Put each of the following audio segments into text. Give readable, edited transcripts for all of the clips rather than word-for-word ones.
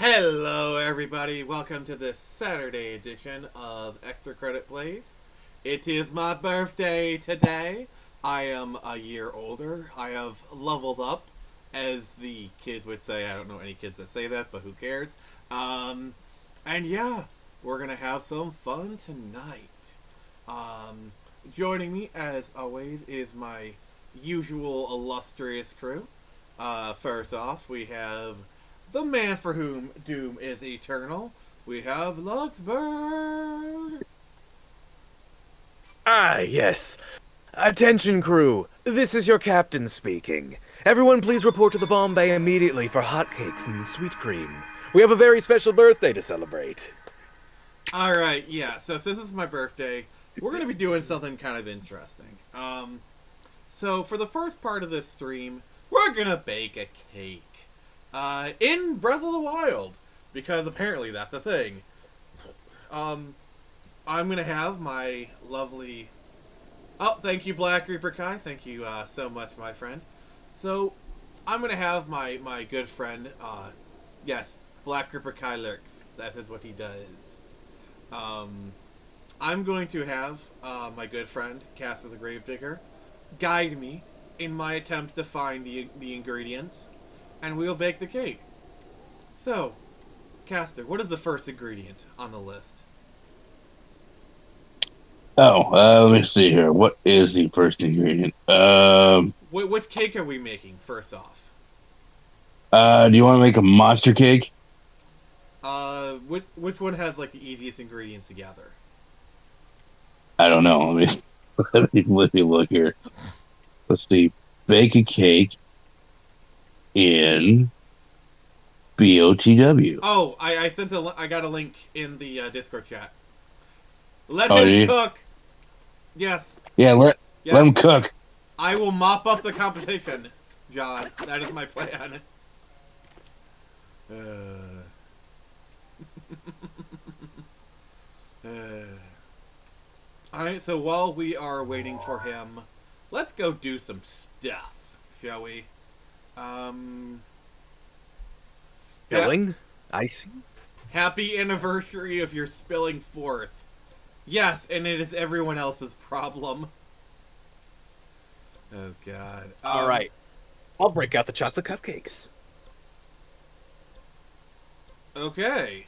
Hello, everybody. Welcome to this Saturday edition of Extra Credit Plays. It is my birthday today. I am a year older. I have leveled up, as the kids would say. I don't know any kids that say that, but who cares? And yeah, we're gonna have some fun tonight. Um, Joining me, as always, is my usual illustrious crew. First off, we have the man for whom doom is eternal. We have Luxburg. Ah, yes. Attention, crew. This is your captain speaking. Everyone, please report to the bomb bay immediately for hotcakes and sweet cream. We have a very special birthday to celebrate. Alright, yeah, so since it's my birthday, we're going to be doing something kind of interesting. So for the first part of this stream, we're going to bake a cake. In Breath of the Wild, because apparently that's a thing. I'm going to have my lovely... Oh, thank you, Black Reaper Kai. Thank you so much, my friend. So, I'm going to have my good friend, yes, Black Reaper Kai lurks. That is what he does. I'm going to have my good friend, Caster the Gravedigger, guide me in my attempt to find the ingredients, and we'll bake the cake. So, Caster, what is the first ingredient on the list? Let me see here. What is the first ingredient? Which cake are we making, first off? Do you want to make a monster cake? Which one has, like, the easiest ingredients together? I don't know. Let me look here. Let's see. Bake a cake in BOTW. Oh, I got a link in the Discord chat. Let Oh, him cook! Yes. Yeah, let him cook. I will mop up the competition, John. That is my plan. Alright, so while we are waiting for him, let's go do some stuff, shall we? Filling? Icing? Happy anniversary of your spilling forth. Yes, and it is everyone else's problem. Oh, God. Alright. I'll break out the chocolate cupcakes. Okay.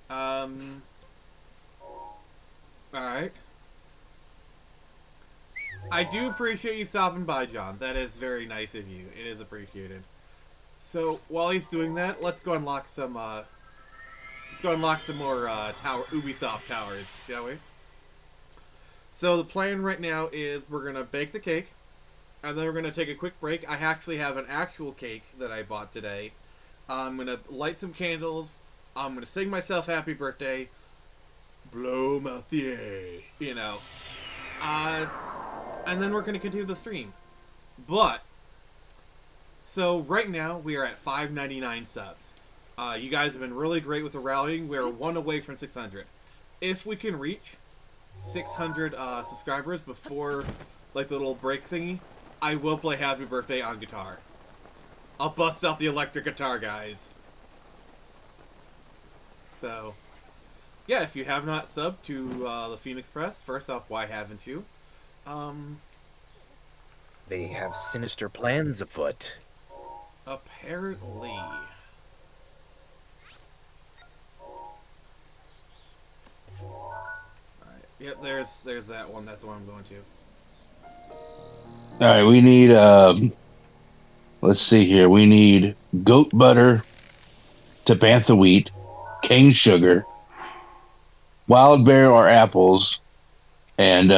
Alright. I do appreciate you stopping by, John. That is very nice of you. It is appreciated. So, while he's doing that, let's go unlock some, more, Ubisoft towers, shall we? So, the plan right now is we're gonna bake the cake, and then we're gonna take a quick break. I actually have an actual cake that I bought today. I'm gonna light some candles, I'm gonna sing myself happy birthday, blow my thea, you know. And then we're gonna continue the stream. But, so right now we are at 599 subs. You guys have been really great with the rallying. We are one away from 600. If we can reach 600 subscribers before like the little break thingy, I will play Happy Birthday on guitar. I'll bust out the electric guitar, guys. So, yeah, if you have not subbed to the Phoenix Press, first off, why haven't you? They have sinister plans afoot. Apparently. Alright, yep, there's that one. That's the one I'm going to. Alright, we need, let's see here. We need goat butter, Tabantha wheat, cane sugar, wild berry or apples, and,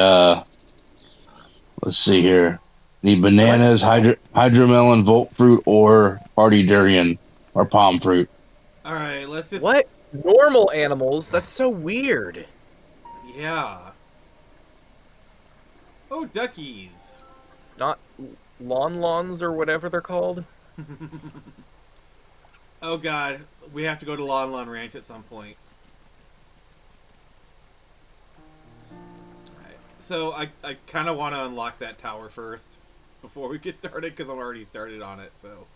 let's see here. Need bananas, hydromelon, volt fruit, or party durian, or palm fruit. Alright, let's just... What? Normal animals? That's so weird. Yeah. Oh, duckies. Not lawns or whatever they're called? Oh god, we have to go to Lon Lon Ranch at some point. Alright, so I kind of want to unlock that tower first before we get started, because I'm already started on it, so...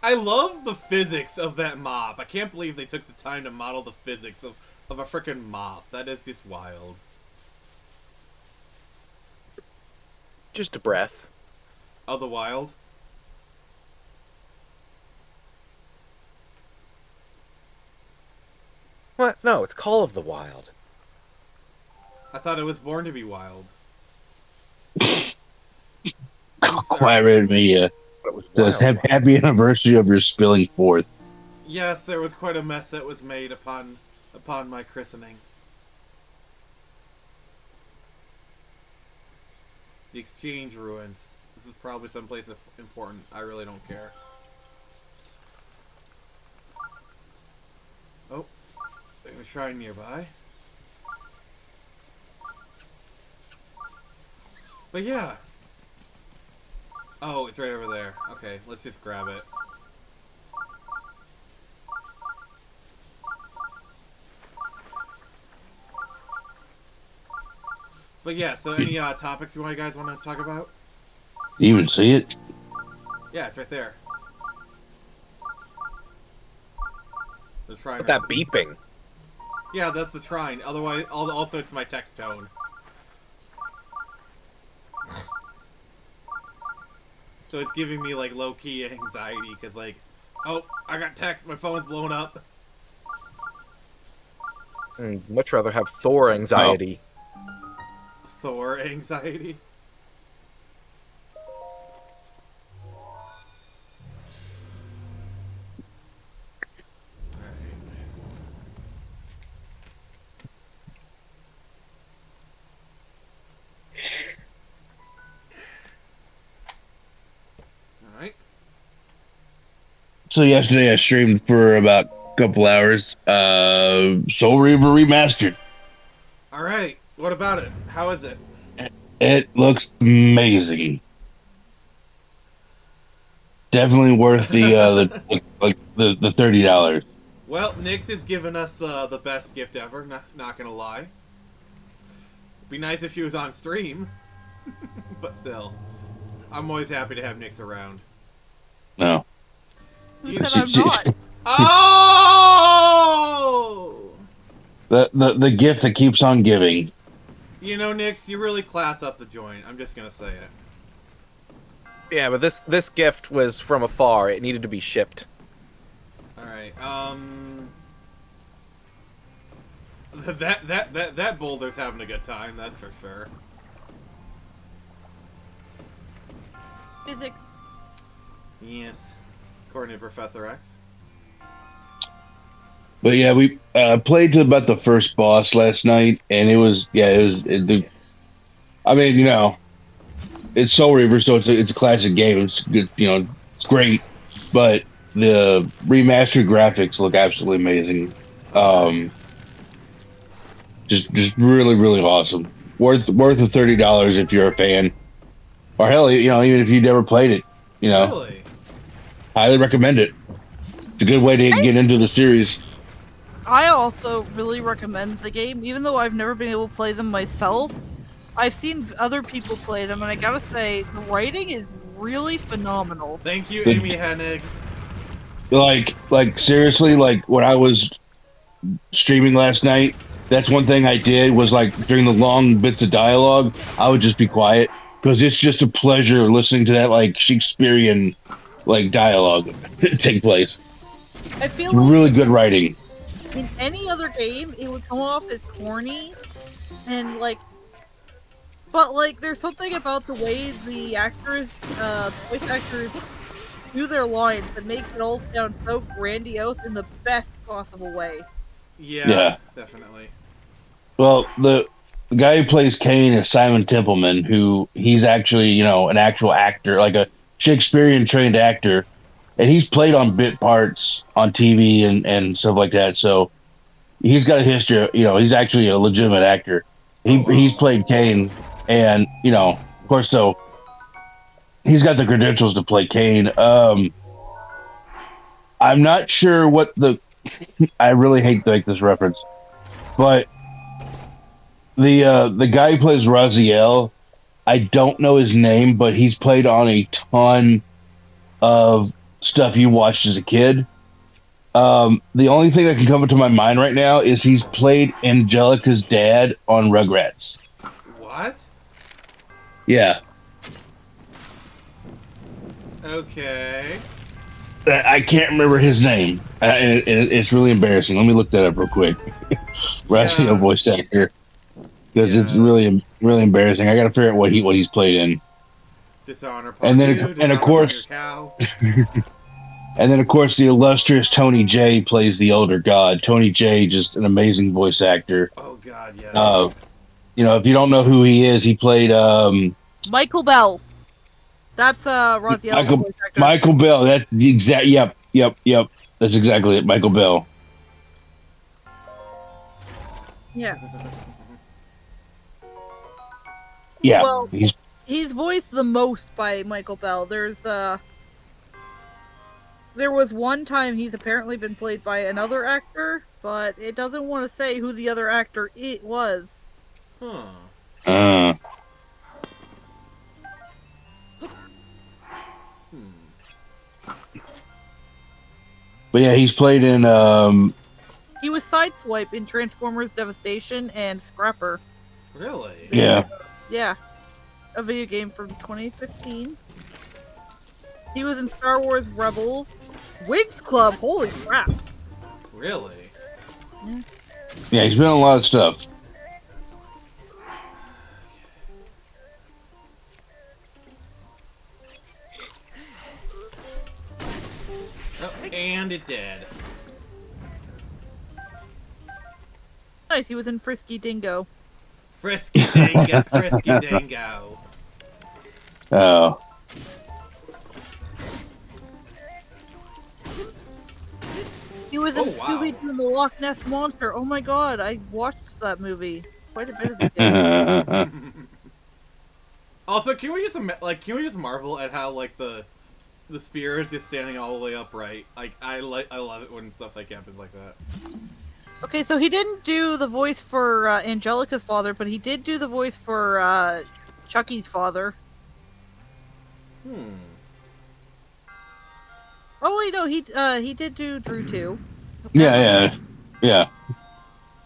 I love the physics of that mop. I can't believe they took the time to model the physics of a freaking mop. That is just wild. Just a breath. Of the wild? What? No, it's Call of the Wild. I thought it was born to be wild. I read me. But it was Says, wild. happy anniversary of your spilling forth. Yes, there was quite a mess that was made upon my christening. The exchange ruins. This is probably someplace important. I really don't care. Oh, there's a shrine nearby. But yeah. Oh, it's right over there. Okay, let's just grab it. But yeah, so any topics you guys want to talk about? Do you even see it? Yeah, it's right there. The shrine. But that beeping. Yeah, that's the shrine. Otherwise, also it's my text tone. So it's giving me like low-key anxiety because like, oh, I got text. My phone's blown up. I'd much rather have Thor anxiety. Thor anxiety. Alright. So yesterday I streamed for about a couple hours. Soul Reaver Remastered. Alright. What about it? How is it? It looks amazing. Definitely worth the the $30. Well, Nyx has given us the best gift ever, not gonna lie. Be nice if she was on stream. But still. I'm always happy to have Nyx around. No. Who said I'm not? Oh! The gift that keeps on giving. You know, Nyx, you really class up the joint. I'm just gonna say it. Yeah, but this gift was from afar. It needed to be shipped. Alright, that boulder's having a good time, that's for sure. Physics. Yes. According to Professor X. But yeah, we played to about the first boss last night, and I mean, you know, it's Soul Reaver, so it's a classic game. It's good, you know, it's great, but the remastered graphics look absolutely amazing. Just really, really awesome. Worth the $30 if you're a fan, or hell, you know, even if you never played it, you know, Really? highly recommend it. It's a good way to get into the series. I also really recommend the game, even though I've never been able to play them myself. I've seen other people play them, and I gotta say, the writing is really phenomenal. Thank you, Amy Hennig. Like seriously, like when I was streaming last night, that's one thing I did was like during the long bits of dialogue, I would just be quiet because it's just a pleasure listening to that like Shakespearean like dialogue take place. I feel It's like really good writing. in any other game, it would come off as corny, and like, but like, there's something about the way the actors, voice actors, do their lines that makes it all sound so grandiose in the best possible way. Yeah, definitely. Well, the guy who plays Kane is Simon Templeman, who he's actually, you know, an actual actor, like a Shakespearean trained actor, and he's played on bit parts on TV and stuff like that. So he's got a history. You know, he's actually a legitimate actor. He's played Kane, and you know, of course, so he's got the credentials to play Kane. I'm not sure what the. I really hate to make this reference, but the guy who plays Raziel, I don't know his name, but he's played on a ton of stuff you watched as a kid. The only thing that can come into my mind right now is he's played Angelica's dad on Rugrats. What? Yeah. Okay. I can't remember his name. It's really embarrassing. Let me look that up real quick. Razio Yeah. voice actor. Because Yeah. it's really embarrassing. I got to figure out what he's played in. Dishonor And then- Pardue, and Dishonor of course- Your Cow. And then, of course, the illustrious Tony Jay plays the older god. Tony Jay, just an amazing voice actor. Oh God, yes. If you don't know who he is, he played Michael Bell. That's Raziel's voice actor. Michael Bell. That's the exact. Yep. That's exactly it. Michael Bell. Yeah. Yeah. Well, he's voiced the most by Michael Bell. There was one time he's apparently been played by another actor, but it doesn't want to say who the other actor it was. Huh. But yeah, he's played in. He was Sideswipe in Transformers Devastation and Scrapper. Really? Yeah. Yeah. A video game from 2015. He was in Star Wars Rebels. Wigs Club, holy crap. Really? Yeah, he's been in a lot of stuff. Oh, and it did. Nice, he was in Frisky Dingo. Frisky Dingo. Frisky Dingo. Oh. He was in Oh, wow. Scooby-Doo and the Loch Ness Monster. Oh my god, I watched that movie quite a bit as a kid. Also, can we just marvel at how the spear is just standing all the way upright? I love it when stuff happens like that. Okay, so he didn't do the voice for Angelica's father, but he did do the voice for Chucky's father. Oh wait, no, he did do Drew too. Yeah.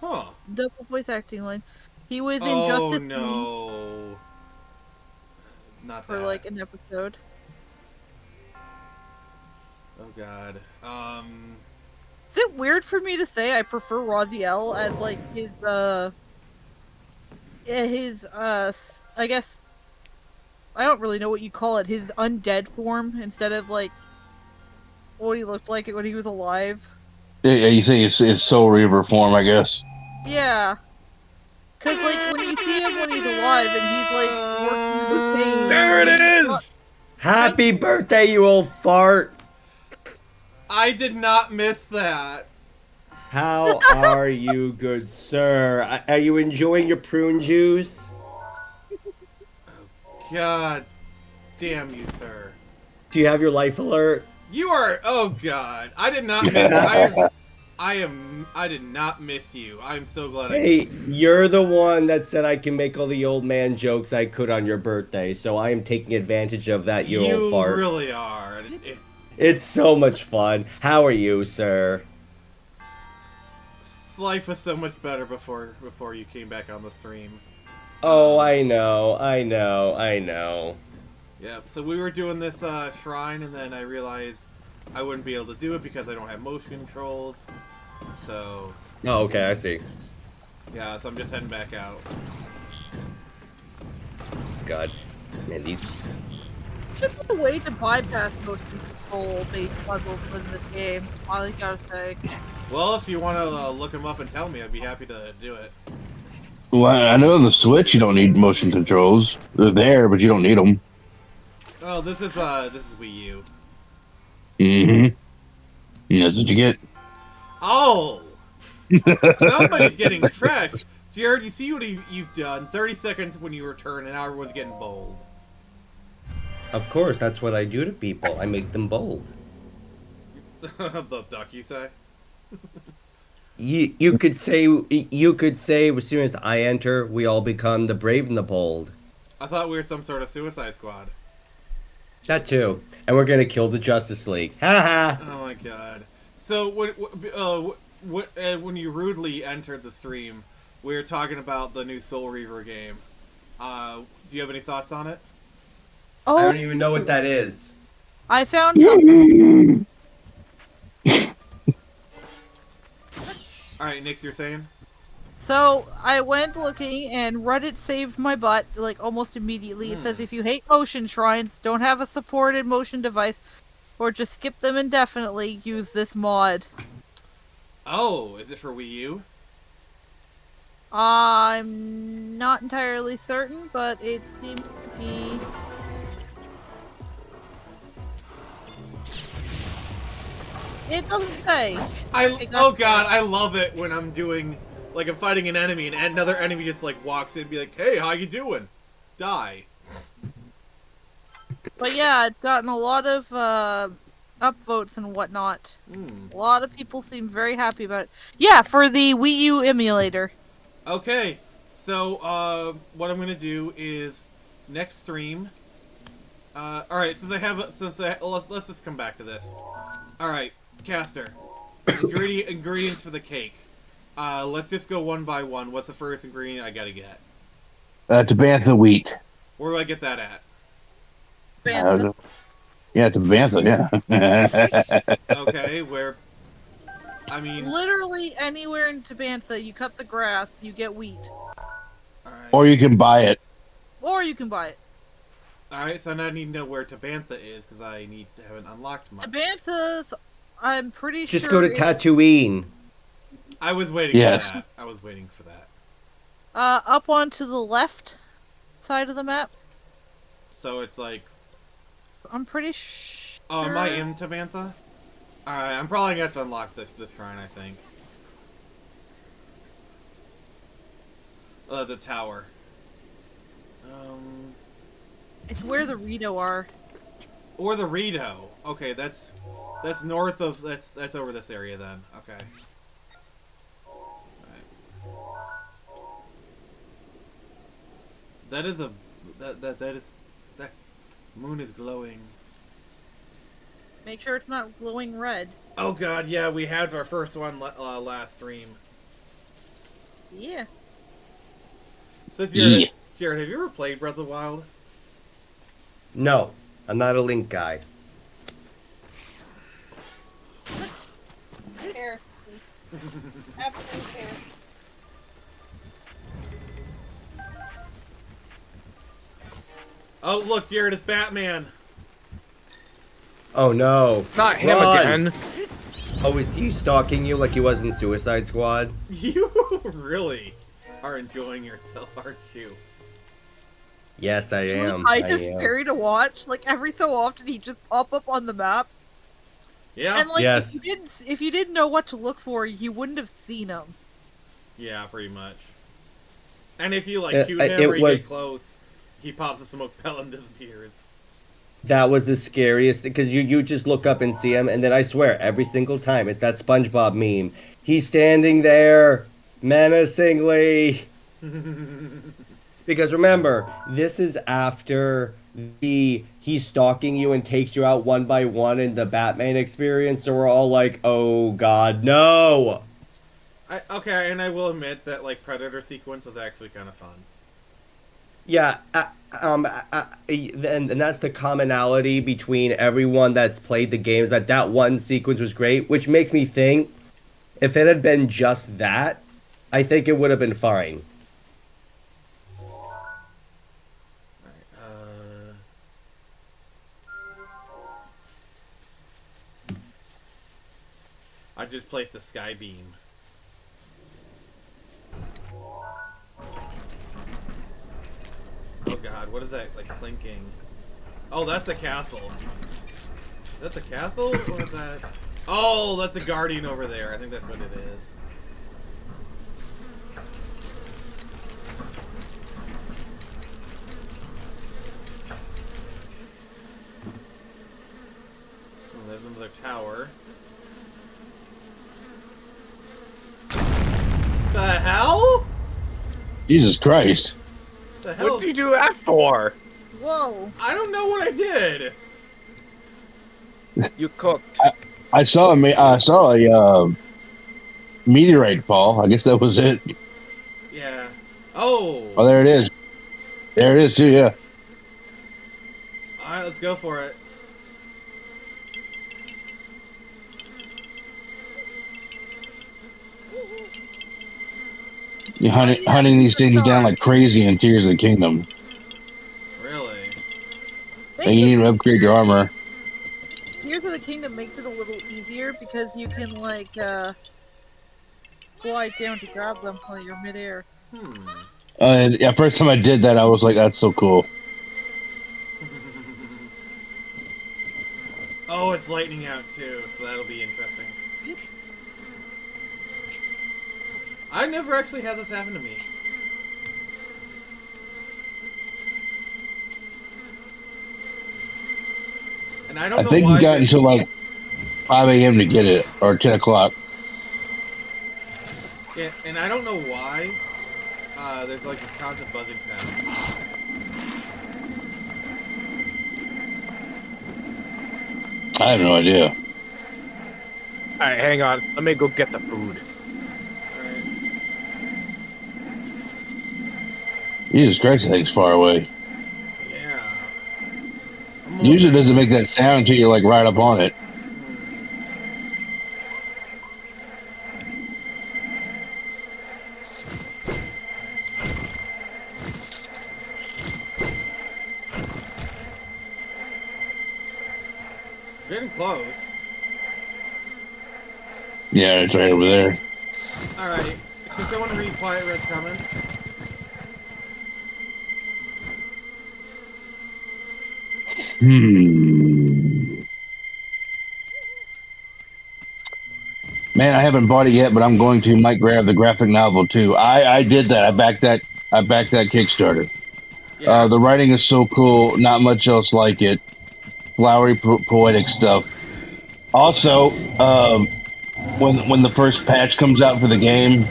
Huh. Double voice acting line. He was in Justice League no. Not for that. an episode. Oh god. Is it weird for me to say I prefer Raziel as his I guess I don't really know what you call it, his undead form instead of what he looked like when he was alive? Yeah, you say it's Soul Reaver form, I guess. Yeah. Cause when you see him when he's alive and he's working the pain. There it is! Happy birthday, you old fart! I did not miss that. How are you, good sir? Are you enjoying your prune juice? God damn you, sir. Do you have your life alert? You are. Oh God! I did not miss. I did not miss you. I'm so glad. Hey, you're the one that said I can make all the old man jokes I could on your birthday, so I am taking advantage of that, you old fart. You really are. It's so much fun. How are you, sir? Life was so much better before you came back on the stream. Oh, I know. Yep. So we were doing this shrine, and then I realized I wouldn't be able to do it because I don't have motion controls. So. Oh, okay, I see. Yeah. So I'm just heading back out. God, man, these. Should be a way to bypass motion control based puzzles in this game. I gotta say. Well, if you want to look them up and tell me, I'd be happy to do it. Well, I know on the Switch you don't need motion controls. They're there, but you don't need them. Oh, this is Wii U. Mm-hmm. That's what you get. Oh! Somebody's getting fresh. Jared, you see what you've done? 30 seconds when you return, and now everyone's getting bold. Of course, that's what I do to people. I make them bold. The duck, you say? You could say as soon as I enter, we all become the brave and the bold. I thought we were some sort of Suicide Squad. That too. And we're gonna kill the Justice League. Ha ha. Oh my god. So when you rudely entered the stream, we were talking about the new Soul Reaver game. Do you have any thoughts on it? I Oh, don't even know what that is. I found some. All right, Nix, you're saying? So I went looking, and Reddit saved my butt like almost immediately. It says if you hate motion shrines, don't have a supported motion device, or just skip them indefinitely, use this mod. Oh, is it for Wii U? I'm not entirely certain, but it seems to be. It doesn't say. Oh god, I love it when I'm doing, like, I'm fighting an enemy and another enemy just like walks in and be like, "Hey, how you doing?" Die. But yeah, it's gotten a lot of upvotes and whatnot. A lot of people seem very happy about it. Yeah, for the Wii U emulator. Okay, so what I'm gonna do is next stream. All right, let's just come back to this. All right, Caster, ingredients for the cake. Let's just go one by one. What's the first ingredient I gotta get? Tabantha wheat. Where do I get that at? Bantha. Yeah, Tabantha, yeah. Okay, where? I mean, Literally anywhere in Tabantha, you cut the grass, you get wheat. all right. Or you can buy it. Or you can buy it. All right, so now I need to know where Tabantha is because I haven't unlocked much. Tabantha's, I'm pretty sure. Just go to Tatooine. I was waiting Yes. for that. I was waiting for that. Up onto the left side of the map. So it's like, I'm pretty sure. oh, am I in Tabantha? Alright, I'm probably gonna have to unlock this shrine, I think. The tower. It's where the Rito are. Or the Rito. Okay, that's north of, that's over this area then. Okay. Alright. That is a, that moon is glowing. Make sure it's not glowing red. Oh god, yeah, we had our first one last stream. Yeah. So Jared, have you ever played Breath of the Wild? No, I'm not a Link guy. Fair. Absolutely fair. Oh, look, Jared, it's Batman. Oh no. Not him Run. again. Oh, is he stalking you like he was in Suicide Squad? You really are enjoying yourself, aren't you? Yes, I am. I just scary to watch. Like every so often, he just pop up on the map, Yeah. and like Yes. if you didn't know what to look for, you wouldn't have seen him. Yeah, pretty much. And if you like shoot it him or you was- get close, he pops a smoke pellet and disappears. That was the scariest because you just look up and see him, and then I swear every single time it's that SpongeBob meme. He's standing there menacingly. Because remember, this is after he's stalking you and takes you out one by one in the Batman experience, so we're all like, "Oh God, no!" Okay, and I will admit that like Predator sequence was actually kind of fun. Yeah, and that's the commonality between everyone that's played the games. That one sequence was great, which makes me think if it had been just that, I think it would have been fine. Alright, I just placed a sky beam. Oh god, what is that, like, clinking? Oh, that's a castle. Is that the castle, or is that... Oh, that's a guardian over there. I think that's what it is. Oh, there's another tower. The hell? Jesus Christ. The hell? What did you do that for? Whoa! I don't know what I did. You cooked. I saw a meteorite fall. I guess that was it. Yeah. Oh! Oh, there it is. There it is too. Yeah. Alright, let's go for it. You Why do you have hunting these things down superstars? like crazy in Tears of the Kingdom. Really? And Makes you it need to upgrade your armor. Tears of the Kingdom makes it a little easier because you can like glide down to grab them while you're midair. Hmm. Yeah, first time I did that, I was like, "That's so cool." Oh, it's lightning out too, so that'll be interesting. I never actually had this happen to me. And I don't I know think you why got there's... until like 5 a.m. to get it, or 10 o'clock. Yeah, and I don't know why there's like this constant buzzing sound. I have no idea. All right, hang on. Let me go get the food. Alright. Jesus Christ, that thing's far away. Yeah. I'm almost Usually it doesn't actually... make that sound until you're like right up on it. Getting close. Yeah, it's right over there. Alright. Can someone read Quiet Red's comment? Man, I haven't bought it yet, but I'm going to. Might grab the graphic novel too. I did that. I backed that Kickstarter. Yeah. The writing is so cool. Not much else like it. Flowery, poetic stuff. Also, when the first patch comes out for the game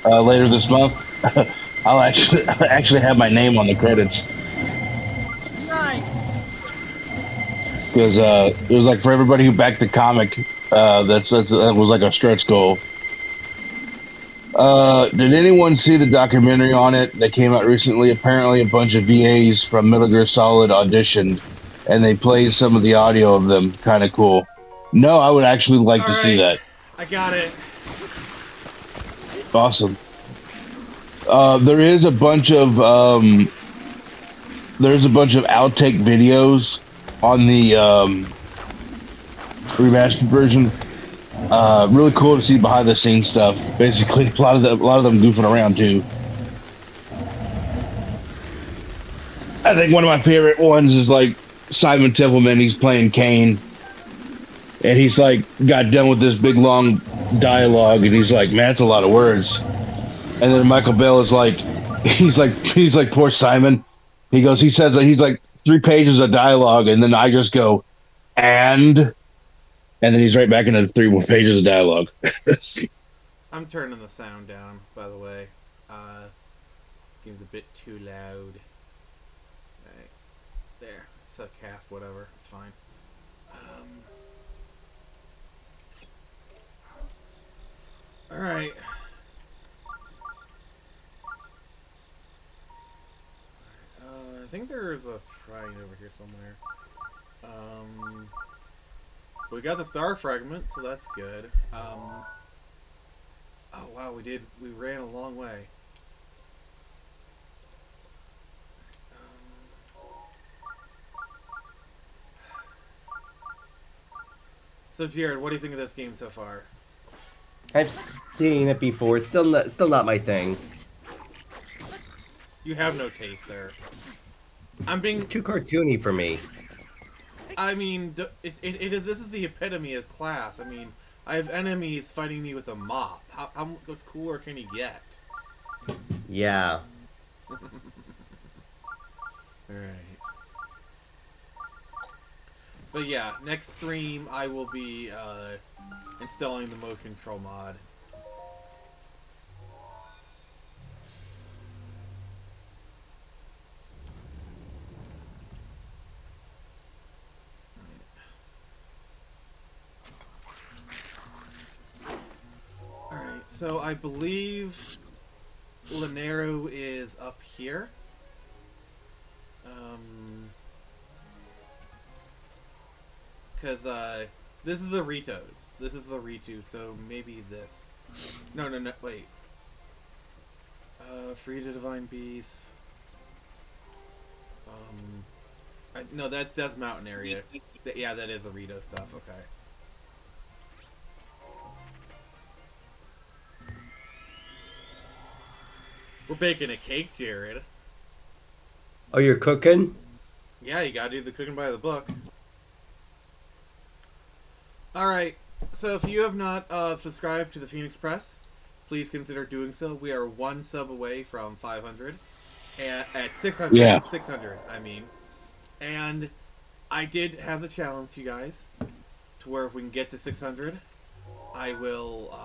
later this month, I'll actually have my name on the credits Nice. because it was like for everybody who backed the comic. That was like a stretch goal. Did anyone see the documentary on it that came out recently? Apparently, a bunch of VAs from Metal Gear Solid auditioned, and they played some of the audio of them. Kind of cool. No, I would actually like to see Alright. that. I got it. Awesome. There is a bunch of outtake videos on the remastered version. Really cool to see behind the scenes stuff. Basically, a lot of them goofing around too. I think one of my favorite ones is like Simon Templeman. He's playing Kane, and he's like got done with this big long dialogue, and he's like, "Man, that's a lot of words." And then Michael Bell is like, he's like poor Simon. He says that he's like 3 pages of dialogue, and then I just go, and then he's right back into 3 more pages of dialogue. I'm turning the sound down, by the way. Game's a bit too loud. Right. There. It's a calf, whatever. It's fine. Alright. I think there's a shrine over here somewhere. We got the star fragment, so that's good. Oh wow, we ran a long way. So Jared, what do you think of this game so far? I've seen it before. It's still not my thing. You have no taste there. I'm being... It's too cartoony for me. I mean, this is the epitome of class. I mean, I have enemies fighting me with a mop. How much cooler can you get? Yeah. Alright. But yeah, next stream I will be installing the motion control mod. So I believe Linero is up here. Because this is a Ritos. This is a Ritu, so maybe this. No, wait. Free to Divine Beast. No, that's Death Mountain area. Yeah, that is a Rito stuff. Okay. We're baking a cake, Jared. Oh, you're cooking? Yeah, you gotta do the cooking by the book. Alright, so if you have not subscribed to the Phoenix Press, please consider doing so. We are one sub away from 500. At 600. Yeah. 600, I mean. And I did have the challenge, you guys, to where if we can get to 600, I will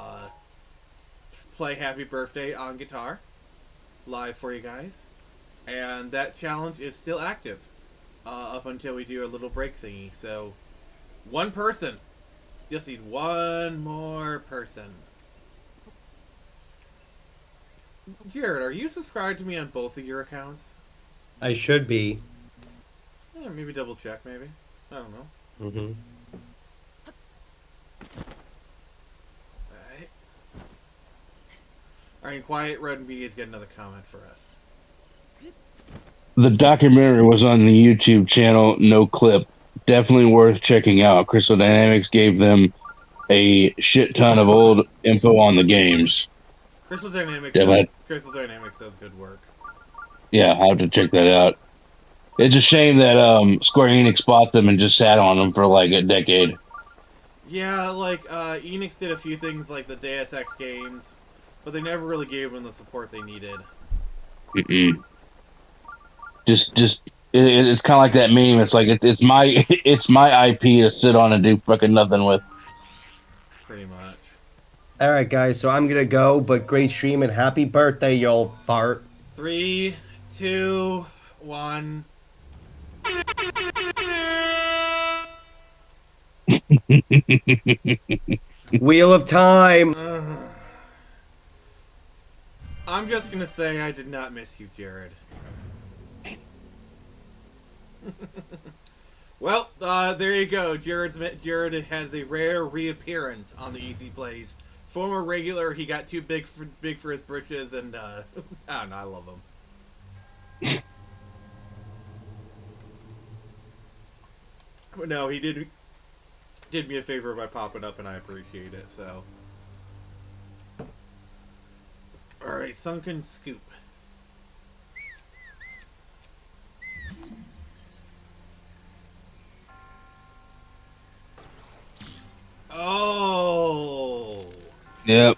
play Happy Birthday on guitar live for you guys. And that challenge is still active up until we do a little break thingy. So, one person. Just need one more person. Jared, are you subscribed to me on both of your accounts? I should be. Yeah, maybe double check, maybe. I don't know. Mm-hmm. Alright. Alright, Quiet Red Media's got another comment for us. The documentary was on the YouTube channel, no clip. Definitely worth checking out. Crystal Dynamics gave them a shit ton of old info on the games. Crystal Dynamics does good work. Yeah, I'll have to check that out. It's a shame that Square Enix bought them and just sat on them for like a decade. Yeah, like Enix did a few things like the Deus Ex games, but they never really gave them the support they needed. Mm-mm. It's kind of like that meme. It's like it's my IP to sit on and do fucking nothing with. Pretty much. All right, guys. So I'm gonna go, but great stream and happy birthday, you old fart. 3, 2, 1. Wheel of Time. I'm just gonna say I did not miss you, Jared. Well, there you go. Jared has a rare reappearance on the Easy Plays. Former regular, he got too big for his britches, and I don't know. I love him. But no, he did me a favor by popping up, and I appreciate it. So, all right, Sunken Scoop. Oh. Yep.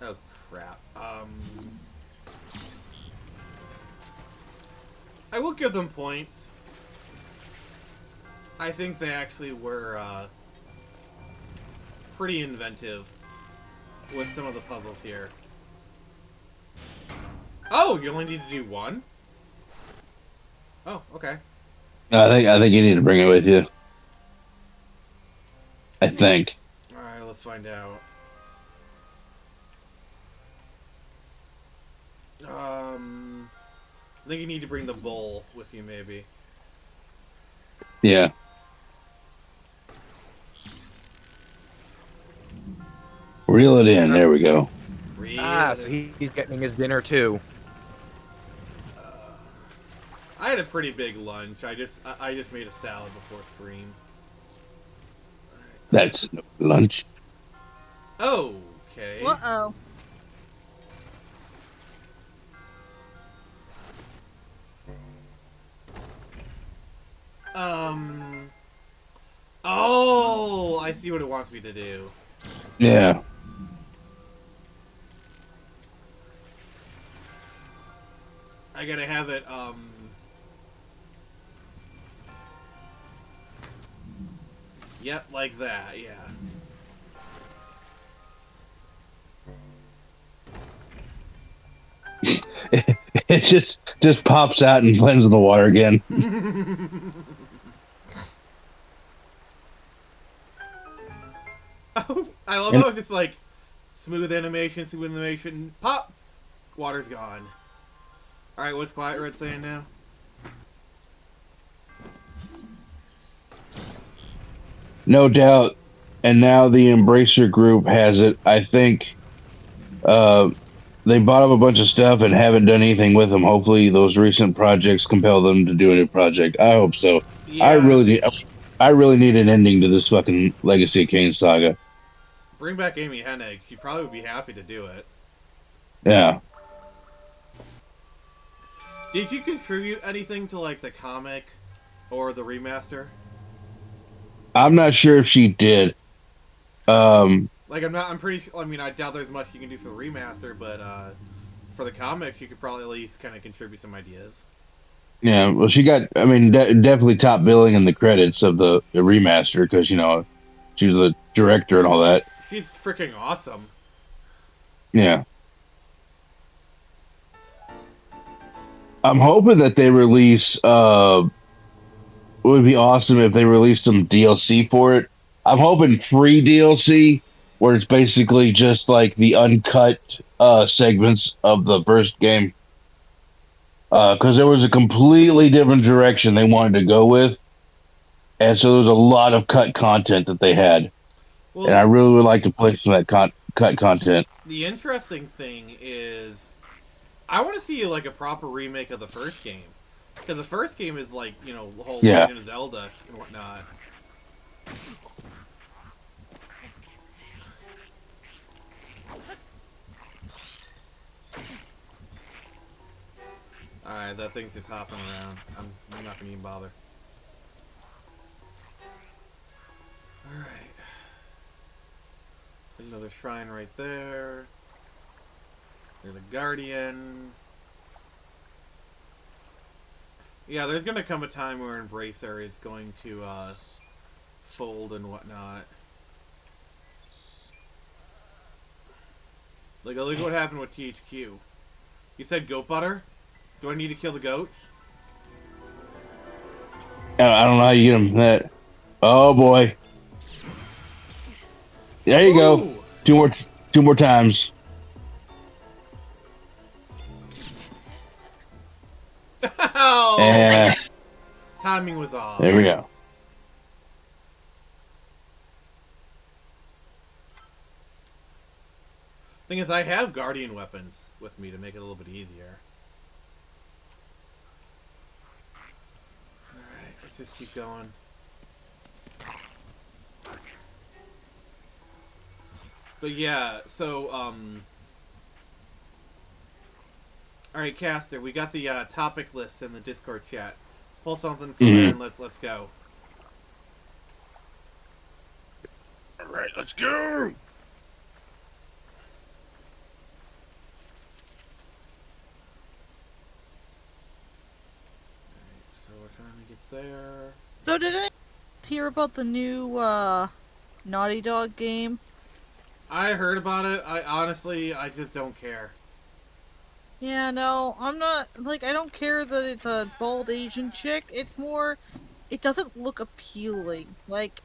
Oh crap. I will give them points. I think they actually were pretty inventive with some of the puzzles here. Oh, you only need to do one? Oh, okay. I think you need to bring it with you. I think. Alright, let's find out. I think you need to bring the bowl with you, maybe. Yeah. Reel it in. There we go. So he's getting his dinner too. I had a pretty big lunch. I just made a salad before stream. That's lunch. Okay. Uh-oh. Oh, I see what it wants me to do. Yeah. I gotta have it, Yep, like that, yeah. It just pops out and blends in the water again. Oh, I love And- how it's just like smooth animation, pop, water's gone. All right, what's Quiet Red saying now? No doubt. And now the Embracer group has it. I think uh, they bought up a bunch of stuff and haven't done anything with them. Hopefully, those recent projects compel them to do a new project. I hope so. I Yeah, really need. I really need an ending to this fucking Legacy of Kain saga. bring back Amy Hennig. She probably would be happy to do it. Yeah. Did you contribute anything to like the comic or the remaster? I'm not sure if she did. Like I'm pretty sure. I mean, I doubt there's much you can do for the remaster, but for the comics, you could probably at least kind of contribute some ideas. Yeah, well, she got, I mean, definitely top billing in the credits of the remaster because, she was the director and all that. She's freaking awesome. Yeah. I'm hoping that they release, it would be awesome if they released some DLC for it. I'm hoping free DLC where it's basically just like the uncut segments of the first game. Because there was a completely different direction they wanted to go with. And so there was a lot of cut content that they had. Well, And I really would like to play some of that cut content. the interesting thing is, I want to see like a proper remake of the first game, because the first game is like the whole Yeah. Legend of Zelda and whatnot. Alright, that thing's just hopping around. I'm not gonna even bother. Alright. Another shrine right there. There's a guardian. Yeah, there's gonna come a time where Embracer is going to fold and whatnot. Like, look what happened with THQ. You said goat butter? Do I need to kill the goats? I don't know how you get them that. Oh boy. There you go. Ooh! Two more times. Oh! And Timing was off. there we go. Thing is, I have guardian weapons with me to make it a little bit easier. Alright, let's just keep going. But yeah, so, alright, Caster, we got the topic list in the Discord chat. Pull something from there and let's go. Alright, let's go! So we're trying to get there. So did I hear about the new Naughty Dog game? I heard about it. I just don't care. Yeah, no, I'm not, like, I don't care that it's a bald Asian chick. It's more, it doesn't look appealing. Like,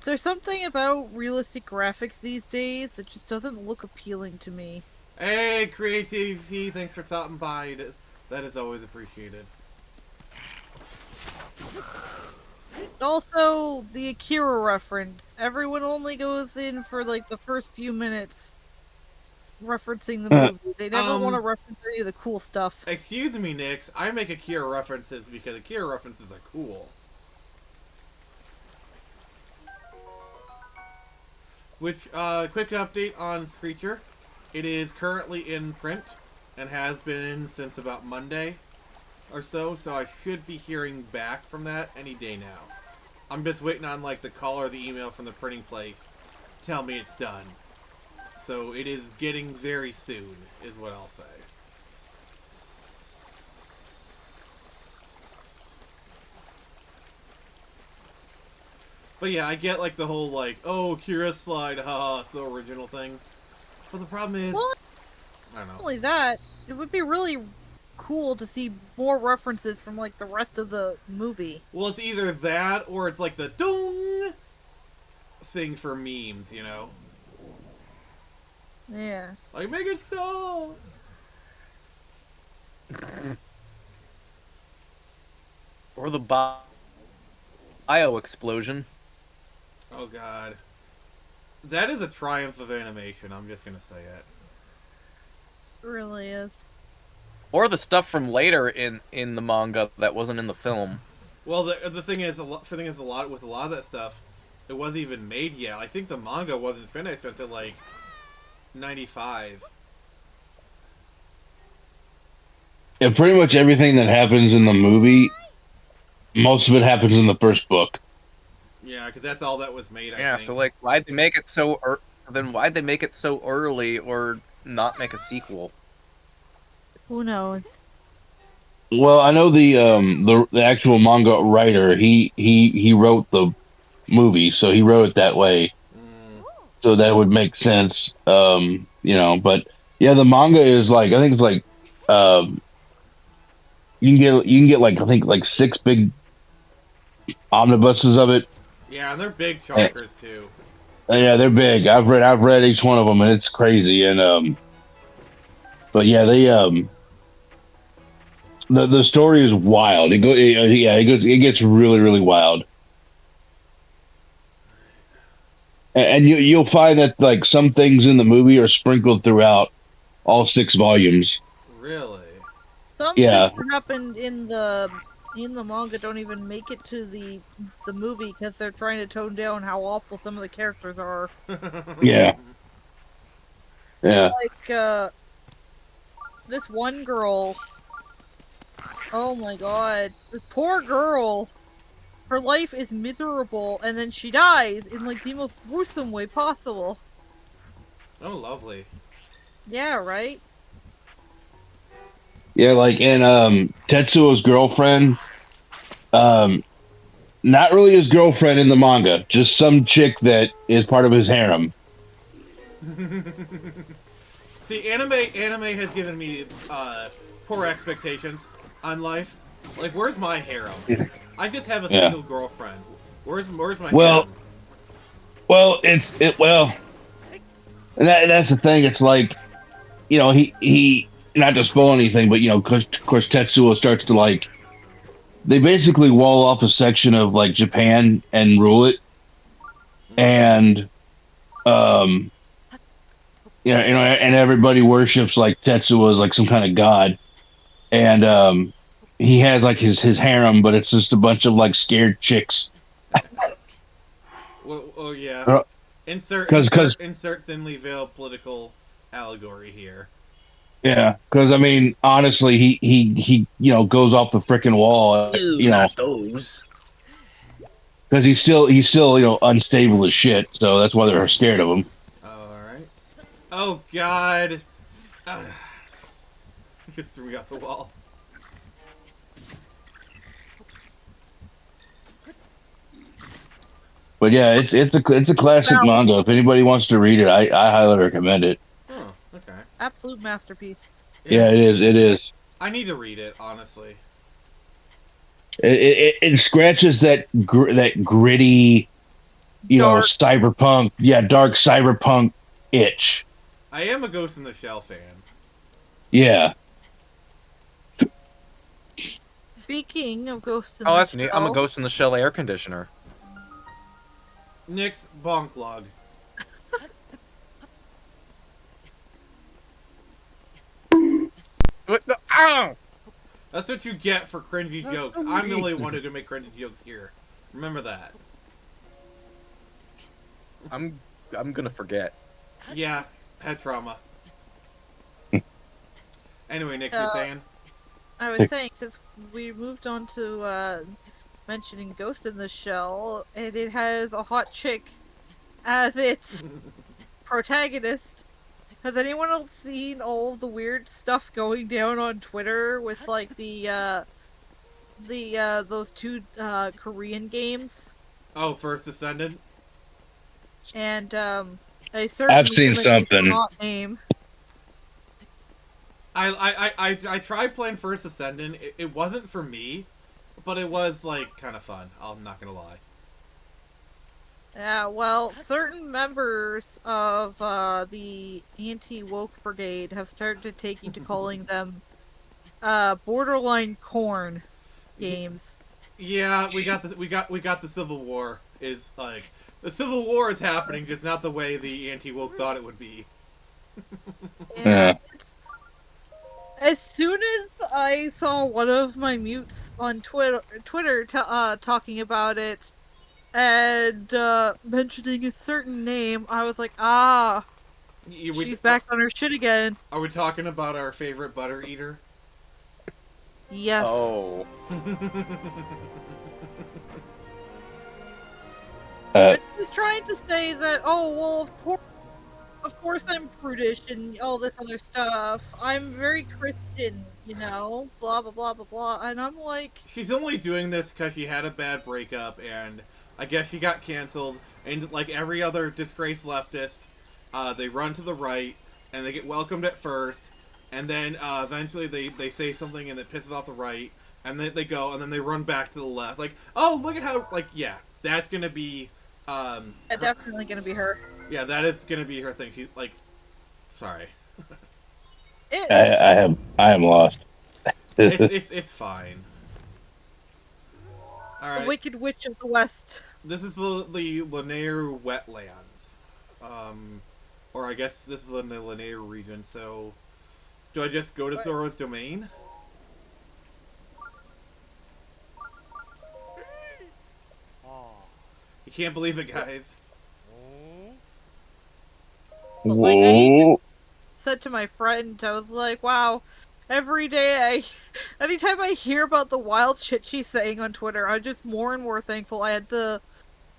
there's something about realistic graphics these days that just doesn't look appealing to me. Hey, Creativity, thanks for stopping by. That is always appreciated. Also, the Akira reference. Everyone only goes in for, like, the first few minutes referencing the movie. They never want to reference any of the cool stuff. Excuse me, Nix. I make Akira references because Akira references are cool. Which, quick update on Screecher. It is currently in print and has been since about Monday or so I should be hearing back from that any day now. I'm just waiting on, like, the call or the email from the printing place to tell me it's done. So it is getting very soon, is what I'll say. But yeah, I get, like, the whole, like, oh, Kira slide, haha, so original thing. But the problem is, Well, I don't know. not only that, it would be really cool to see more references from, like, the rest of the movie. Well, it's either that or it's like the dong thing for memes, you know? Yeah. Like, make it stop! Or the bio explosion. Oh god. That is a triumph of animation, I'm just gonna say it. It really is. Or the stuff from later in the manga that wasn't in the film. Well, the thing is, a lot with a lot of that stuff, it wasn't even made yet. I think the manga wasn't finished until like 95. And pretty much everything that happens in the movie, most of it happens in the first book. Yeah, because that's all that was made. Yeah, I think. so like, why'd they make it so? Then why'd they make it so early, or not make a sequel? Who knows? Well, I know the actual manga writer. He wrote the movie, so he wrote it that way. Mm. So that would make sense. You know, but yeah, the manga is like, I think it's like you can get like, I think like 6 big omnibuses of it. Yeah, and they're big chonkers too. Yeah, they're big. I've read each one of them, and it's crazy. And but yeah, the story is wild. It gets really really wild. And you'll find that like some things in the movie are sprinkled throughout all 6 volumes. Really? Some Yeah. things that happened in the manga don't even make it to the movie because they're trying to tone down how awful some of the characters are. Yeah. Yeah. Like this one girl. Oh my god, this poor girl. Her life is miserable, and then she dies in like the most gruesome way possible. Oh, lovely. Yeah, right. Yeah, like in Tetsuo's girlfriend, not really his girlfriend in the manga, just some chick that is part of his harem. See, anime has given me poor expectations on life. Like, where's my harem? I just have a single girlfriend. Where's my harem? Well, and that's the thing. It's like, you know, he not to spoil anything, but you know, of course Tetsuo starts to like, they basically wall off a section of like Japan and rule it, and and everybody worships like Tetsuo as like some kind of god, and he has like his harem, but it's just a bunch of like scared chicks. Well, oh yeah. Uh, Insert 'cause thinly veiled political allegory here. Yeah, because I mean, honestly, he goes off the freaking wall, you know, Not those. because he's still unstable as shit. So that's why they're scared of him. All right. Oh God. He just threw me off the wall. But yeah, it's a classic manga. If anybody wants to read it, I highly recommend it. Oh, okay. Absolute masterpiece. Yeah, it is. It is. I need to read it, honestly. It scratches that gritty, Dark. cyberpunk, dark cyberpunk itch. I am a Ghost in the Shell fan. Yeah. Speaking of Ghost in Oh, the that's neat. I'm a Shell, Ghost in the Shell air conditioner. Nick's bonk log. What the- Ow! That's what you get for cringy jokes. I'm the only one who can make cringy jokes here. Remember that. I'm gonna forget. Yeah, head trauma. Anyway, Nick, you're saying? I was saying, since we moved on to mentioning Ghost in the Shell, and it has a hot chick as its protagonist. Has anyone else seen all of the weird stuff going down on Twitter with like the those 2 Korean games? Oh, First Ascendant? And I certainly I've seen something. not name. I tried playing First Ascendant. It wasn't for me, but it was like kind of fun. I'm not gonna lie. Yeah, well, certain members of the anti-woke brigade have started taking to calling them borderline corn games. Yeah, we got the Civil War. Is like the Civil War is happening, just not the way the anti woke thought it would be. Yeah, Yeah. it's as soon as I saw one of my mutes on Twitter talking about it and mentioning a certain name, I was like, ah, You- we- she's back on her shit again. Are we talking about our favorite butter eater? Yes. Oh. Uh, But she's trying to say that, oh, well, of course I'm prudish and all this other stuff. I'm very Christian, blah, blah, blah, blah, blah. And I'm like, She's only doing this because she had a bad breakup, and I guess she got canceled. And like every other disgraced leftist, they run to the right, and they get welcomed at first, and then eventually they say something and it pisses off the right, and then they go, and then they run back to the left. Like, oh, look at how, like, yeah, that's gonna be, definitely gonna be her. yeah, that is gonna be her thing. She's like, sorry, I am lost. it's fine. All The right. Wicked Witch of the West. This is the Lanier wetlands. Or I guess this is in the Lanier region, so do I just go to Zoro's domain? You can't believe it, guys. But, like, I even Whoa. said to my friend, I was like, wow, anytime I hear about the wild shit she's saying on Twitter, I'm just more and more thankful I had the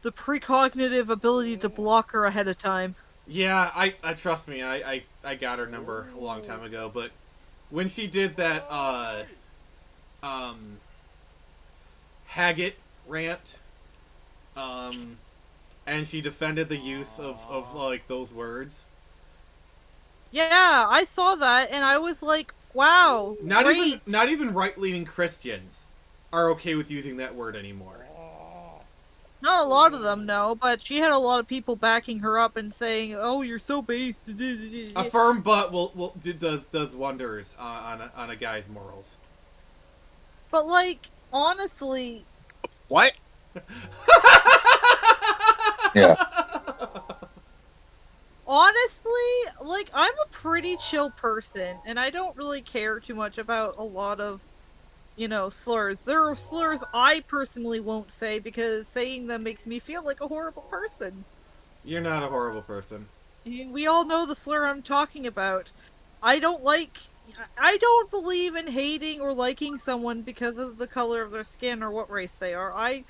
precognitive ability to block her ahead of time. Yeah, I trust me, I got her number a long time ago, but when she did that Haggett rant, and she defended the use of like those words. Yeah, I saw that and I was like, wow, great. Not even right leaning Christians are okay with using that word anymore. Not a lot of them, no, but she had a lot of people backing her up and saying, "Oh, you're so based." A firm butt does wonders on a guy's morals. But like, honestly, What? Yeah. like, I'm a pretty chill person, and I don't really care too much about a lot of, slurs. There are slurs I personally won't say because saying them makes me feel like a horrible person. You're not a horrible person. And we all know the slur I'm talking about. I don't believe in hating or liking someone because of the color of their skin or what race they are. I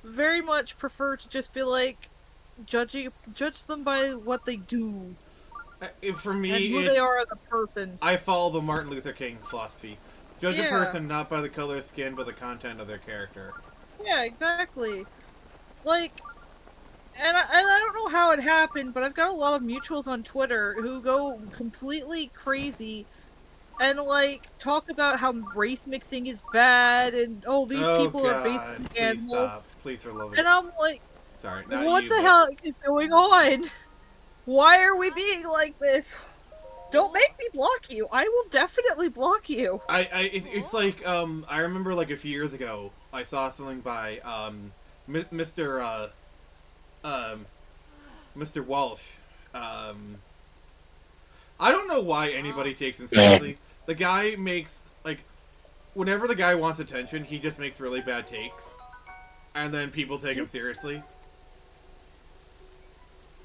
very much prefer to just be like, judge them by what they do For me, and who they are as a person. I follow the Martin Luther King philosophy. Judge a Yeah. person not by the color of skin, but the content of their character. Yeah, exactly. Like, and I don't know how it happened, but I've got a lot of mutuals on Twitter who go completely crazy and like talk about how race mixing is bad and these Oh people are God! basically Please animals. stop! Please for love of And I'm like, sorry, not what you, the but- hell is going on? Why are we being like this? Don't make me block you. I will definitely block you. It's like I remember like a few years ago I saw something by Mr. Mr. Walsh. I don't know why anybody takes him seriously. The guy makes like whenever the guy wants attention, he just makes really bad takes, and then people take him seriously.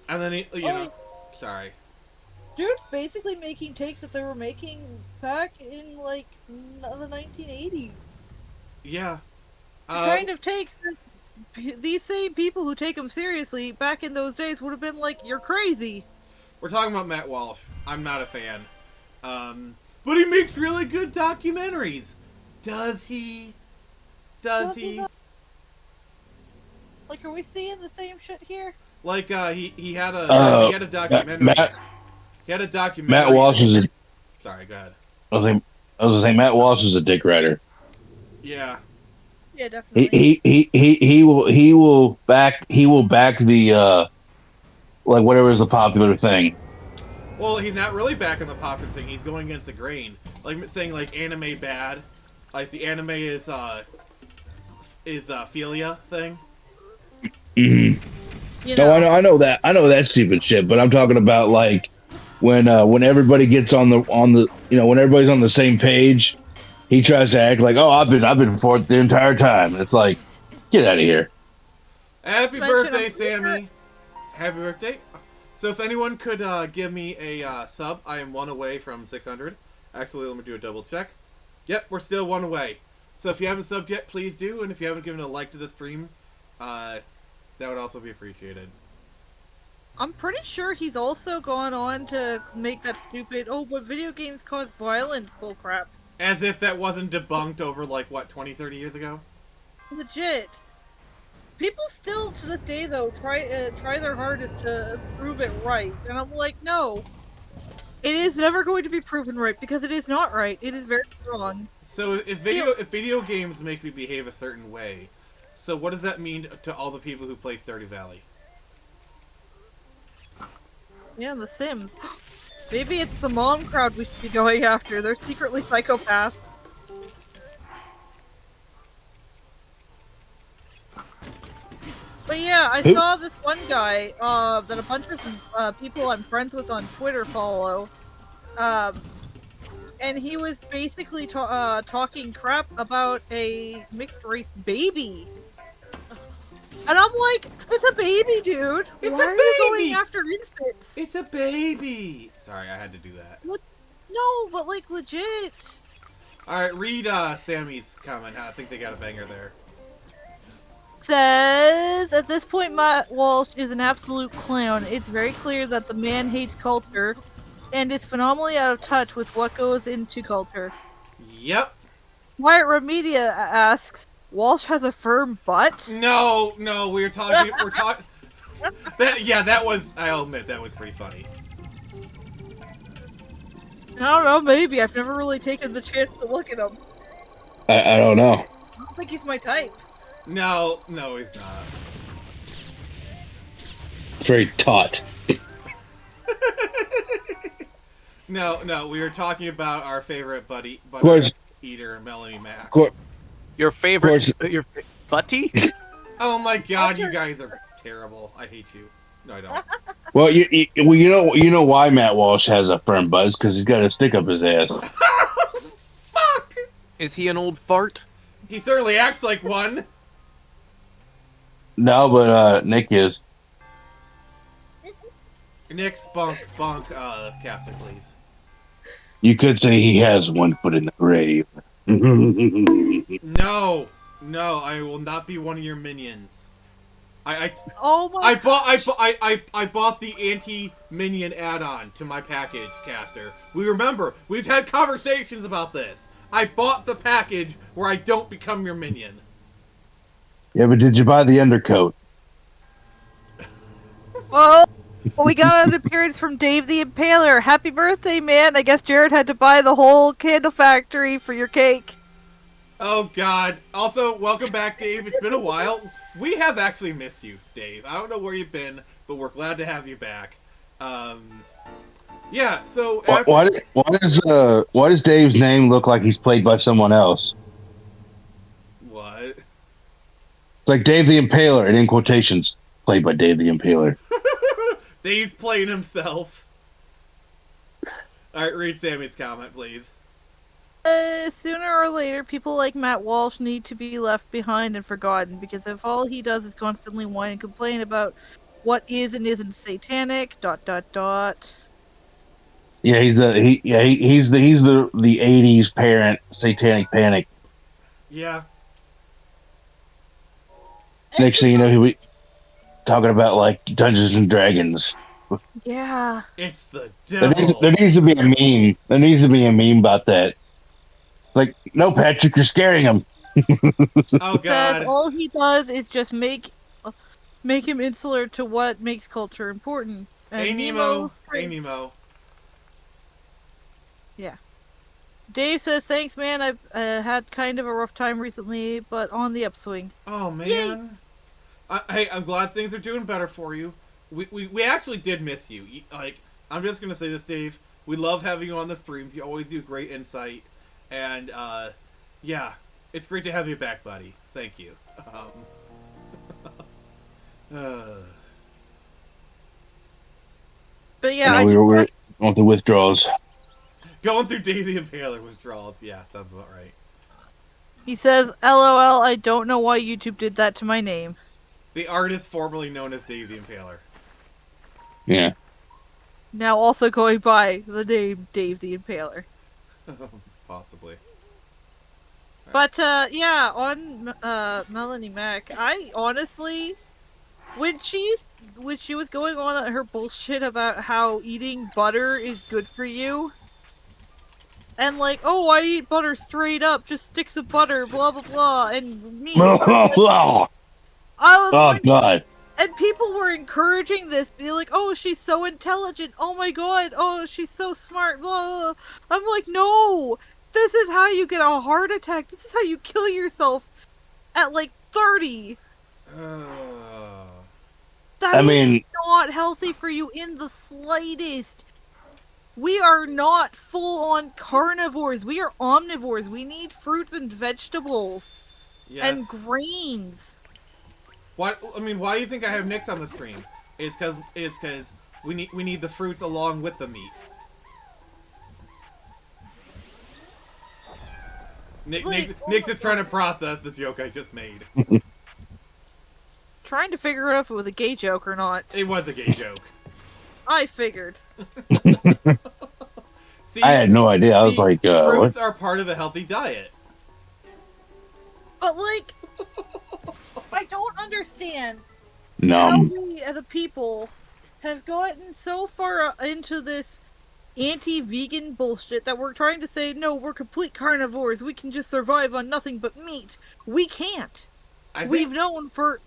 And then he, sorry. Dude's basically making takes that they were making back in like the 1980s. Yeah. The kind of takes that these same people who take him seriously back in those days would have been like, "You're crazy." We're talking about Matt Walsh. I'm not a fan. But he makes really good documentaries. Does he? Does he? though? Like, are we seeing the same shit here? Like, he had a documentary. He had a documentary. Matt Walsh is a. Sorry, go ahead. I was saying Matt Walsh is a dick rider. Yeah. Yeah, He definitely. he will back the like whatever is the popular thing. Well, he's not really back in the popular thing. He's going against the grain, like saying like anime bad, like the anime is philia thing. Hmm. You No, know. I know that stupid shit. But I'm talking about like when everybody gets on the when everybody's on the same page, he tries to act like, oh, I've been for it the entire time. It's like, get out of here. Happy Mention, I'm birthday, pretty sure. Sammy! Happy birthday! So if anyone could give me a sub, I am one away from 600. Actually, let me do a double check. Yep, we're still one away. So if you haven't subbed yet, please do, and if you haven't given a like to the stream, that would also be appreciated. I'm pretty sure he's also gone on to make that stupid, oh, but video games cause violence bullcrap. As if that wasn't debunked over, like, what, 20, 30 years ago? Legit. People still, to this day, though, try their hardest to prove it right. And I'm like, no. It is never going to be proven right, because it is not right. It is very wrong. So if video games make me behave a certain way, so what does that mean to all the people who play Stardew Valley? Yeah, The Sims. Maybe it's the mom crowd we should be going after. They're secretly psychopaths. But yeah, I Who? saw this one guy that a bunch of people I'm friends with on Twitter follow. And he was basically talking crap about a mixed race baby. And I'm like, it's a baby, dude. It's Why a are you going baby! after infants? It's a baby! Sorry, I had to do that. No, but like legit. Alright, read Sammy's comment. I think they got a banger there. Says, at this point, Matt Walsh is an absolute clown. It's very clear that the man hates culture and is phenomenally out of touch with what goes into culture. Yep. Wyatt Remedia asks, Walsh has a firm butt? No, we're talking. That was. I'll admit that was pretty funny. I don't know, maybe. I've never really taken the chance to look at him. I don't know. I don't think he's my type. No, he's not. Very taut. No, we were talking about our favorite butter course. eater, Melanie Mack. Your favorite, your Butty? Oh my god, you guys are terrible. I hate you. No, I don't. Well, you know why Matt Walsh has a firm buzz because he's got a stick up his ass. Fuck! Is he an old fart? He certainly acts like one. No, but Nick is. Nick, spunk, Castle, please. You could say he has one foot in the grave. No, I will not be one of your minions. Oh my I bought the anti-minion add-on to my package, Caster. We've had conversations about this. I bought the package where I don't become your minion. Yeah, but did you buy the undercoat? Well, we got an appearance from Dave the Impaler. Happy birthday, man. I guess Jared had to buy the whole candle factory for your cake. Oh god. Also, welcome back, Dave. It's been a while. We have actually missed you, Dave. I don't know where you've been, but we're glad to have you back. Yeah, so Why does Dave's name look like he's played by someone else? What? It's like Dave the Impaler, and in quotations, played by Dave the Impaler. Dave's playing himself. Alright, read Sammy's comment, please. Sooner or later, people like Matt Walsh need to be left behind and forgotten, because if all he does is constantly whine and complain about what is and isn't satanic, ... Yeah, he's the 80s parent, Satanic Panic. Yeah. Next thing you know, we talking about like Dungeons and Dragons. Yeah. It's the devil. There needs to be a meme. There needs to be a meme about that. Like, no, Patrick, you're scaring him. Oh god. All he does is just make him insular to what makes culture important. And Hey Nemo. Hey Nemo. Yeah. Dave says, thanks, man. I've had kind of a rough time recently, but on the upswing. Oh Yay! man. Hey, I'm glad things are doing better for you. We actually did miss you. Like, I'm just gonna say this, Dave. We love having you on the streams. You always do great insight, and yeah, it's great to have you back, buddy. Thank you. But yeah, I I know just we're on the withdrawals. Going through Daisy Impaler withdrawals. Yeah, sounds about right. He says, LOL, I don't know why YouTube did that to my name. The artist formerly known as Daisy Impaler. Yeah. Now also going by the name Dave the Impaler. Possibly. But yeah, on Melanie Mac, I honestly, when she was going on her bullshit about how eating butter is good for you, and like, oh, I eat butter straight up, just sticks of butter, blah blah blah, and meat. Oh I was like, God. and people were encouraging this, be like, oh, she's so intelligent, oh my god, oh, she's so smart, blah. I'm like, no, this is how you get a heart attack, this is how you kill yourself at like 30. That I is mean, not healthy for you in the slightest. We are not full-on carnivores, we are omnivores, we need fruits and vegetables. Yes. And grains. Why? I mean, why do you think I have Nyx on the stream? It's because we need the fruits along with the meat. Nyx is trying to process the joke I just made. Trying to figure out if it was a gay joke or not. It was a gay joke. I figured. See, I had no idea. I was like, fruits what? are part of a healthy diet. But like, I don't understand how No. we as a people have gotten so far into this anti-vegan bullshit that we're trying to say, no, we're complete carnivores, we can just survive on nothing but meat. We can't. We've known for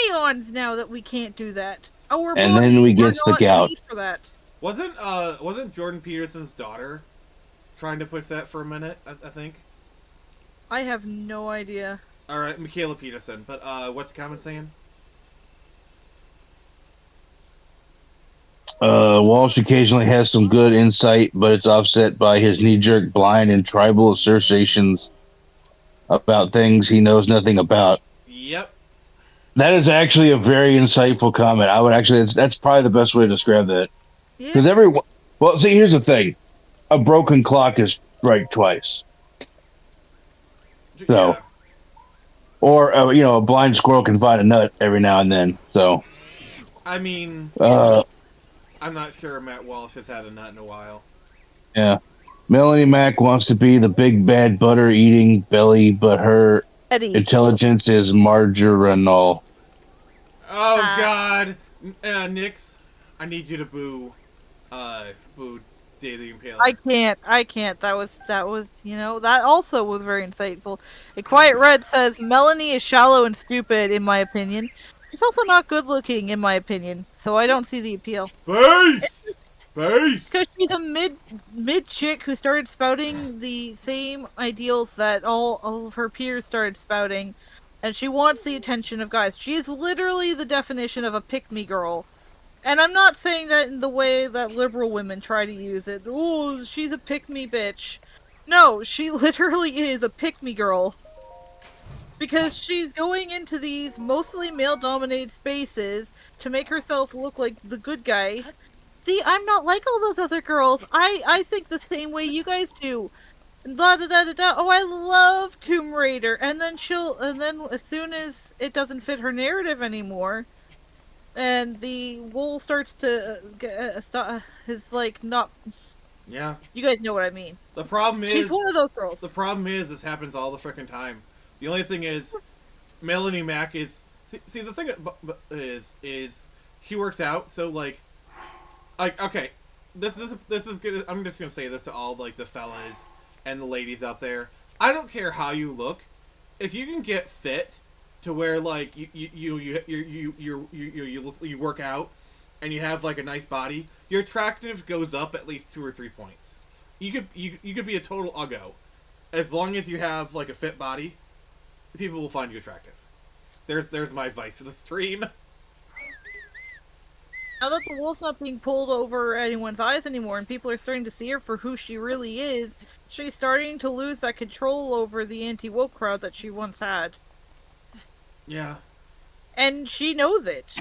aeons now that we can't do that. Our And bodies then we are get the not gout. made for that. Wasn't Jordan Peterson's daughter trying to push that for a minute? I think. I have no idea. All right, Michaela Peterson. But what's the comment saying? Walsh occasionally has some good insight, but it's offset by his knee-jerk, blind, and tribal assertions about things he knows nothing about. Yep. That is actually a very insightful comment. I would actually, that's probably the best way to describe that. Because everyone, well, see, here's the thing: a broken clock is right twice. So, Yeah. or a blind squirrel can find a nut every now and then. So, I mean, I'm not sure Matt Walsh has had a nut in a while. yeah. Melanie Mac wants to be the big bad butter eating belly, but her intelligence is marginal. Oh God, Nyx, I need you to boo Daily Impaler. I can't. That was, that also was very insightful. A Quiet Red says, Melanie is shallow and stupid, in my opinion. She's also not good looking, in my opinion, so I don't see the appeal. Base! Because she's a mid chick who started spouting the same ideals that all of her peers started spouting, and she wants the attention of guys. She is literally the definition of a pick-me girl. And I'm not saying that in the way that liberal women try to use it. Oh, she's a pick-me bitch. No, she literally is a pick-me girl. Because she's going into these mostly male-dominated spaces to make herself look like the good guy. See, I'm not like all those other girls. I think the same way you guys do. Da da da da da. Oh, I love Tomb Raider. And then as soon as it doesn't fit her narrative anymore, and the wool starts to stop, it's like not. Yeah. You guys know what I mean. The problem is she's one of those girls. The problem is this happens all the freaking time. The only thing is, Melanie Mac is see the thing is she works out, so like okay, this is good. I'm just gonna say this to all like the fellas and the ladies out there. I don't care how you look, if you can get fit to where like you work out and you have like a nice body, your attractiveness goes up at least 2 or 3 points. you could be a total uggo, as long as you have like a fit body, people will find you attractive. There's my advice for the stream. Now that the wool's not being pulled over anyone's eyes anymore and people are starting to see her for who she really is, she's starting to lose that control over the anti-woke crowd that she once had. Yeah. And she knows it.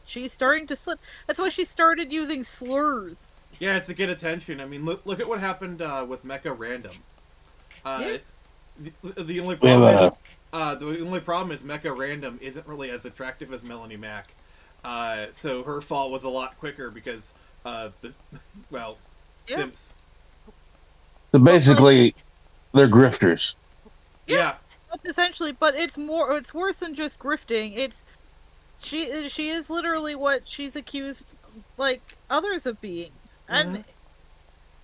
She's starting to slip. That's why she started using slurs. Yeah, it's to get attention. I mean, look at what happened with Mecha Random. Yeah. The only We have problem the only problem is Mecha Random isn't really as attractive as Melanie Mac. So her fall was a lot quicker because Yeah. simps. So basically, they're grifters. Yeah. That's essentially, but it's worse than just grifting. She is literally what she's accused like others of being. And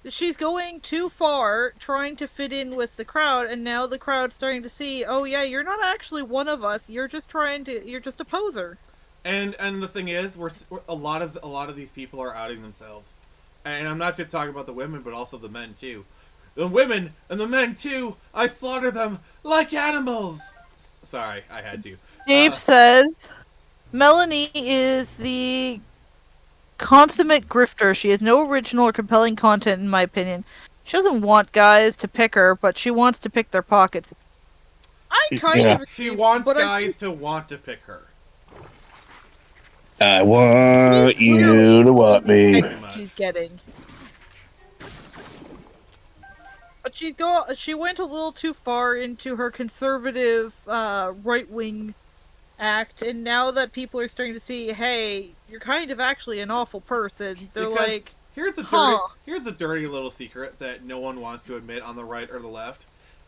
she's going too far trying to fit in with the crowd, and now the crowd's starting to see, oh yeah, you're not actually one of us. You're just a poser. And the thing is, a lot of these people are outing themselves, and I'm not just talking about the women, but also the men too. The women and the men too. I slaughter them like animals. Sorry, I had to. Dave says, Melanie is the consummate grifter. She has no original or compelling content, in my opinion. She doesn't want guys to pick her, but she wants to pick their pockets. I kind of She agree, wants but guys to want to pick her. I want you to want me. She's getting. But she went a little too far into her conservative, right-wing act, and now that people are starting to see, hey, you're kind of actually an awful person, they're Because like, here's a dirty little secret that no one wants to admit on the right or the left,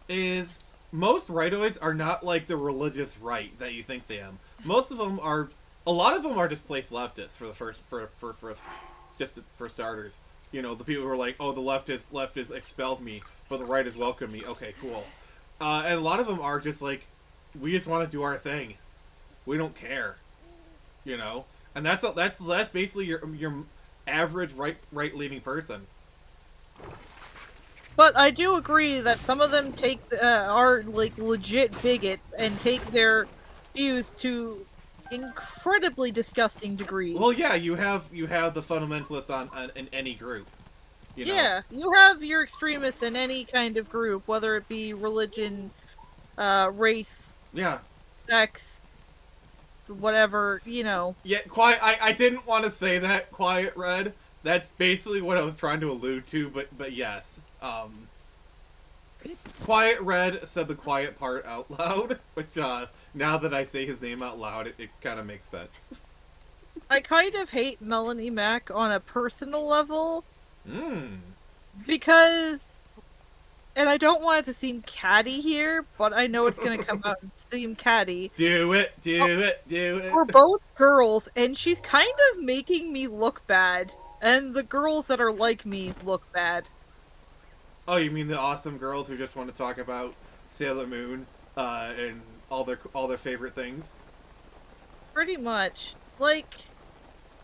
is most rightoids are not like the religious right that you think they am. Most of them are, a lot of them are displaced leftists for starters. You know, the people who are like, oh, the left is expelled me, but the right has welcomed me. Okay, cool. And a lot of them are just like, we just want to do our thing. We don't care. You know, and that's basically your average right leaning person. But I do agree that some of them are like legit bigots and take their views to incredibly disgusting degrees. Well, yeah, you have the fundamentalist in any group. You know? Yeah, you have your extremists in any kind of group, whether it be religion, race, Yeah. sex, whatever, you know. Yeah, I didn't want to say that, Quiet Red. That's basically what I was trying to allude to, but yes. Quiet Red said the quiet part out loud, which now that I say his name out loud, it kind of makes sense. I kind of hate Melanie Mac on a personal level. Because, and I don't want it to seem catty here, but I know it's going to come out and seem catty. Do it. We're both girls, and she's kind of making me look bad. And the girls that are like me look bad. Oh, you mean the awesome girls who just want to talk about Sailor Moon and all their favorite things? Pretty much. Like,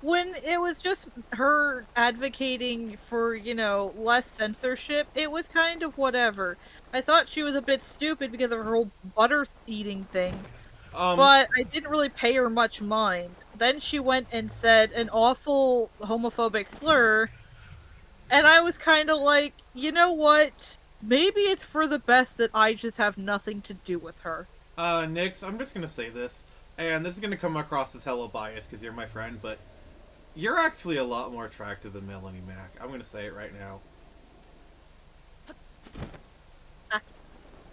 when it was just her advocating for, you know, less censorship, it was kind of whatever. I thought she was a bit stupid because of her whole butter eating thing. But I didn't really pay her much mind. Then she went and said an awful homophobic slur, and I was kind of like, you know what? Maybe it's for the best that I just have nothing to do with her. Nix, I'm just gonna say this, and this is gonna come across as hella biased because you're my friend, but you're actually a lot more attractive than Melanie Mac. I'm gonna say it right now.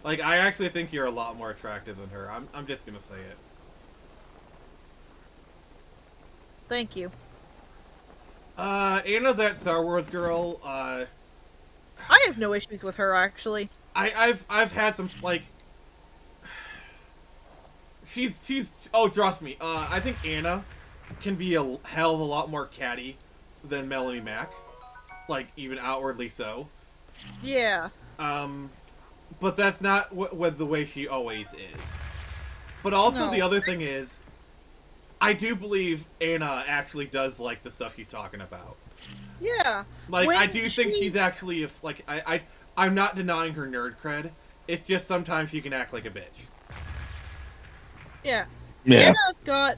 Like, I actually think you're a lot more attractive than her. I'm just gonna say it. Thank you. Anna, that Star Wars girl, I have no issues with her, actually. I've had some, like, she's oh, trust me, I think Anna can be a hell of a lot more catty than Melanie Mac, like, even outwardly so. Yeah. But that's not what the way she always is. But also No. the other thing is, I do believe Anna actually does like the stuff she's talking about. Yeah. Like, I When do think she's actually, I'm not denying her nerd cred. It's just sometimes she can act like a bitch. Yeah. Yeah. Anna's got,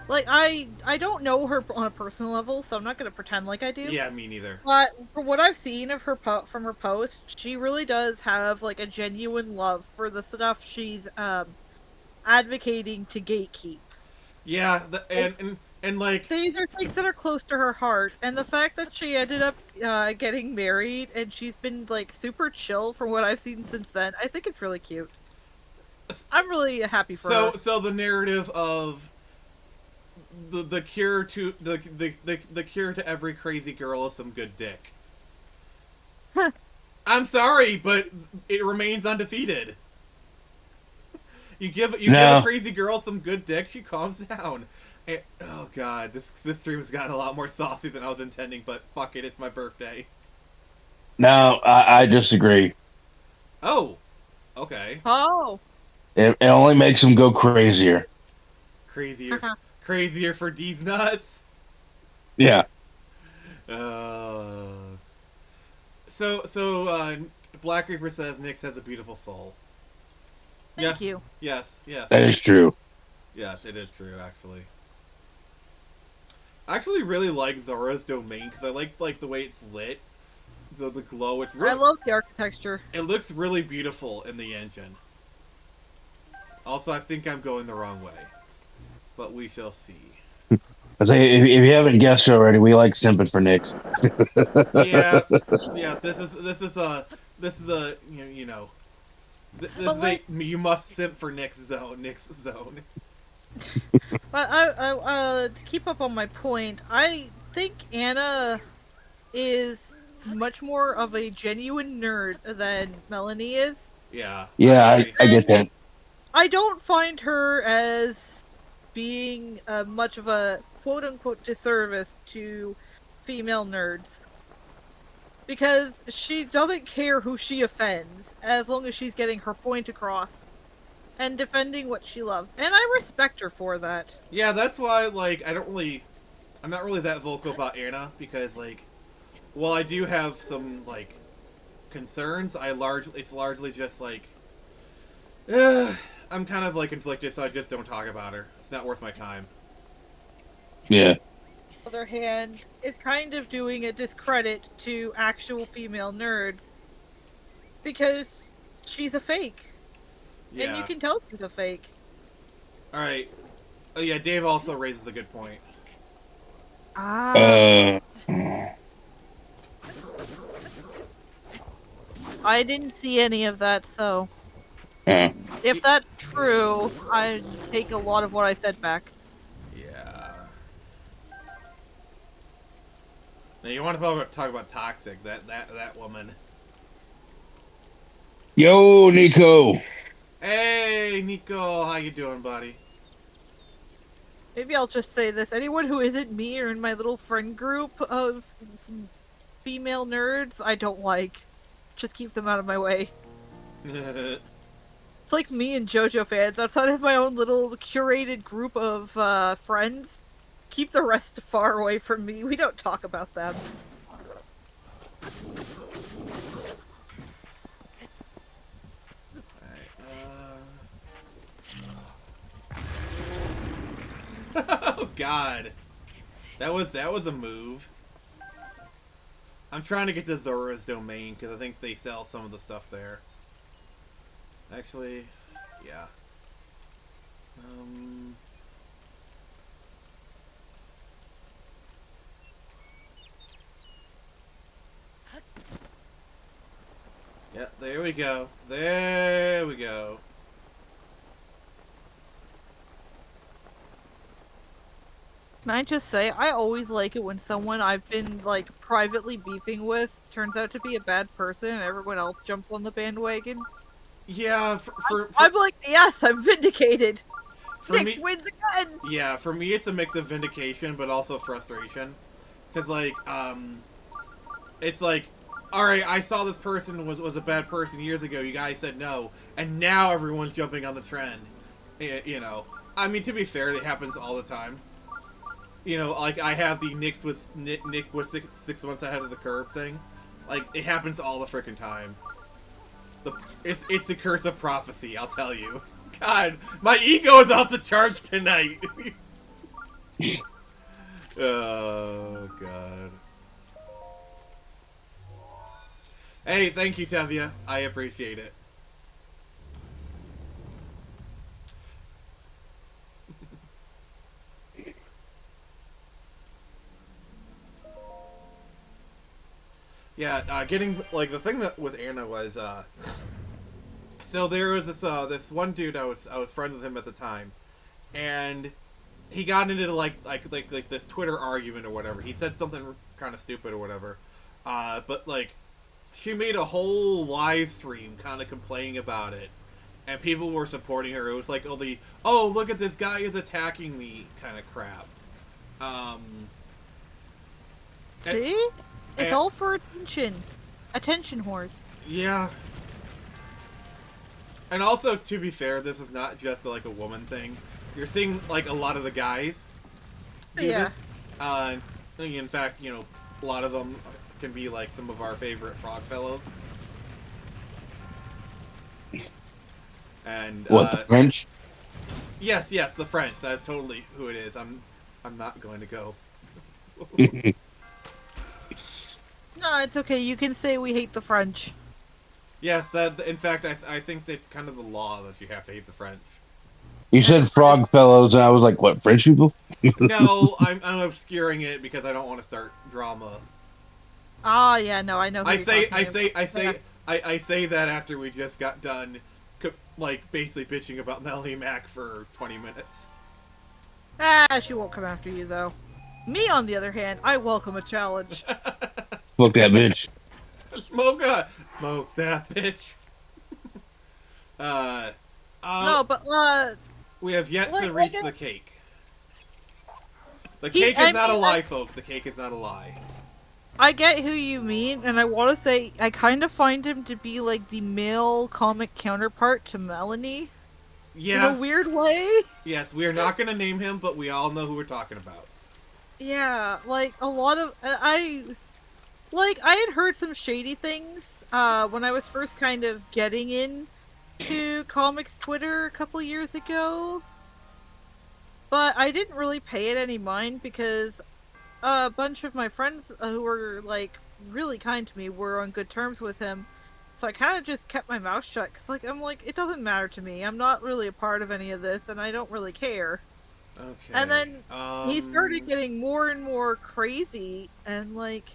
like, I don't know her on a personal level, so I'm not gonna pretend like I do. Yeah, me neither. But from what I've seen of her from her posts, she really does have, like, a genuine love for the stuff she's, advocating to gatekeep. Yeah, Like, and like, these are things that are close to her heart, and the fact that she ended up, getting married, and she's been, like, super chill from what I've seen since then, I think it's really cute. I'm really happy for her. so the narrative of the cure to the cure to every crazy girl is some good dick. I'm sorry, but it remains undefeated. You give a crazy girl some good dick, she calms down. And, oh god, this stream has gotten a lot more saucy than I was intending, but fuck it, it's my birthday. No, I disagree. Oh, okay. Oh. It only makes them go crazier. Crazier for these nuts. Yeah. So Black Reaper says Nyx has a beautiful soul. Thank you. Yes. That is true. Yes, it is true, actually. I actually really like Zora's domain because I like the way it's lit, the glow. It's really, I love the architecture. It looks really beautiful in the engine. Also, I think I'm going the wrong way, but we shall see. I say, if you haven't guessed already, we like simping for Nyx. Yeah. This is a you know. This is like, you must simp for Nyx zone. But to keep up on my point, I think Anna is much more of a genuine nerd than Melanie is. Yeah. Yeah, I get that. I don't find her as being much of a quote-unquote disservice to female nerds. Because she doesn't care who she offends, as long as she's getting her point across and defending what she loves. And I respect her for that. Yeah, that's why, like, I'm not really that vocal about Anna, because, like, while I do have some, like, concerns, it's largely just, like, I'm kind of, like, conflicted, so I just don't talk about her. It's not worth my time. Yeah. On the other hand, it's kind of doing a discredit to actual female nerds because she's a fake. Yeah. And you can tell she's a fake. Alright. Oh yeah, Dave also raises a good point. I didn't see any of that, so if that's true, I take a lot of what I said back. Yeah. Now you want to talk about toxic? That woman. Yo, Nico. Hey, Nico, how you doing, buddy? Maybe I'll just say this: anyone who isn't me or in my little friend group of female nerds, I don't like. Just keep them out of my way. It's like me and JoJo fans. Outside of my own little curated group of friends, keep the rest far away from me. We don't talk about them. Oh God, that was a move. I'm trying to get to Zora's domain because I think they sell some of the stuff there. Actually, yeah. Yeah, there we go. There we go. Can I just say, I always like it when someone I've been, like, privately beefing with turns out to be a bad person and everyone else jumps on the bandwagon. Yeah, I'm like, yes, I'm vindicated! Nyx wins again! Yeah, for me it's a mix of vindication, but also frustration. Because, like, it's like, alright, I saw this person was a bad person years ago, you guys said no, and now everyone's jumping on the trend. You know. I mean, to be fair, it happens all the time. you know, like I have the Nick was 6 months ahead of the curve thing. Like it happens all the freaking time. It's a curse of prophecy, I'll tell you. God, my ego is off the charts tonight. Oh God. Hey, thank you, Tevia. I appreciate it. Yeah, getting like the thing that with Anna was so there was this one dude I was friends with him at the time, and he got into like this Twitter argument or whatever. He said something kind of stupid or whatever, but like she made a whole live stream kind of complaining about it, and people were supporting her. It was like oh look at this guy is attacking me kind of crap. See? It's all for attention. Attention whores. Yeah. And also, to be fair, this is not just like a woman thing. You're seeing like a lot of the guys do this. In fact, you know, a lot of them can be like some of our favorite frog fellows. And what, the French? Yes, the French. That's totally who it is. I'm not going to go. No, it's okay. You can say we hate the French. Yes, in fact, I think it's kind of the law that you have to hate the French. You said frog fellows, and I was like, what, French people? No, I'm obscuring it because I don't want to start drama. Ah, yeah, no, I know. Who I say that after we just got done, like basically bitching about Melanie Mac for 20 minutes. Ah, she won't come after you though. Me, on the other hand, I welcome a challenge. Fuck that bitch. Smoke that bitch. No, but we have yet to like, reach the cake. The cake is not a lie, folks. The cake is not a lie. I get who you mean, and I want to say I kind of find him to be like the male comic counterpart to Melanie. Yeah. In a weird way. Yes, we are not going to name him, but we all know who we're talking about. Yeah, like a lot of I had heard some shady things when I was first kind of getting into comics Twitter a couple years ago, but I didn't really pay it any mind because a bunch of my friends who were like really kind to me were on good terms with him, so I kind of just kept my mouth shut because I'm like it doesn't matter to me. I'm not really a part of any of this, and I don't really care. Okay. And then he started getting more and more crazy, and like.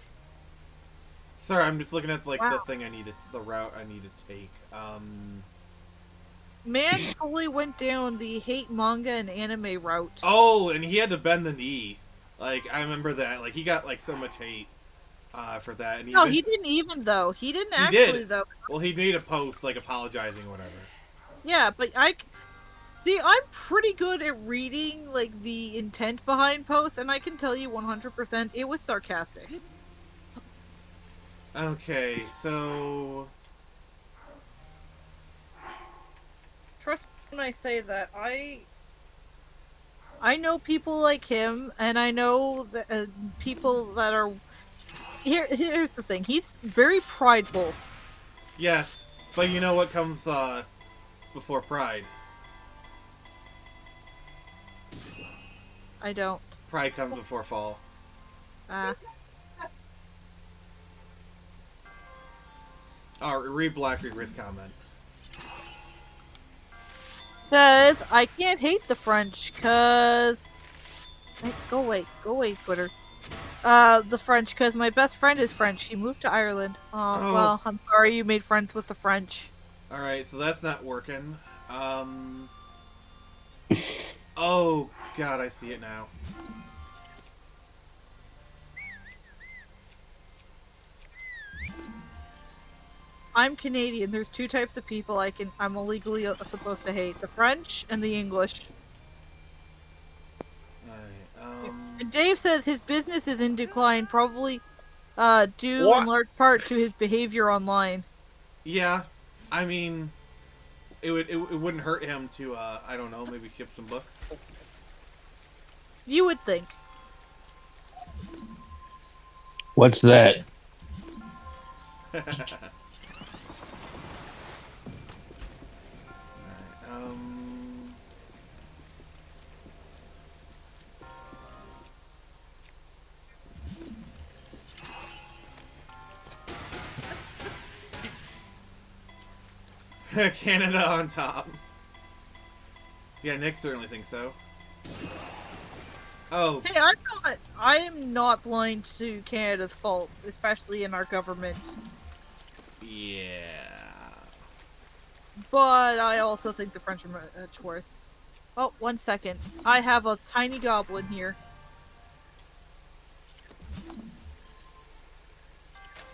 Sorry, I'm just looking at like the route I need to take. Man fully went down the hate manga and anime route. Oh, and he had to bend the knee. Like I remember that. Like he got like so much hate for that. And he didn't even though. He didn't actually though. Well, he made a post like apologizing or whatever. Yeah, but I'm pretty good at reading like the intent behind posts, and I can tell you 100% it was sarcastic. Okay, so trust me when I say that I know people like him, and I know that people that are here's the thing. He's very prideful. Yes, but you know what comes before pride? I don't. Pride comes before fall. Read Black Reaper's comment. Says, I can't hate the French, cause... Go away, Twitter. The French, cause my best friend is French. He moved to Ireland. Oh, well, I'm sorry you made friends with the French. Alright, so that's not working. Oh, God, I see it now. I'm Canadian. There's two types of people I'm illegally supposed to hate: the French and the English. Alright, Dave says his business is in decline, probably due in large part to his behavior online. Yeah, I mean, it wouldn't hurt him to I don't know, maybe ship some books. You would think. What's that? um. Canada on top. Yeah, Nick certainly thinks so. Oh, Hey, I am not blind to Canada's faults, especially in our government. yeah. But I also think the French are much worse. Oh, 1 second. I have a tiny goblin here.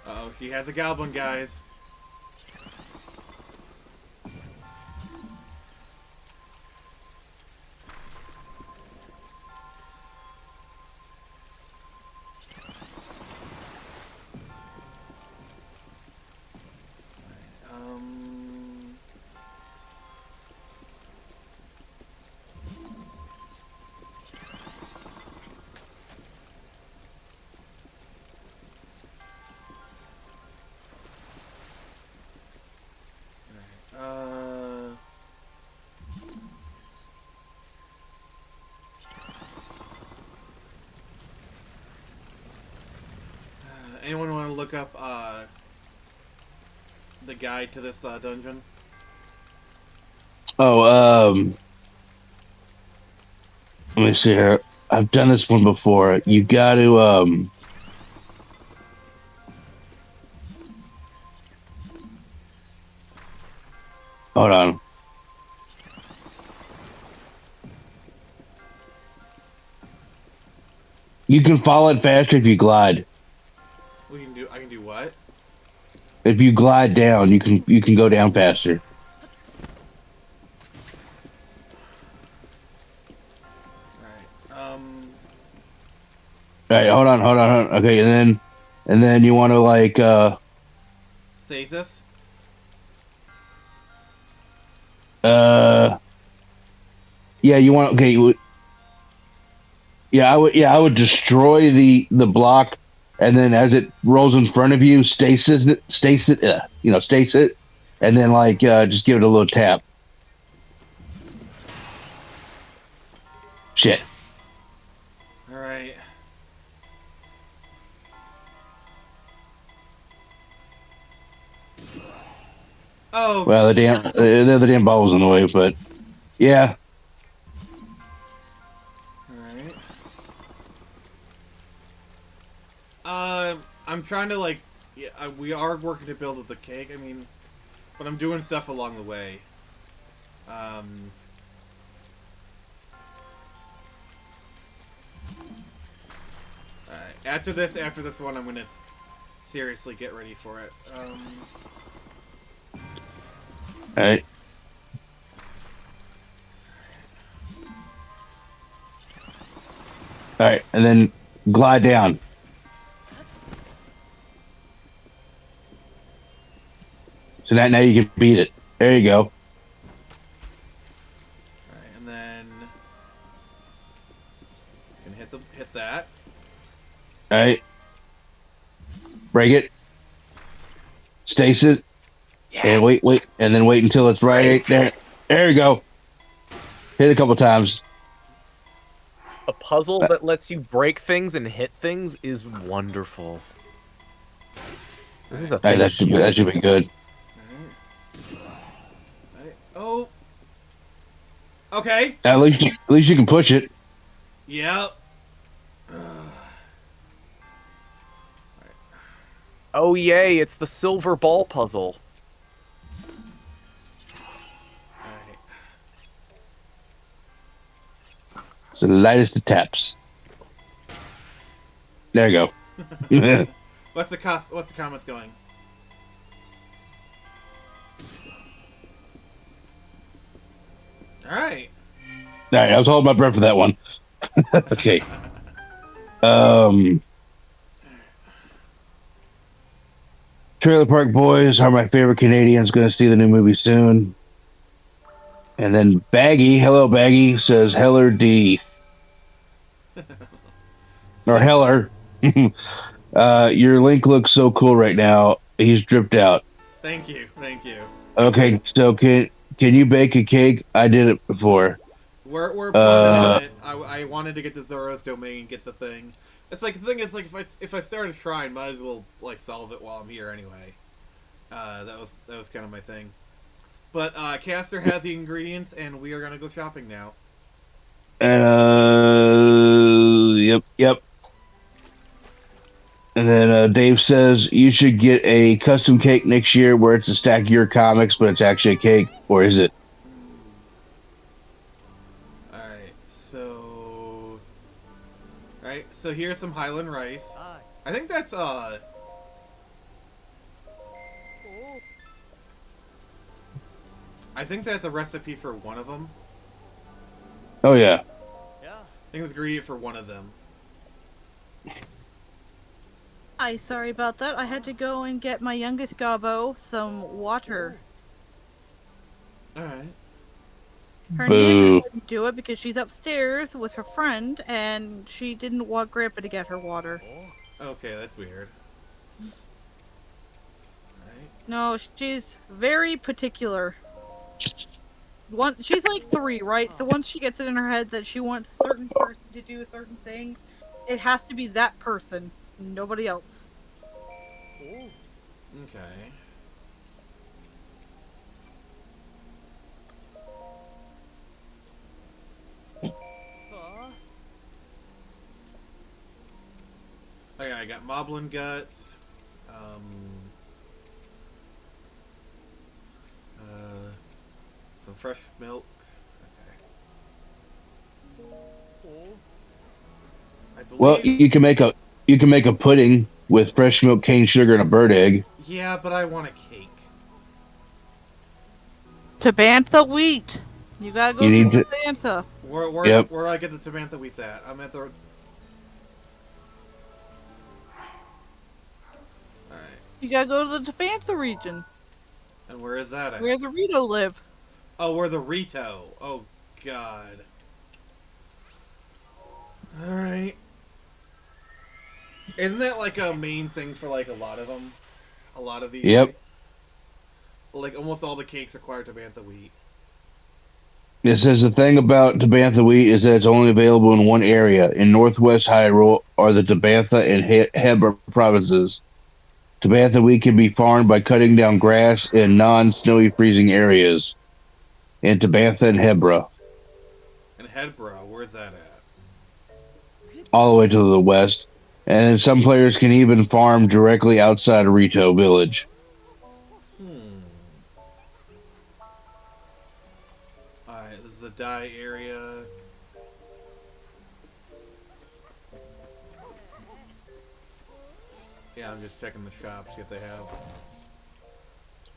Uh-oh, she has a goblin, guys. Um... Uh... Anyone want to look up the guide to this dungeon? Oh, let me see here. I've done this one before. You got to hold on. You can follow it faster if you glide. We can do. I can do what? If you glide down, you can go down faster. All Right, hold on. Okay, and then you want to like stasis. yeah, you want I would destroy the block, and then as it rolls in front of you, stasis it, and then like just give it a little tap. Shit. All right. Oh. Well, the damn ball was in the way, but yeah. Alright. I'm trying to like, yeah, we are working to build up the cake. I mean, but I'm doing stuff along the way. Alright. After this one, I'm gonna seriously get ready for it. Alright. Alright, and then glide down. So now you can beat it. There you go. Alright, and then you can hit that. Alright. Break it. Stasis it. Yeah. And wait, and then wait until it's right there. There you go. Hit it a couple times. A puzzle that lets you break things and hit things is wonderful. This is a thing That should be good. Alright. Oh. Okay. At least you can push it. Yep. Oh yay, it's the silver ball puzzle. Alright. So the lightest of taps. There you go. What's the comments going? Alright. Alright, I was holding my breath for that one. Okay. Trailer Park Boys are my favorite Canadians. Going to see the new movie soon. And then Baggy, hello Baggy, says Heller D. Or Heller. Your link looks so cool right now. He's dripped out. Thank you, thank you. Okay, so can you bake a cake? I did it before. We're planning on it. I wanted to get the Zoro's domain, get the thing. It's like the thing is like if I start a shrine, might as well like solve it while I'm here anyway. That was kind of my thing. But Caster has the ingredients, and we are gonna go shopping now. And yep. And then Dave says you should get a custom cake next year where it's a stack of your comics, but it's actually a cake, or is it? Alright, so here's some Highland rice. I think that's I think that's a recipe for one of them. Oh yeah. I think it's ingredient for one of them. Hi, sorry about that. I had to go and get my youngest Gobbo some water. Alright. Her Boo. nana couldn't do it because she's upstairs with her friend, and she didn't want Grandpa to get her water. Okay, that's weird. Alright. No, she's very particular. She's like 3, right? So once she gets it in her head that she wants a certain person to do a certain thing, it has to be that person, nobody else. Okay. Okay, I got moblin guts. Some fresh milk. Okay. I believe... Well, you can make a pudding with fresh milk, cane sugar, and a bird egg. Yeah, but I want a cake. Tabantha wheat. You gotta go to Tabantha. Where do I get the Tabantha wheat at? I'm at the... Alright. You gotta go to the Tabantha region. And where is that at? Where the Rito live. Oh, where the Rito. Oh, God. Alright. Isn't that like a main thing for like a lot of them? A lot of these? Yep. Like almost all the cakes require Tabantha wheat. It says the thing about Tabantha wheat is that it's only available in one area. In northwest Hyrule are the Tabantha and Hebra provinces. Tabantha wheat can be farmed by cutting down grass in non-snowy freezing areas. In Tabantha and Hebra. And Hedbra, where's that at? All the way to the west. And some players can even farm directly outside of Rito village. Alright, this is the dye area. Yeah, I'm just checking the shop, see if they have.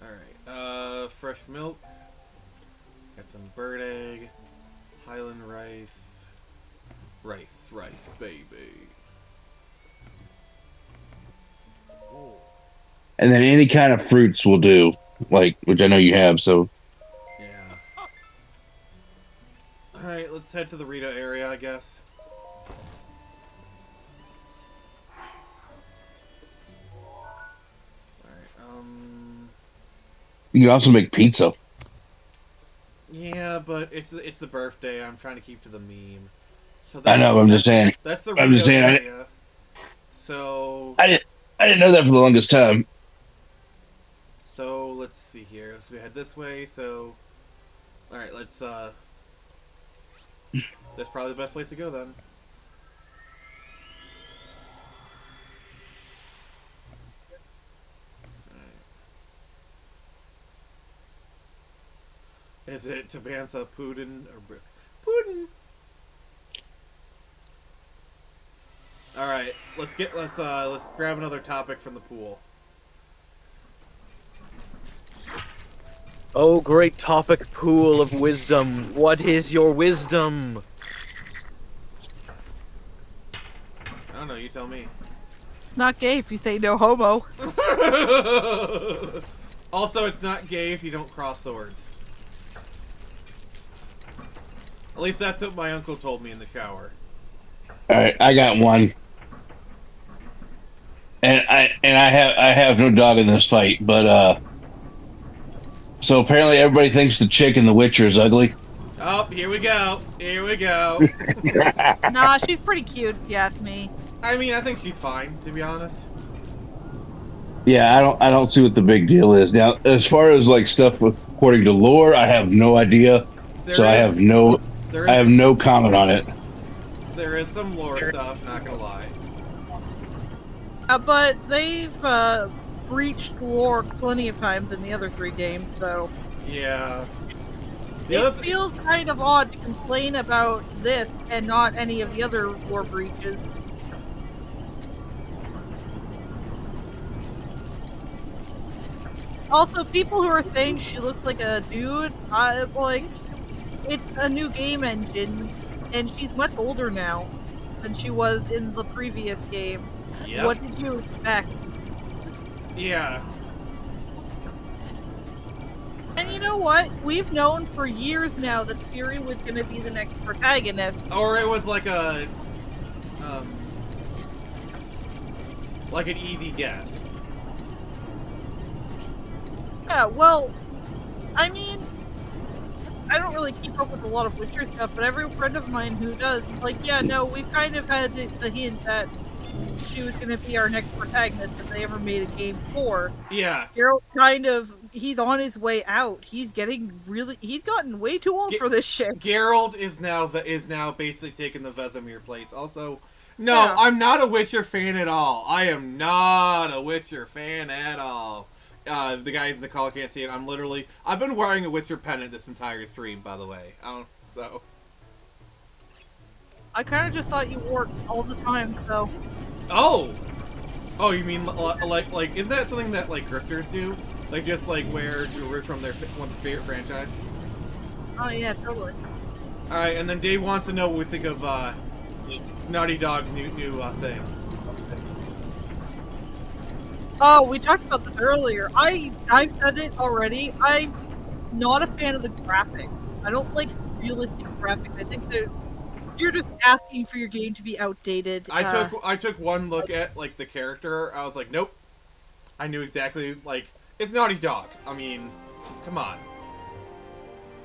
Alright, fresh milk. Got some bird egg. Highland rice. Rice, baby. And then any kind of fruits will do. Like, which I know you have, so. Yeah. Alright, let's head to the Rito area, I guess. Alright, You can also make pizza. yeah, but it's the birthday. I'm trying to keep to the meme. So I know, I'm just saying. That's the I'm just Rito saying, area. So I didn't know that for the longest time. So let's see here. So we head this way. So, all right, let's. That's probably the best place to go then. All right. Is it Tabantha Puddin or Puddin? All right, let's grab another topic from the pool. Oh, great topic pool of wisdom. What is your wisdom? I don't know, you tell me. It's not gay if you say no homo. Also, it's not gay if you don't cross swords. At least that's what my uncle told me in the shower. Alright, I got one. and I have no dog in this fight, but so apparently everybody thinks the chick in The Witcher is ugly. Oh, here we go. Here we go. Nah, she's pretty cute if you ask me. I mean, I think she's fine, to be honest. Yeah, I don't see what the big deal is. Now, as far as like stuff according to lore, I have no idea. There I is- have no there I is- have no comment on it. There is some lore stuff, not gonna lie. But they've breached lore plenty of times in the other 3 games, so Yeah. it feels kind of odd to complain about this and not any of the other lore breaches. Also, people who are saying she looks like a dude, like, it's a new game engine, and she's much older now than she was in the previous game. Yep. What did you expect? Yeah. And you know what? We've known for years now that Fury was going to be the next protagonist. Or it was like like an easy guess. Yeah, well, I mean, I don't really keep up with a lot of Witcher stuff, but every friend of mine who does is like, yeah, no, we've kind of had the hint that she was going to be our next protagonist if they ever made a game 4. Yeah. Geralt he's on his way out. He's gotten way too old for this shit. Geralt is now basically taking the Vesemir place. Also, no, Yeah. I'm not a Witcher fan at all. I am not a Witcher fan at all. The guys in the call can't see it. I've been wearing a Witcher pennant this entire stream, by the way. So. I kind of just thought you wore it all the time, so. Oh, you mean like isn't that something that like grifters do? Like just like wear jewelry from their one favorite franchise? Oh yeah, totally. All right, and then Dave wants to know what we think of Naughty Dog's new thing. Oh, we talked about this earlier. I've said it already. I'm not a fan of the graphics. I don't like realistic graphics. I think that you're just asking for your game to be outdated. I took one look at like the character. I was like, nope. I knew exactly like it's Naughty Dog. I mean, come on.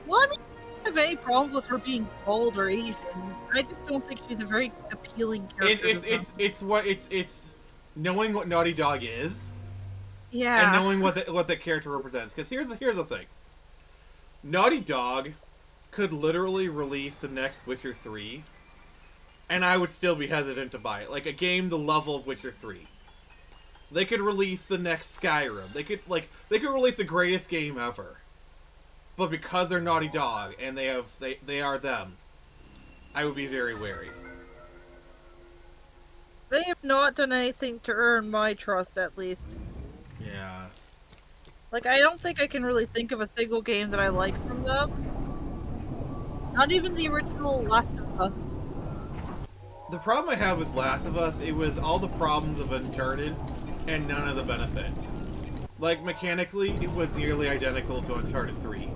Well, I mean, I don't have any problems with her being bald or Asian. I just don't think she's a very appealing character. It's knowing what Naughty Dog is. Yeah. And knowing what the character represents. Because here's the thing. Naughty Dog could literally release the next Witcher 3, and I would still be hesitant to buy it. Like a game the level of Witcher 3. They could release the next Skyrim. They could release the greatest game ever. But because they're Naughty Dog and they are them, I would be very wary. They have not done anything to earn my trust, at least. Yeah. Like, I don't think I can really think of a single game that I like from them. Not even the original Last of Us. The problem I have with Last of Us, it was all the problems of Uncharted and none of the benefits. Like, mechanically, it was nearly identical to Uncharted 3.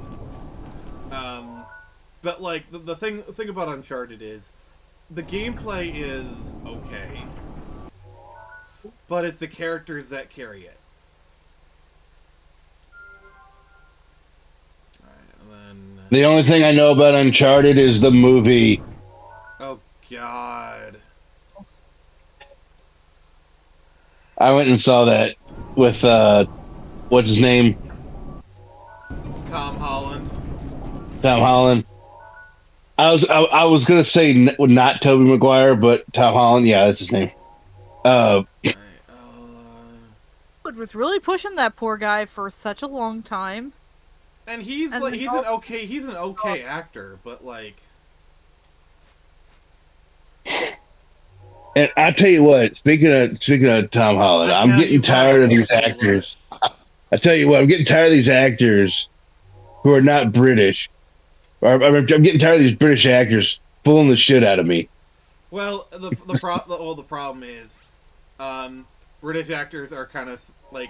But, like, the thing about Uncharted is, the gameplay is okay, but it's the characters that carry it. Alright, and then... The only thing I know about Uncharted is the movie. Oh, God. I went and saw that with what's his name? Tom Holland. Tom Holland. I was gonna say not Tobey Maguire, but Tom Holland. Yeah, that's his name. Alright, It was really pushing that poor guy for such a long time. and he's And like then he's an okay actor, but like And I tell you what, speaking of Tom Holland, I'm getting tired of these actors. I tell you what, I'm getting tired of these actors who are not British. I'm getting tired of these British actors fooling the shit out of me. well the problem is British actors are kind of like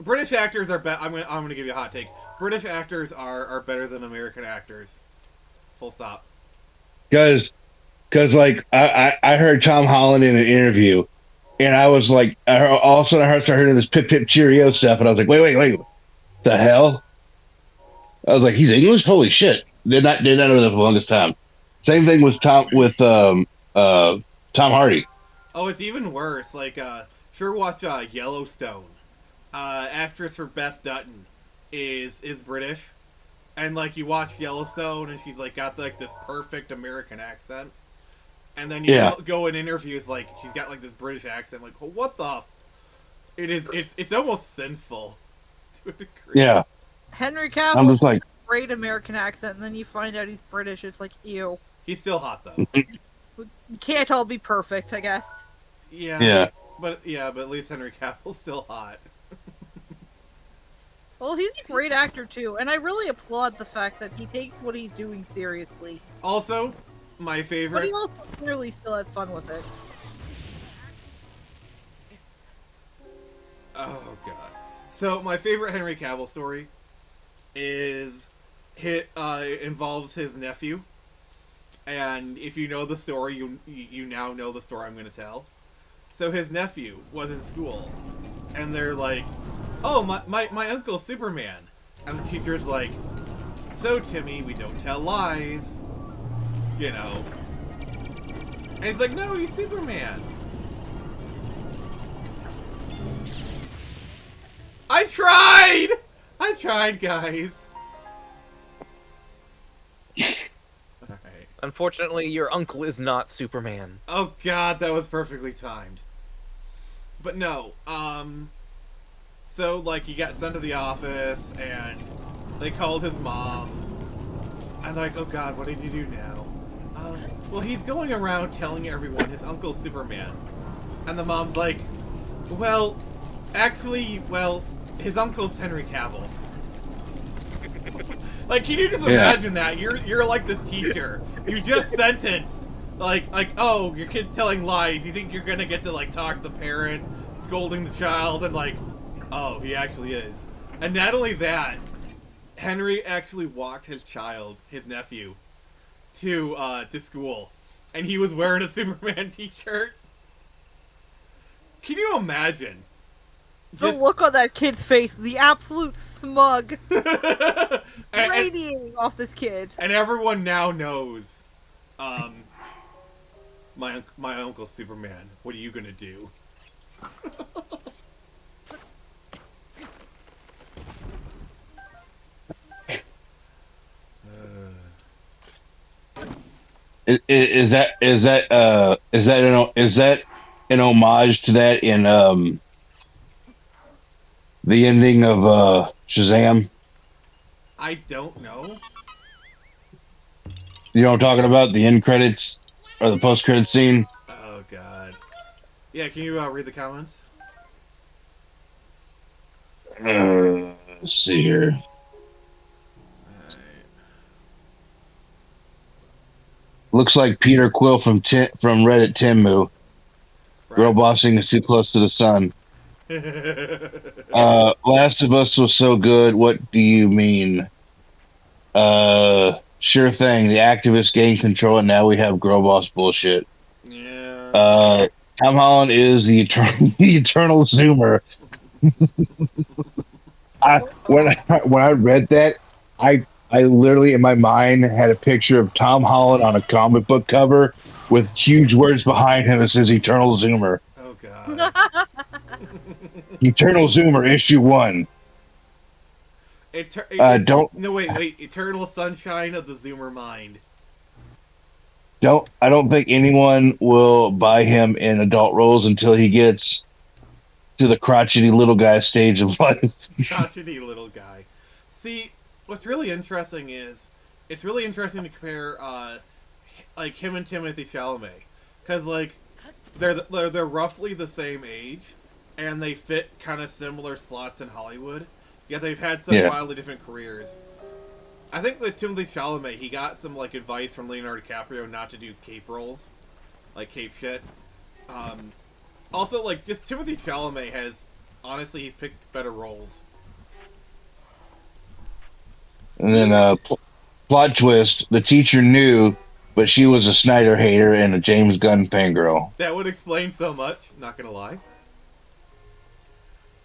British actors are I'm gonna give you a hot take. British actors are better than American actors. Full stop. Because like I heard Tom Holland in an interview, and I was like, all of a sudden I started hearing this pip pip cheerio stuff, and I was like, wait, the hell? I was like, he's English? Holy shit! Did not know that for the longest time. Same thing with Tom Hardy. Oh, it's even worse. Like, sure, watch Yellowstone. Actress for Beth Dutton is British, and like you watch Yellowstone, and she's like got like this perfect American accent, and then you Yeah, go in interviews like she's got like this British accent. Like, well, what the? It's almost sinful to a degree. yeah. Henry I'm Cavill, just like, great American accent, and then you find out he's British. It's like, ew. He's still hot though. We can't all be perfect, I guess. Yeah, yeah, but at least Henry Cavill's still hot. Well, he's a great actor too, and I really applaud the fact that he takes what he's doing seriously. Also, my But favorite. he also clearly still has fun with it. Oh god. So my favorite Henry Cavill story is involves his nephew, and if you know the story, you now know the story I'm going to tell. So his nephew was in school, and they're like, "Oh, my uncle's Superman," and the teacher's like, "So Timmy, we don't tell lies, you know." And he's like, "No, he's Superman." I tried, guys. Alright. Unfortunately, your uncle is not Superman. Oh god, that was perfectly timed. But no, so like he got sent to the office and they called his mom. And they're like, oh god, what did you do now? Well, he's going around telling everyone his uncle's Superman. And the mom's like, well, actually, his uncle's Henry Cavill. Like, can you just imagine that? You're like this teacher. You just sentenced. Like, oh, your kid's telling lies. You think you're gonna get to, like, talk to the parent, scolding the child, and, like, oh, he actually is. And not only that, Henry actually walked his nephew, to school. And he was wearing a Superman t-shirt. Can you imagine? The look on that kid's face, the absolute smug and, radiating off this kid. and everyone now knows, my uncle's Superman. What are you gonna do? is that an homage to that in the ending of Shazam? I don't know. You know what I'm talking about? The end credits or the post credit scene? Oh god. Yeah, can you read the comments? Let's see here. Alright. Looks like Peter Quill from Reddit Timu. Girl bossing is too close to the sun. Last of Us was so good. What do you mean? Sure thing. The activists gained control, and now we have girl boss bullshit. Yeah. Tom Holland is the eternal Zoomer. When I read that, I literally in my mind had a picture of Tom Holland on a comic book cover with huge words behind him that says Eternal Zoomer. Oh god. Eternal Zoomer issue 1. Don't No, wait. Eternal Sunshine of the Zoomer Mind. I don't think anyone will buy him in adult roles until he gets to the crotchety little guy stage of life. Crotchety little guy. See, what's really interesting is it's really interesting to compare like him and Timothy Chalamet, because like they're roughly the same age and they fit kind of similar slots in Hollywood, yet they've had such wildly different careers. I think with Timothy Chalamet, he got some like advice from Leonardo DiCaprio not to do cape roles, like cape shit. Also, like, just Timothy Chalamet has, honestly, he's picked better roles. And then plot twist: the teacher knew, but she was a Snyder hater and a James Gunn fangirl. That would explain so much. Not gonna lie.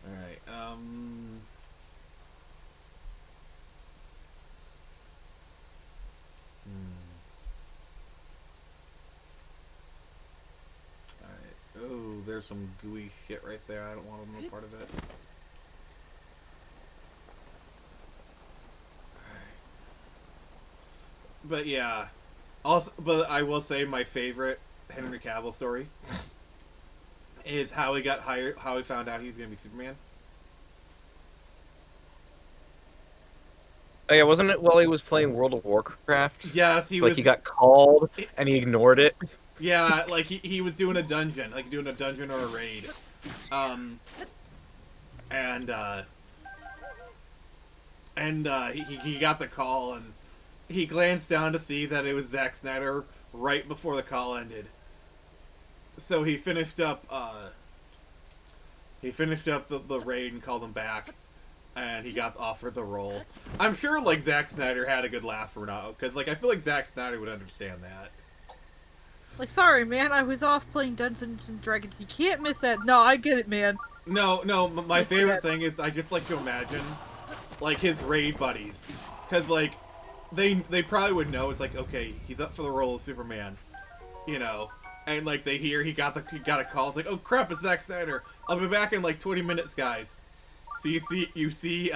All right. All right. Oh, there's some gooey shit right there. I don't want to be a part of it. But yeah, also, but I will say my favorite Henry Cavill story is how he got hired, how he found out he was gonna be Superman. Oh yeah, wasn't it while he was playing World of Warcraft? Yes, he Like was. he got called and he ignored it. Yeah, like he was doing a dungeon, or a raid, and he got the call and he glanced down to see that it was Zack Snyder right before the call ended. So he finished up the raid and called him back, and he got offered the role. I'm sure like Zack Snyder had a good laugh for now, because like I feel like Zack Snyder would understand that. Like, sorry, man, I was off playing Dungeons and Dragons. You can't miss that. No, I get it, man. No, my favorite thing is I just like to imagine like his raid buddies, because like they probably would know it's like, okay, he's up for the role of Superman, you know, and like they hear he got a call. It's like, oh crap, it's Zack Snyder. I'll be back in like 20 minutes, guys. So you see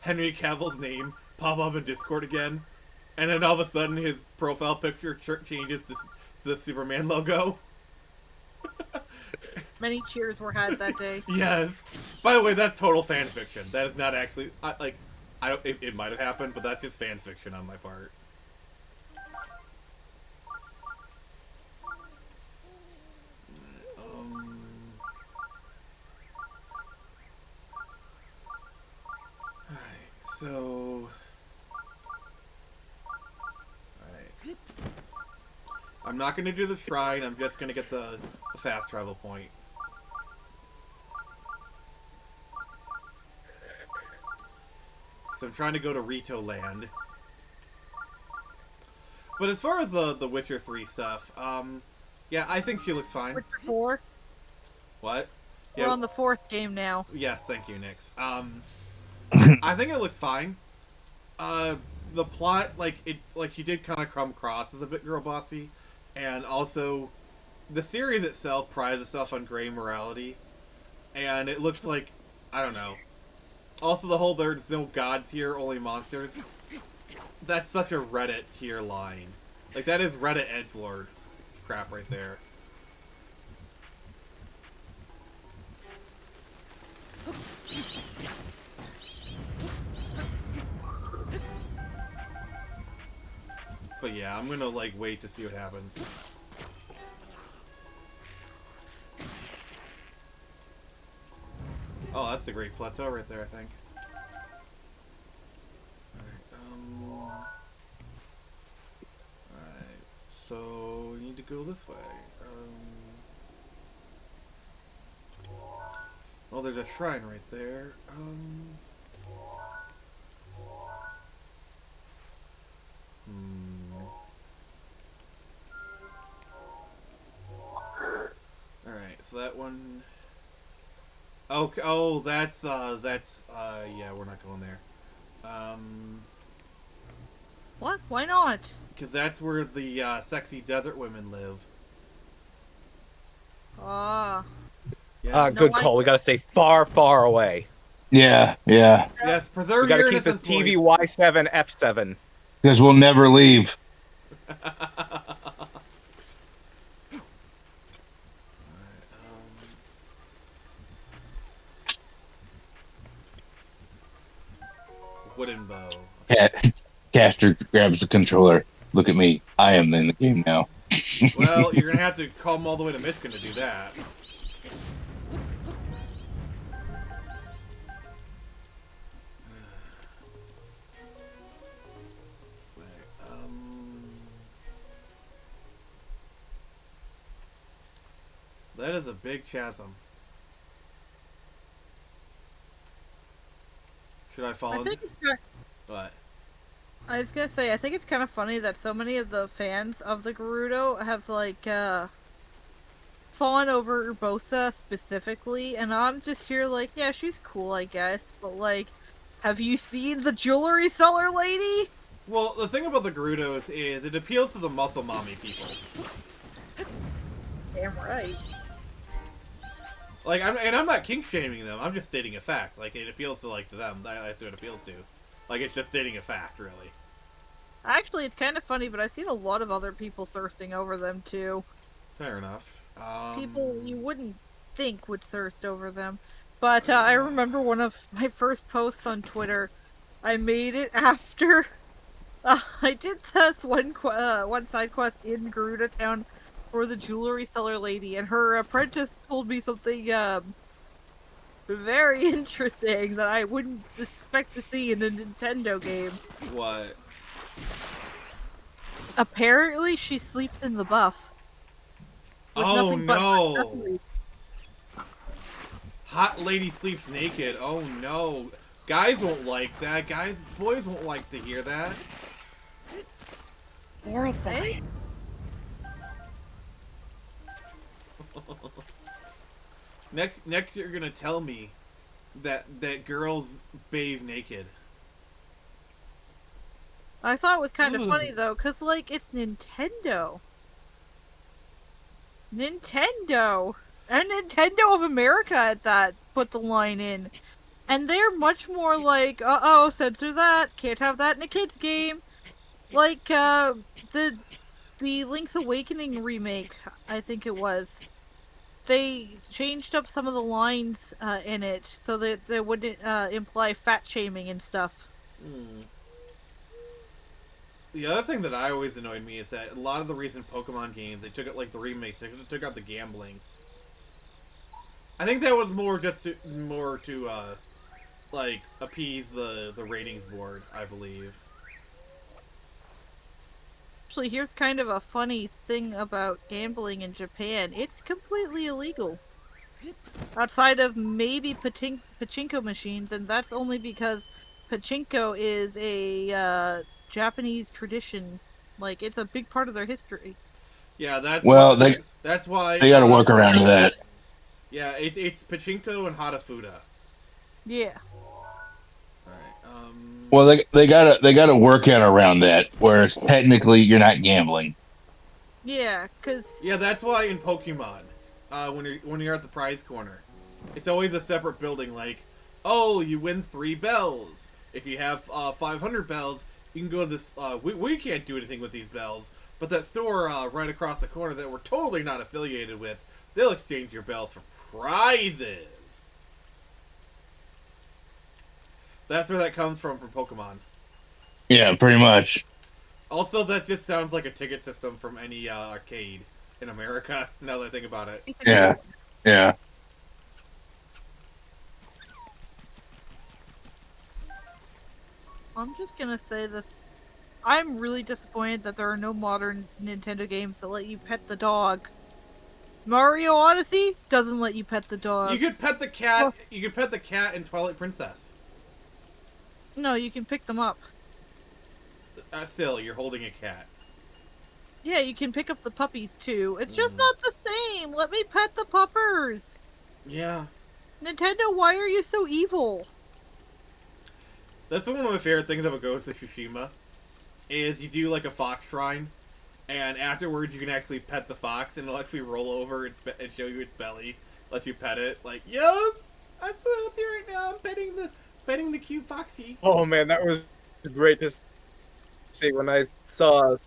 Henry Cavill's name pop up in Discord again, and then all of a sudden his profile picture changes to the Superman logo. Many cheers were had that day. Yes. By the way, that's total fan fiction. That is not actually it might have happened, but that's just fan fiction on my part. Alright, so alright. I'm not gonna do the shrine, I'm just gonna get the fast travel point. So I'm trying to go to Rito Land. But as far as the Witcher 3 stuff, yeah, I think she looks fine. Witcher 4? What? We're on the 4th game now. Yes, thank you, Nix. I think it looks fine. The plot, like she did kind of come across as a bit girl bossy, and also the series itself prides itself on gray morality, and it looks like, I don't know. Also, the whole there's no gods here, only monsters. That's such a Reddit tier line. Like, that is Reddit edgelord crap right there. But yeah, I'm gonna, like, wait to see what happens. Oh, that's a great plateau right there, I think. Alright, so we need to go this way. Well, there's a shrine right there. Alright, so that one... Okay, oh, that's, yeah, we're not going there. What? Why not? Because that's where the, sexy desert women live. Ah. Yes. Good call. We gotta stay far, far away. Yeah, yeah. Yes, preserve We gotta your keep this innocence, TV boys. Y7 F7. Because we'll never leave. Wooden bow. Caster grabs the controller. Look at me. I am in the game now. Well, you're gonna have to call them all the way to Michigan to do that. That is a big chasm. Should I follow? I think it's got, What? I was gonna say, I think it's kind of funny that so many of the fans of the Gerudo have, like, fallen over Urbosa specifically, and I'm just here like, yeah, she's cool, I guess, but, like, have you seen the jewelry seller lady? Well, the thing about the Gerudos is it appeals to the muscle mommy people. Damn right. Like, I'm not kink shaming them. I'm just stating a fact. Like, it appeals to to them. That's what it appeals to. Like, it's just stating a fact, really. Actually, it's kind of funny, but I've seen a lot of other people thirsting over them, too. Fair enough. People you wouldn't think would thirst over them. But I remember one of my first posts on Twitter, I made it after I did this one side quest in Garuda Town for the jewelry seller lady, and her apprentice told me something very interesting that I wouldn't expect to see in a Nintendo game. What? Apparently, she sleeps in the buff. With Oh nothing but no! accessories. Hot lady sleeps naked. Oh no! Guys won't like that. Boys won't like to hear that. Hey? Next, you're gonna tell me that girls bathe naked. I thought it was kind of funny though, cause like it's Nintendo. Nintendo! And Nintendo of America at that put the line in. And they're much more like, uh-oh, censor that, can't have that in a kid's game. Like, the Link's Awakening remake, I think it was. They changed up some of the lines in it so that they wouldn't imply fat shaming and stuff. Hmm. The other thing that I always annoyed me is that a lot of the recent Pokemon games, they took out like the remakes, they took out the gambling. I think that was more to like appease the ratings board, I believe. Actually, here's kind of a funny thing about gambling in Japan. It's completely illegal. Outside of maybe pachinko machines, and that's only because pachinko is a Japanese tradition. Like, it's a big part of their history. Yeah, that's why they got to work around that. Yeah, it's pachinko and hatafuda. Yeah. Alright, Well, they gotta work out around that, whereas technically you're not gambling. Yeah, cause yeah, that's why in Pokemon, when you're at the prize corner, it's always a separate building. Like, oh, you win 3 bells. If you have 500 bells, you can go to this. We can't do anything with these bells, but that store right across the corner that we're totally not affiliated with, they'll exchange your bells for prizes. That's where that comes from Pokemon. Yeah, pretty much. Also, that just sounds like a ticket system from any arcade in America, now that I think about it. Yeah, yeah. I'm just gonna say this. I'm really disappointed that there are no modern Nintendo games that let you pet the dog. Mario Odyssey doesn't let you pet the dog. You could pet the cat. Well, you could pet the cat in Twilight Princess. No, you can pick them up. Still, you're holding a cat. Yeah, you can pick up the puppies too. It's just not the same. Let me pet the puppers. Yeah. Nintendo, why are you so evil? That's one of my favorite things about Ghost of Tsushima. Is you do like a fox shrine, and afterwards you can actually pet the fox, and it'll actually roll over and show you its belly, let you pet it. Like, yes, I'm so happy right now. I'm petting the cute foxy. Oh man, that was great to see when I saw.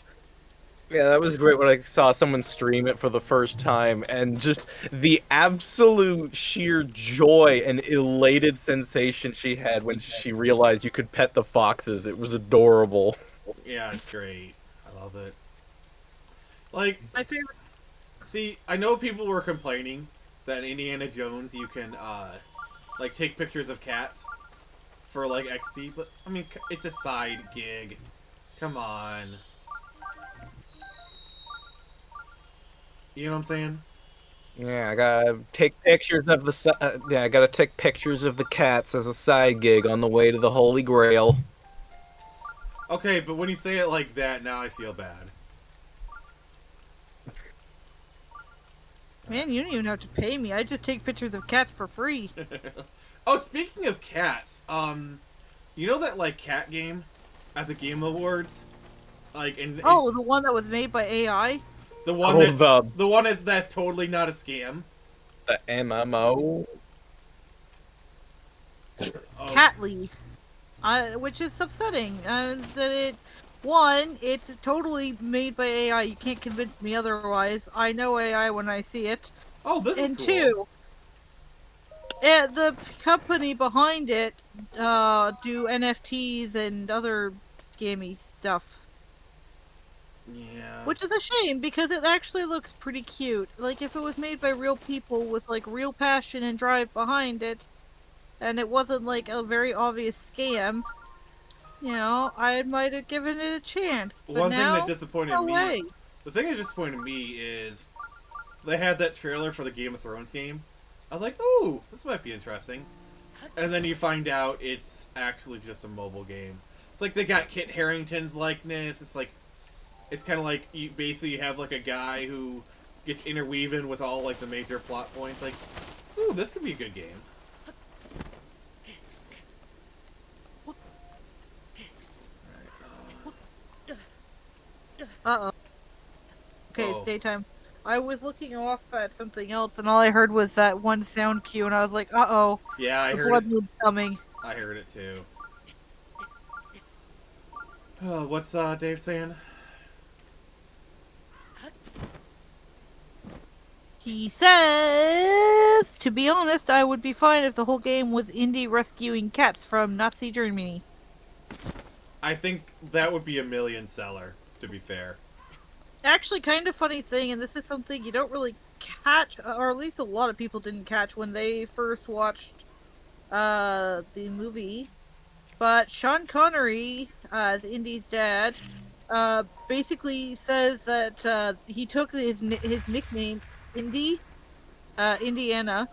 Yeah, that was great when I saw someone stream it for the first time, and just the absolute sheer joy and elated sensation she had when she realized you could pet the foxes. It was adorable. Yeah, it's great. I love it. Like, my favorite. See, I know people were complaining that in Indiana Jones you can like take pictures of cats for like XP, but I mean it's a side gig. Come on. You know what I'm saying? Yeah, I gotta take pictures of the I gotta take pictures of the cats as a side gig on the way to the Holy Grail. Okay, but when you say it like that, now I feel bad. Man, you don't even have to pay me. I just take pictures of cats for free. Oh, speaking of cats, you know that like cat game at the Game Awards, like Oh, the one that was made by AI. the one Oh, that's the one that's totally not a scam. the MMO. Oh, Catly. Which is upsetting. It's totally made by AI. You can't convince me otherwise. I know AI when I see it. oh, this And is cool. two, the company behind it do NFTs and other scammy stuff. Yeah. Which is a shame because it actually looks pretty cute. Like if it was made by real people with like real passion and drive behind it, and it wasn't like a very obvious scam, I might have given it a chance. But One thing that now, disappointed no me, way. the thing that disappointed me is they had that trailer for the Game of Thrones game. I was like, ooh, this might be interesting. And then you find out it's actually just a mobile game. It's like they got Kit Harington's likeness. It's like, it's kind of like you basically have like a guy who gets interweaving with all like the major plot points. Like, ooh, this could be a good game. Uh-oh. Okay, it's Oh. daytime. I was looking off at something else, and all I heard was that one sound cue, and I was like, uh-oh, Yeah, I the heard blood it. moon's coming. I heard it too. Oh, what's Dave saying? He says, to be honest, I would be fine if the whole game was Indy rescuing cats from Nazi Germany. I think that would be a million seller, to be fair. Actually, kind of funny thing, and this is something you don't really catch, or at least a lot of people didn't catch when they first watched the movie. But Sean Connery, as Indy's dad, basically says that he took his nickname Indy, Indiana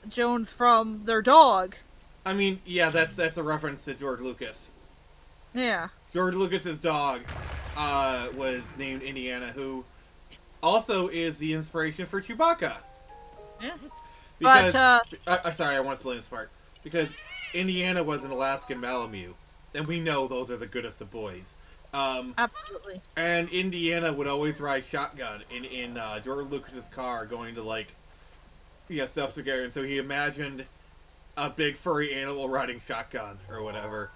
Jones, from their dog. I mean, yeah, that's a reference to George Lucas. Yeah. George Lucas's dog was named Indiana, who is the inspiration for Chewbacca. Yeah. Because, But sorry, I want to explain this part. Because Indiana was an Alaskan Malamute, and we know those are the goodest of boys. absolutely. And Indiana would always ride shotgun in George Lucas's car, going to like, stuff together. And so he imagined a big furry animal riding shotgun or whatever.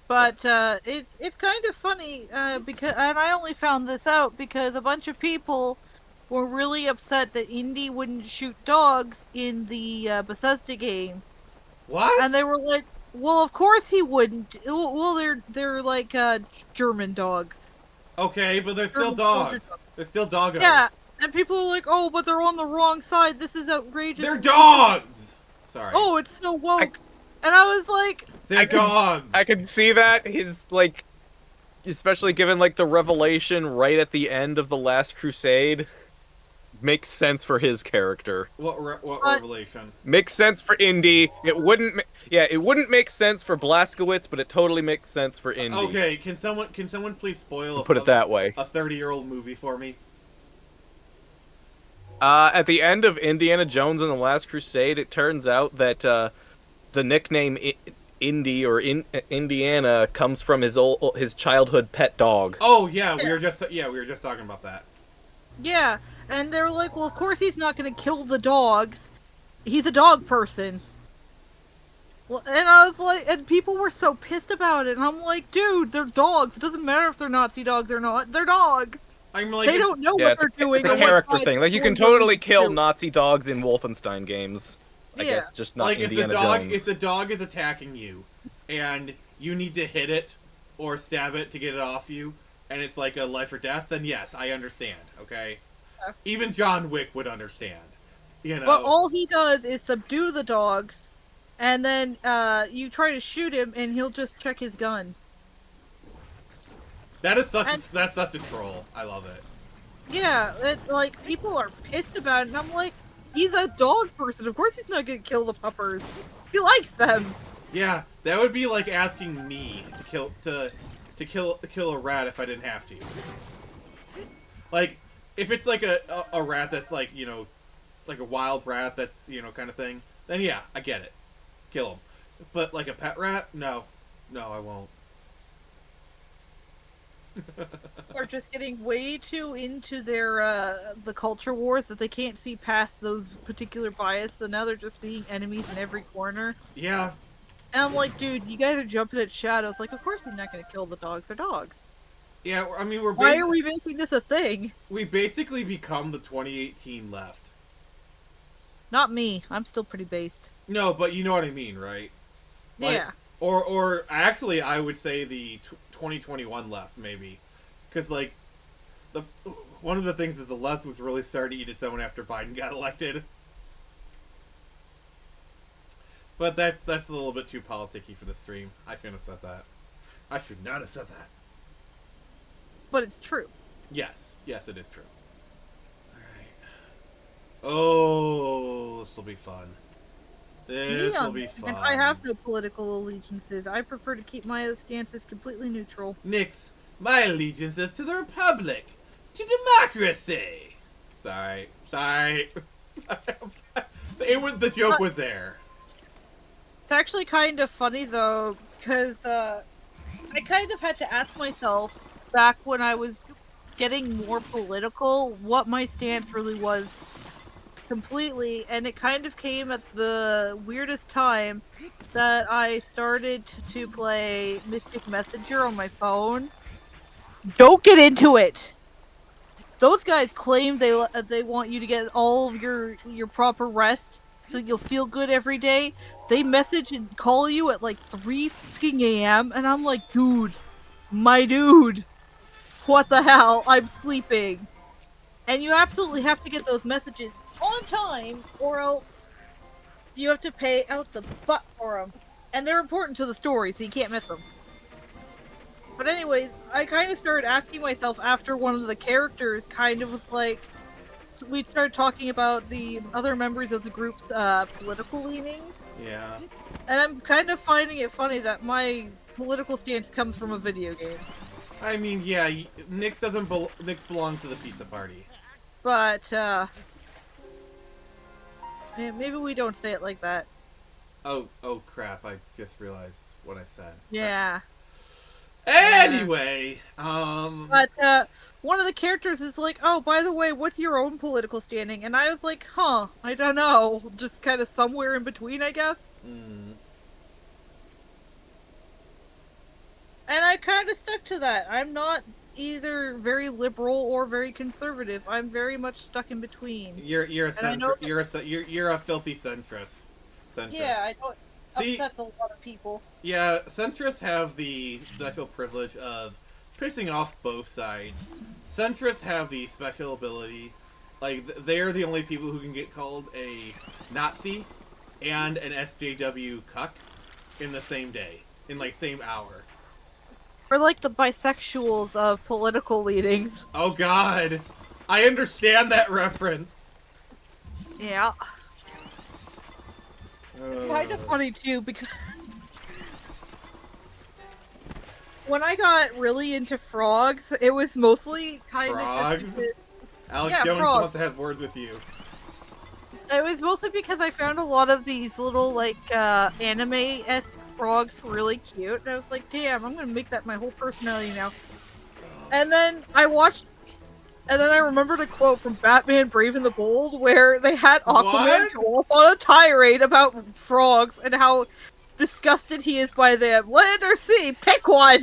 But it's kind of funny because, and I only found this out because a bunch of people were really upset that Indy wouldn't shoot dogs in the Bethesda game, What? and they were like, "Well, of course he wouldn't. Well, they're like German dogs. Okay, but they're still German soldier dogs. They're still doggos. Yeah." And people are like, "Oh, but they're on the wrong side. This is outrageous. They're dogs! Sorry. Oh, it's so woke." And I was like, They're dogs! I can see that his like, especially given like the revelation right at the end of the Last Crusade, makes sense for his character. What revelation? Makes sense for Indy. It wouldn't make sense for Blazkowicz, but it totally makes sense for Indy. Okay, can someone please spoil Put it that way. a 30-year-old movie for me? At the end of Indiana Jones and the Last Crusade, it turns out that the nickname Indy or Indiana comes from his childhood pet dog. Oh yeah, we were just talking about that. yeah. And they were like, "Well, of course he's not going to kill the dogs. He's a dog person." Well, and I was like, and people were so pissed about it, and I'm like, dude, they're dogs. It doesn't matter if they're Nazi dogs or not. They're dogs. I'm like, They don't know Yeah, what they're doing. It's a or what character side thing. Like you they're can totally going kill to. Nazi dogs in Wolfenstein games. I Yeah. guess just not like Indiana Jones. if the dog is attacking you, and you need to hit it or stab it to get it off you, and it's like a life or death, then yes, I understand. Okay, even John Wick would understand. You know. But all he does is subdue the dogs, and then you try to shoot him, and he'll just check his gun. that's such a troll. I love it. Yeah, like people are pissed about it, and I'm like, he's a dog person. Of course he's not gonna kill the puppers. He likes them. Yeah, that would be like asking me to kill a rat if I didn't have to. Like, if it's like a rat that's like, you know, like a wild rat that's, you know, kind of thing, then yeah, I get it. Kill him. But like a pet rat, no. No, I won't. Are just getting way too into their the culture wars that they can't see past those particular bias, so now they're just seeing enemies in every corner. Yeah. And I'm like, dude, you guys are jumping at shadows. Like, of course they're not going to kill the dogs. They're dogs. Yeah, I mean, Why are we making this a thing? we basically become the 2018 left. Not me. I'm still pretty based. No, but you know what I mean, right? Like, Yeah. Or actually, I would say the 2021 left, maybe. Because, like, one of the things is the left was really starting to eat its own after Biden got elected. But that's a little bit too politicky for the stream. I shouldn't have said that. I should not have said that. But it's true. Yes. Yes, it is true. Alright. Oh, this will be fun. This will be fun. And I have no political allegiances. I prefer to keep my stances completely neutral. Nix, my allegiance is to the Republic. To democracy. Sorry. The joke was there. It's actually kind of funny, though, because I kind of had to ask myself, back when I was getting more political, what my stance really was completely, and it kind of came at the weirdest time that I started to play Mystic Messenger on my phone. Don't get into it! Those guys claim they want you to get all of your proper rest so you'll feel good every day. They message and call you at like 3 a.m. and I'm like, dude, my dude, what the hell? I'm sleeping. And you absolutely have to get those messages on time, or else you have to pay out the butt for them. And they're important to the story, so you can't miss them. But anyways, I kind of started asking myself after one of the characters kind of was like, we started talking about the other members of the group's political leanings. Yeah. And I'm kind of finding it funny that my political stance comes from a video game. I mean, yeah, Nix Nix belongs to the pizza party. But, maybe we don't say it like that. Oh crap, I just realized what I said. Yeah. Anyway, But, one of the characters is like, oh, by the way, what's your own political standing? And I was like, I don't know. Just kind of somewhere in between, I guess. Mm. And I kind of stuck to that. I'm not either very liberal or very conservative. I'm very much stuck in between. You're a filthy centrist. Yeah, I know it upsets a lot of people. Yeah, centrists have the special privilege of pissing off both sides. Centrists have the special ability, like, they're the only people who can get called a Nazi and an SJW cuck in the same day, in, like, same hour. Or like the bisexuals of political leanings. Oh god! I understand that reference! Yeah. It's kind of funny too, because when I got really into frogs, it was mostly kind of just because... Alex Jones frogs. wants to have words with you. It was mostly because I found a lot of these little, like, anime-esque frogs really cute, and I was like, damn, I'm gonna make that my whole personality now. And then I remembered a quote from Batman Brave and the Bold, where they had Aquaman go off on a tirade about frogs, and how disgusted he is by them. Land or sea, pick one!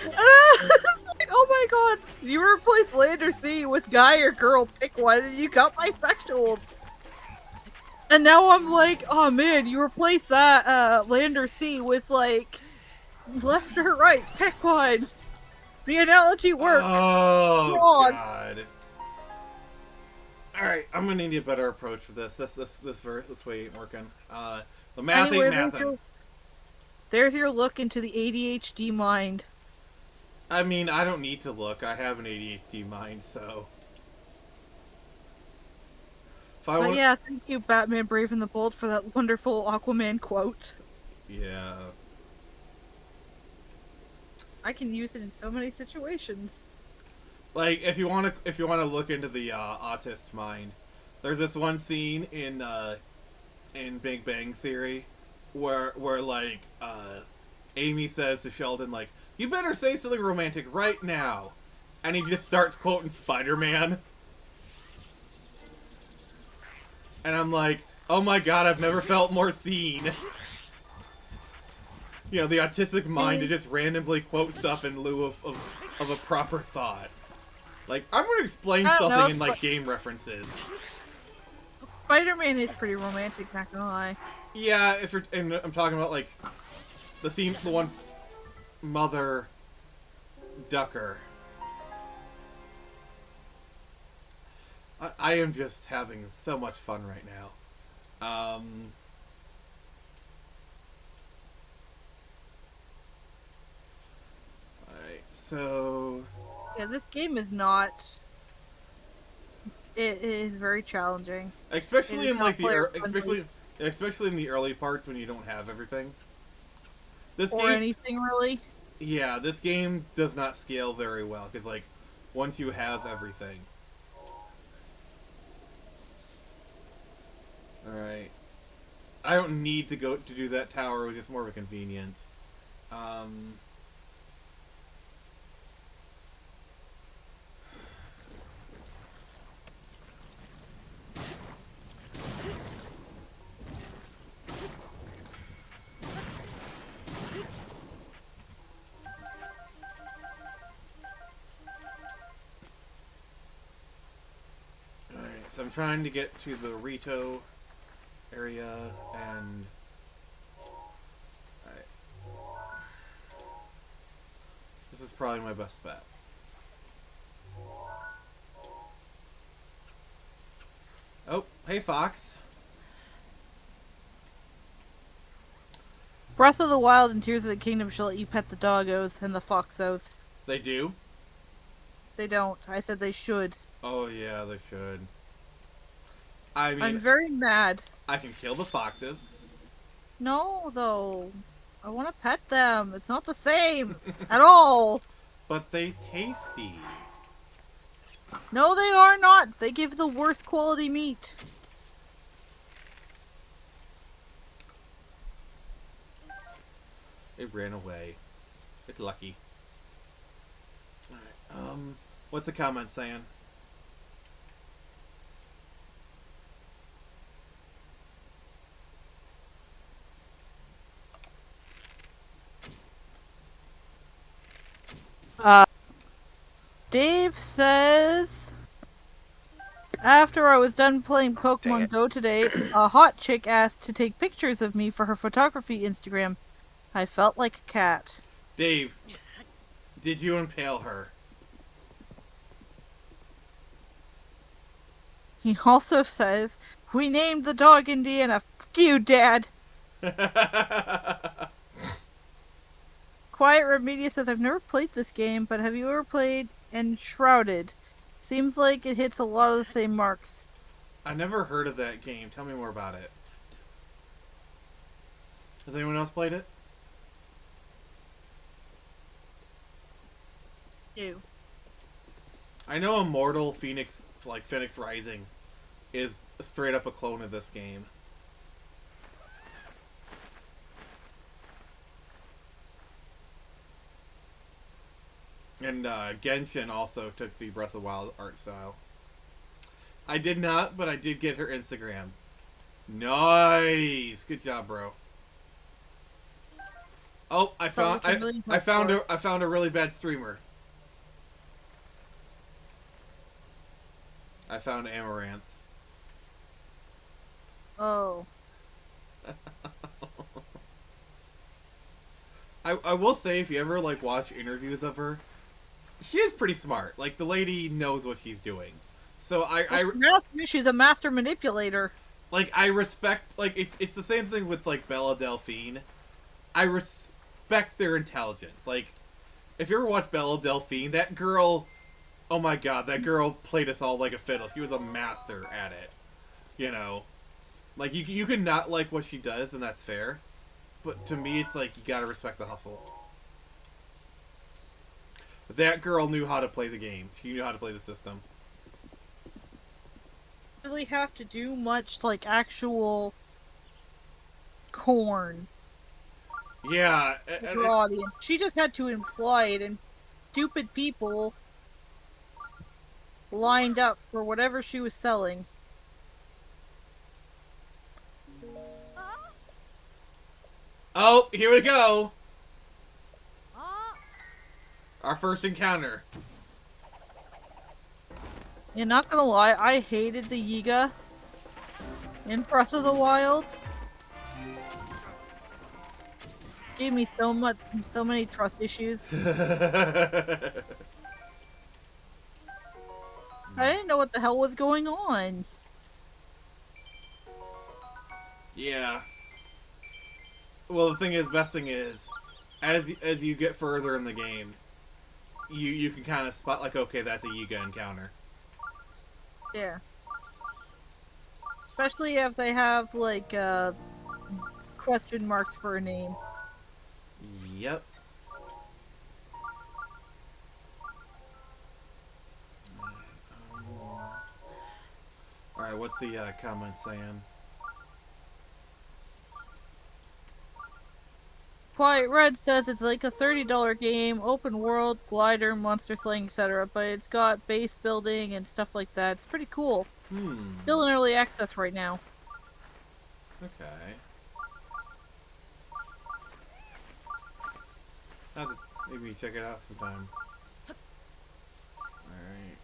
It's like, oh my god, you replace land or sea with guy or girl, pick one, and you got bisexuals. And now I'm like, oh man, you replace that land or sea with, like, left or right, pick one. The analogy works. Oh god. Alright, I'm gonna need a better approach for this. This way ain't working. The math ain't mathing. There's your look into the ADHD mind. I mean, I don't need to look. I have an ADHD mind, so... I But want, yeah, thank you, Batman Brave and the Bold, for that wonderful Aquaman quote. yeah. I can use it in so many situations. Like if you want to look into the autist mind, there's this one scene in Big Bang Theory where like Amy says to Sheldon like, "You better say something romantic right now," and he just starts quoting Spider-Man, and I'm like, "Oh my god, I've never felt more seen." You know, the autistic mind to just randomly quote stuff in lieu of a proper thought. Like, I'm gonna explain I don't something know, in like game references. Spider-Man is pretty romantic, not gonna lie. Yeah, if you're, and I'm talking about like the scene, the one Mother Ducker. I am just having so much fun right now. Alright, so Yeah, this game is not. It is very challenging. especially It is in like not player-friendly. especially in the early parts when you don't have everything. This Or game, anything really. yeah, this game does not scale very well because like once you have everything. All right, I don't need to go to do that tower. It was just more of a convenience. Alright, so I'm trying to get to the Rito area and... Alright. This is probably my best bet. Oh, hey Fox. Breath of the Wild and Tears of the Kingdom shall let you pet the doggos and the foxos. They do? They don't. I said they should. Oh yeah, they should. I mean, I'm very mad. I can kill the foxes. No, though. I want to pet them. It's not the same at all. But they tasty. No, they are not. They give the worst quality meat. It ran away. It's lucky. Alright, what's the comment saying? Dave says, after I was done playing Pokemon Go today, a hot chick asked to take pictures of me for her photography Instagram. I felt like a cat. Dave, did you impale her? He also says, we named the dog Indiana. Fuck you, Dad. Quiet Remedia says, I've never played this game, but have you ever played Enshrouded? Seems like it hits a lot of the same marks. I never heard of that game. Tell me more about it. Has anyone else played it? Ew. I know Immortal Phoenix, like Phoenix Rising, is straight up a clone of this game. And Genshin also took the Breath of the Wild art style. I did not, but I did get her Instagram. Nice, good job, bro. Oh, I found I found a really bad streamer. I found Amaranth. Oh. I will say, if you ever like watch interviews of her, she is pretty smart. Like the lady knows what she's doing. So She's a master manipulator. like I respect, like it's the same thing with like Bella Delphine. I respect their intelligence. Like if you ever watch Bella Delphine, that girl, oh my god, that girl played us all like a fiddle. She was a master at it. You know, like you can not like what she does, and that's fair. But to me, it's like you gotta respect the hustle. That girl knew how to play the game. She knew how to play the system. Really have to do much like actual corn Yeah, for her audience. She just had to imply it, and stupid people lined up for whatever she was selling. oh, here we go. Our first encounter. And not gonna lie, I hated the Yiga in Breath of the Wild. Gave me so many trust issues. I didn't know what the hell was going on. Yeah. Well, the thing is, best thing is, as you get further in the game, you can kind of spot like, okay, that's a Yiga encounter. Yeah. Especially if they have like question marks for a name. Yep. Alright, what's the comment saying? Quiet Red says it's like a $30 game, open world, glider, monster slaying, etc. But it's got base building and stuff like that. It's pretty cool. Still in early access right now. Okay. I'll have to maybe check it out sometime. Alright.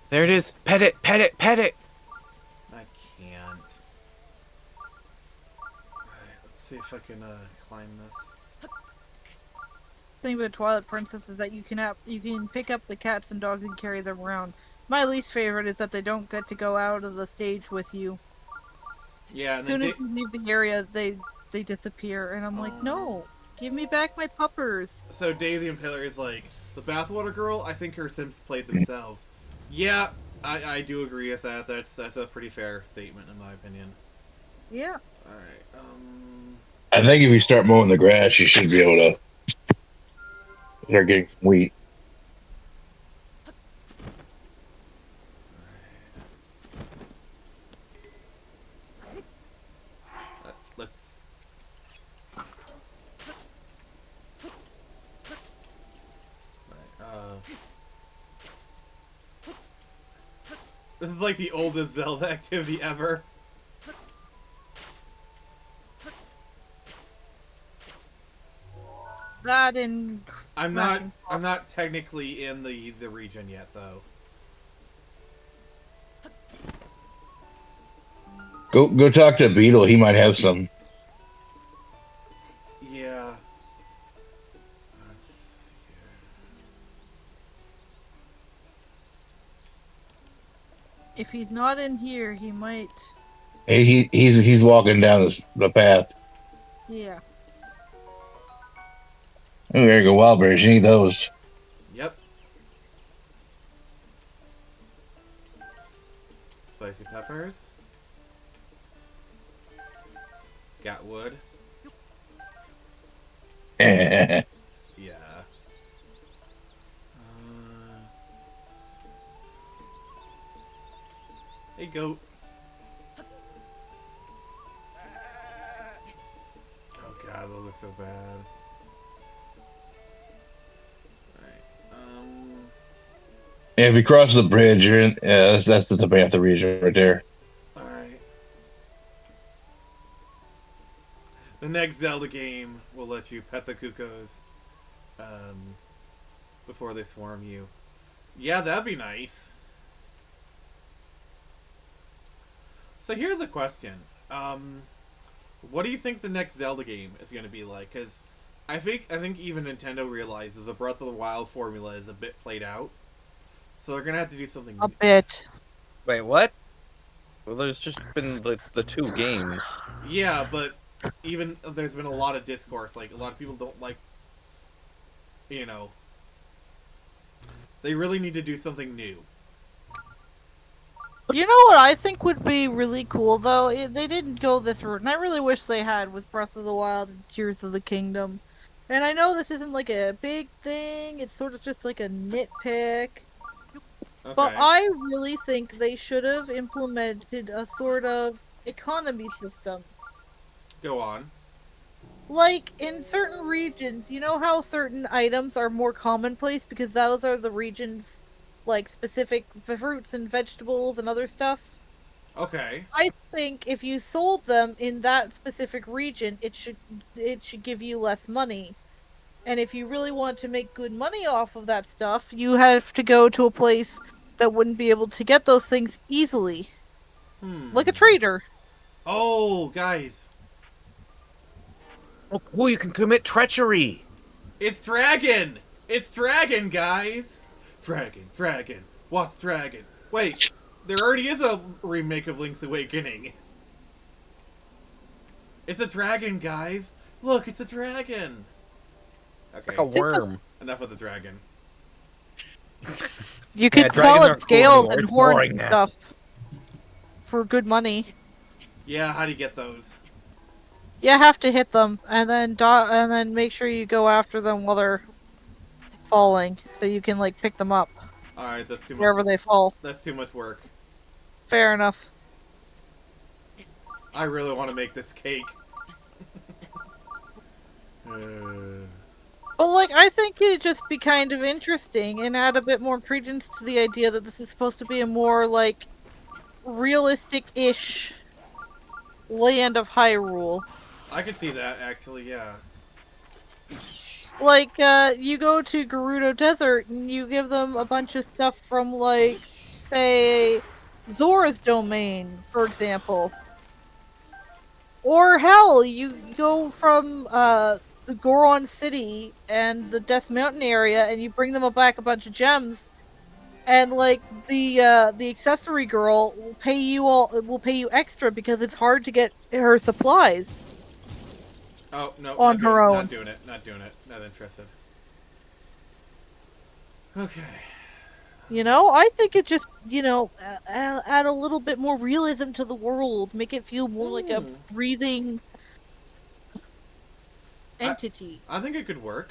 There it is. Pet it, pet it, pet it. I can't. Alright, let's see if I can climb this. The thing about Twilight Princess is that you can pick up the cats and dogs and carry them around. My least favorite is that they don't get to go out of the stage with you. Yeah, As soon as you leave the area, they disappear, and I'm like, no, give me back my puppers. So Dave the Impaler is like, the Bathwater Girl, I think her Sims played themselves. Yeah, I do agree with that. That's a pretty fair statement in my opinion. Yeah. Alright, I think if you start mowing the grass, you should be able to start getting some wheat. let's... This is like the oldest Zelda activity ever. That and I'm not technically in the region yet though. Go talk to Beetle. He might have some. Yeah. Let's see here. if he's not in here, he might. Hey, he's walking down the path. Yeah. Oh, there you go, wild berries. You need those. Yep. Spicy peppers. Got wood. Yeah. Hey, goat. Oh god, those are so bad. And if you cross the bridge, you're in. That's the Tabantha region right there. Alright. The next Zelda game will let you pet the cuckoos before they swarm you. Yeah, that'd be nice. So here's a question. What do you think the next Zelda game is going to be like? Because I think even Nintendo realizes the Breath of the Wild formula is a bit played out. So they're going to have to do something A bit. Wait, what? Well, there's just been the two games. Yeah, but even there's been a lot of discourse. Like, a lot of people don't like, They really need to do something new. You know what I think would be really cool though? They didn't go this route, and I really wish they had with Breath of the Wild and Tears of the Kingdom. And I know this isn't like a big thing; it's sort of just like a nitpick. But Okay. I really think they should have implemented a sort of economy system. Go on. Like in certain regions, you know how certain items are more commonplace because those are the regions like specific fruits and vegetables and other stuff? Okay. I think if you sold them in that specific region, it should give you less money. And if you really want to make good money off of that stuff, you have to go to a place that wouldn't be able to get those things easily, like a trader. Oh, guys. Oh, cool, you can commit treachery. It's Dragon! It's Dragon, guys! Dragon. What's Dragon? Wait, there already is a remake of Link's Awakening. It's a dragon, guys. Look, it's a dragon. It's Okay, like a worm. enough of the dragon. You could dragons call it aren't cool scales anymore. and It's horn boring now. stuff for good money. Yeah, how do you get those? You have to hit them and then make sure you go after them while they're falling, so you can like pick them up Alright, that's too much. wherever they fall. That's too much work. Fair enough. I really want to make this cake. But like, I think it'd just be kind of interesting and add a bit more credence to the idea that this is supposed to be a more like realistic-ish land of Hyrule. I could see that, actually, yeah. Like, you go to Gerudo Desert and you give them a bunch of stuff from, like, say, Zora's Domain, for example. Or hell, you go from, the Goron City and the Death Mountain area and you bring them back a bunch of gems. And, like, the accessory girl will pay you extra because it's hard to get her supplies. Oh, no. On her own. Not doing it. Not interested. Okay. You know, I think it just, add a little bit more realism to the world. Make it feel more like a breathing entity. I think it could work.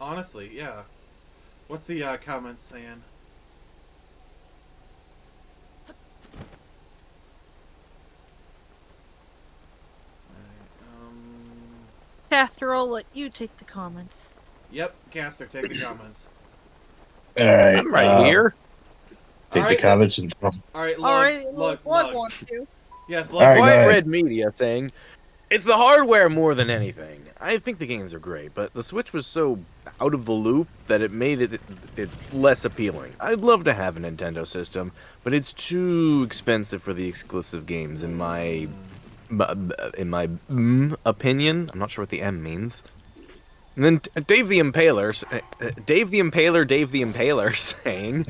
Honestly, yeah. What's the comment saying? Caster, I'll let you take the comments. Yep, Caster, take the comments. Alright. I'm right here. Take Alright, the comments and Alright, Alright, Lug. wants to. Yes, Lug. Alright, go Quiet ahead. Red Media saying, it's the hardware more than anything. I think the games are great, but the Switch was so out of the loop that it made it less appealing. I'd love to have a Nintendo system, but it's too expensive for the exclusive games in my opinion. I'm not sure what the M means. And then Dave the Impaler saying,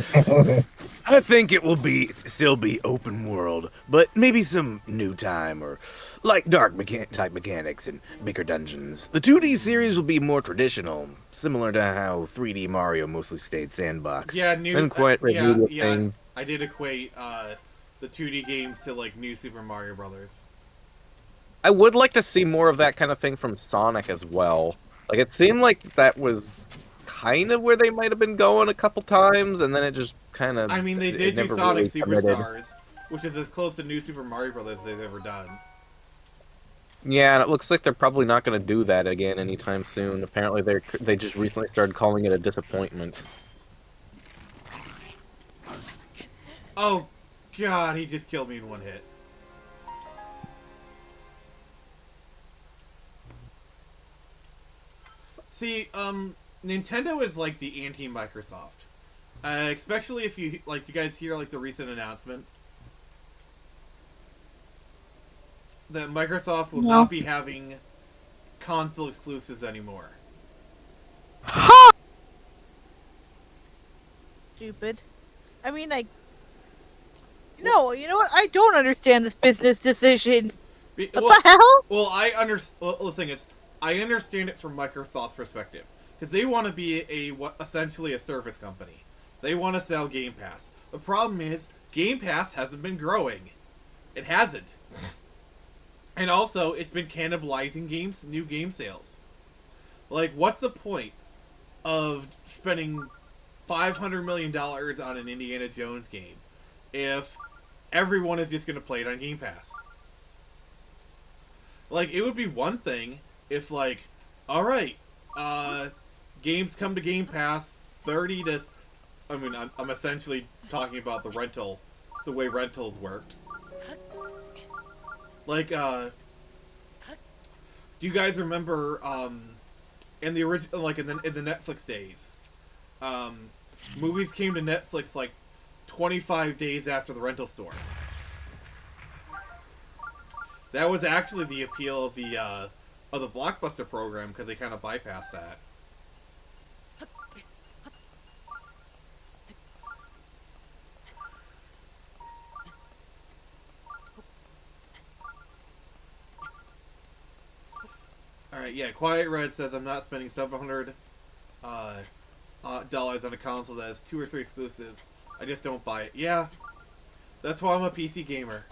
I think it will still be open world, but maybe some new time or like dark type mechanics and bigger dungeons. The 2D series will be more traditional, similar to how 3D Mario mostly stayed sandbox. Yeah, And quite Media saying, I did equate the 2D games to like New Super Mario Brothers. I would like to see more of that kind of thing from Sonic as well. Like, it seemed like that was kind of where they might have been going a couple times, and then it just kind of... I mean, they did do Sonic Superstars, which is as close to New Super Mario Brothers as they've ever done. Yeah, and it looks like they're probably not going to do that again anytime soon. Apparently, they just recently started calling it a disappointment. Oh, God, he just killed me in one hit. See, Nintendo is like the anti-Microsoft. Especially if you, like, you guys hear, like, the recent announcement that Microsoft will not be having console exclusives anymore. Stupid. I mean, No, you know what? I don't understand this business decision. What the hell? Well, the thing is, I understand it from Microsoft's perspective, because they want to be essentially a service company. They want to sell Game Pass. The problem is, Game Pass hasn't been growing. It hasn't. And also, it's been cannibalizing new game sales. Like, what's the point of spending $500 million on an Indiana Jones game if everyone is just going to play it on Game Pass? Like, it would be one thing if, like, alright, games come to Game Pass 30 to... I mean, I'm essentially talking about the way rentals worked. Like, do you guys remember, in the original, like, in the Netflix days, movies came to Netflix, like, 25 days after the rental store. That was actually the appeal of the Blockbuster program, because they kind of bypassed that. Alright, yeah, Quiet Red says I'm not spending $700 dollars on a console that has 2 or 3 exclusives. I just don't buy it. Yeah, that's why I'm a PC gamer.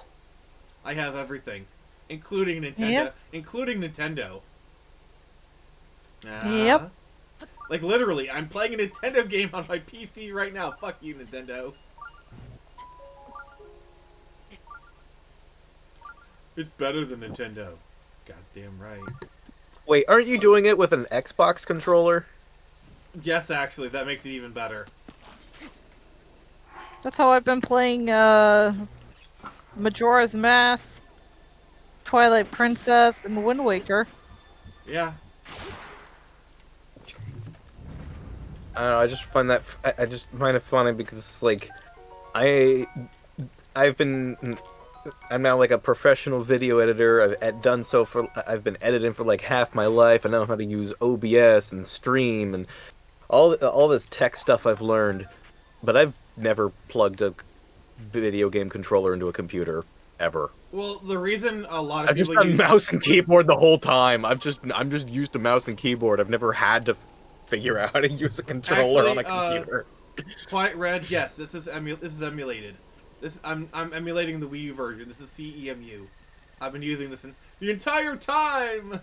I have everything, including Nintendo. Yep. Including Nintendo. Yep. Like, literally, I'm playing a Nintendo game on my PC right now. Fuck you, Nintendo. It's better than Nintendo. Goddamn right. Wait, aren't you doing it with an Xbox controller? Yes, actually, that makes it even better. That's how I've been playing Majora's Mask, Twilight Princess, and Wind Waker. Yeah. I don't know. I just find that I just find it funny because like I'm now like a professional video editor. I've been editing for like half my life. I know how to use OBS and Stream and all this tech stuff I've learned, but I've never plugged a video game controller into a computer ever. Well, the reason a lot of I've just people done mouse and keyboard the whole time. I'm just used to mouse and keyboard. I've never had to figure out how to use a controller on a computer. Quiet Red, yes, this is emulated. I'm emulating the Wii version. This is CEMU. I've been using this the entire time.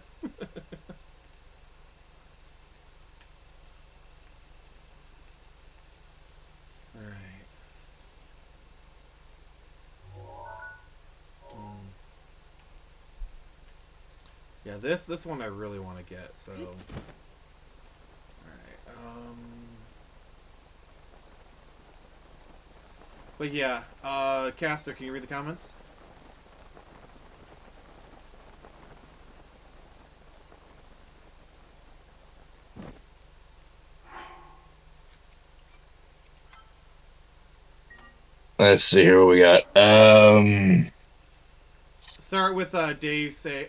Alright. Yeah, this one I really want to get, so... Alright, But yeah, Caster, can you read the comments? Let's see here what we got. Start with Dave saying,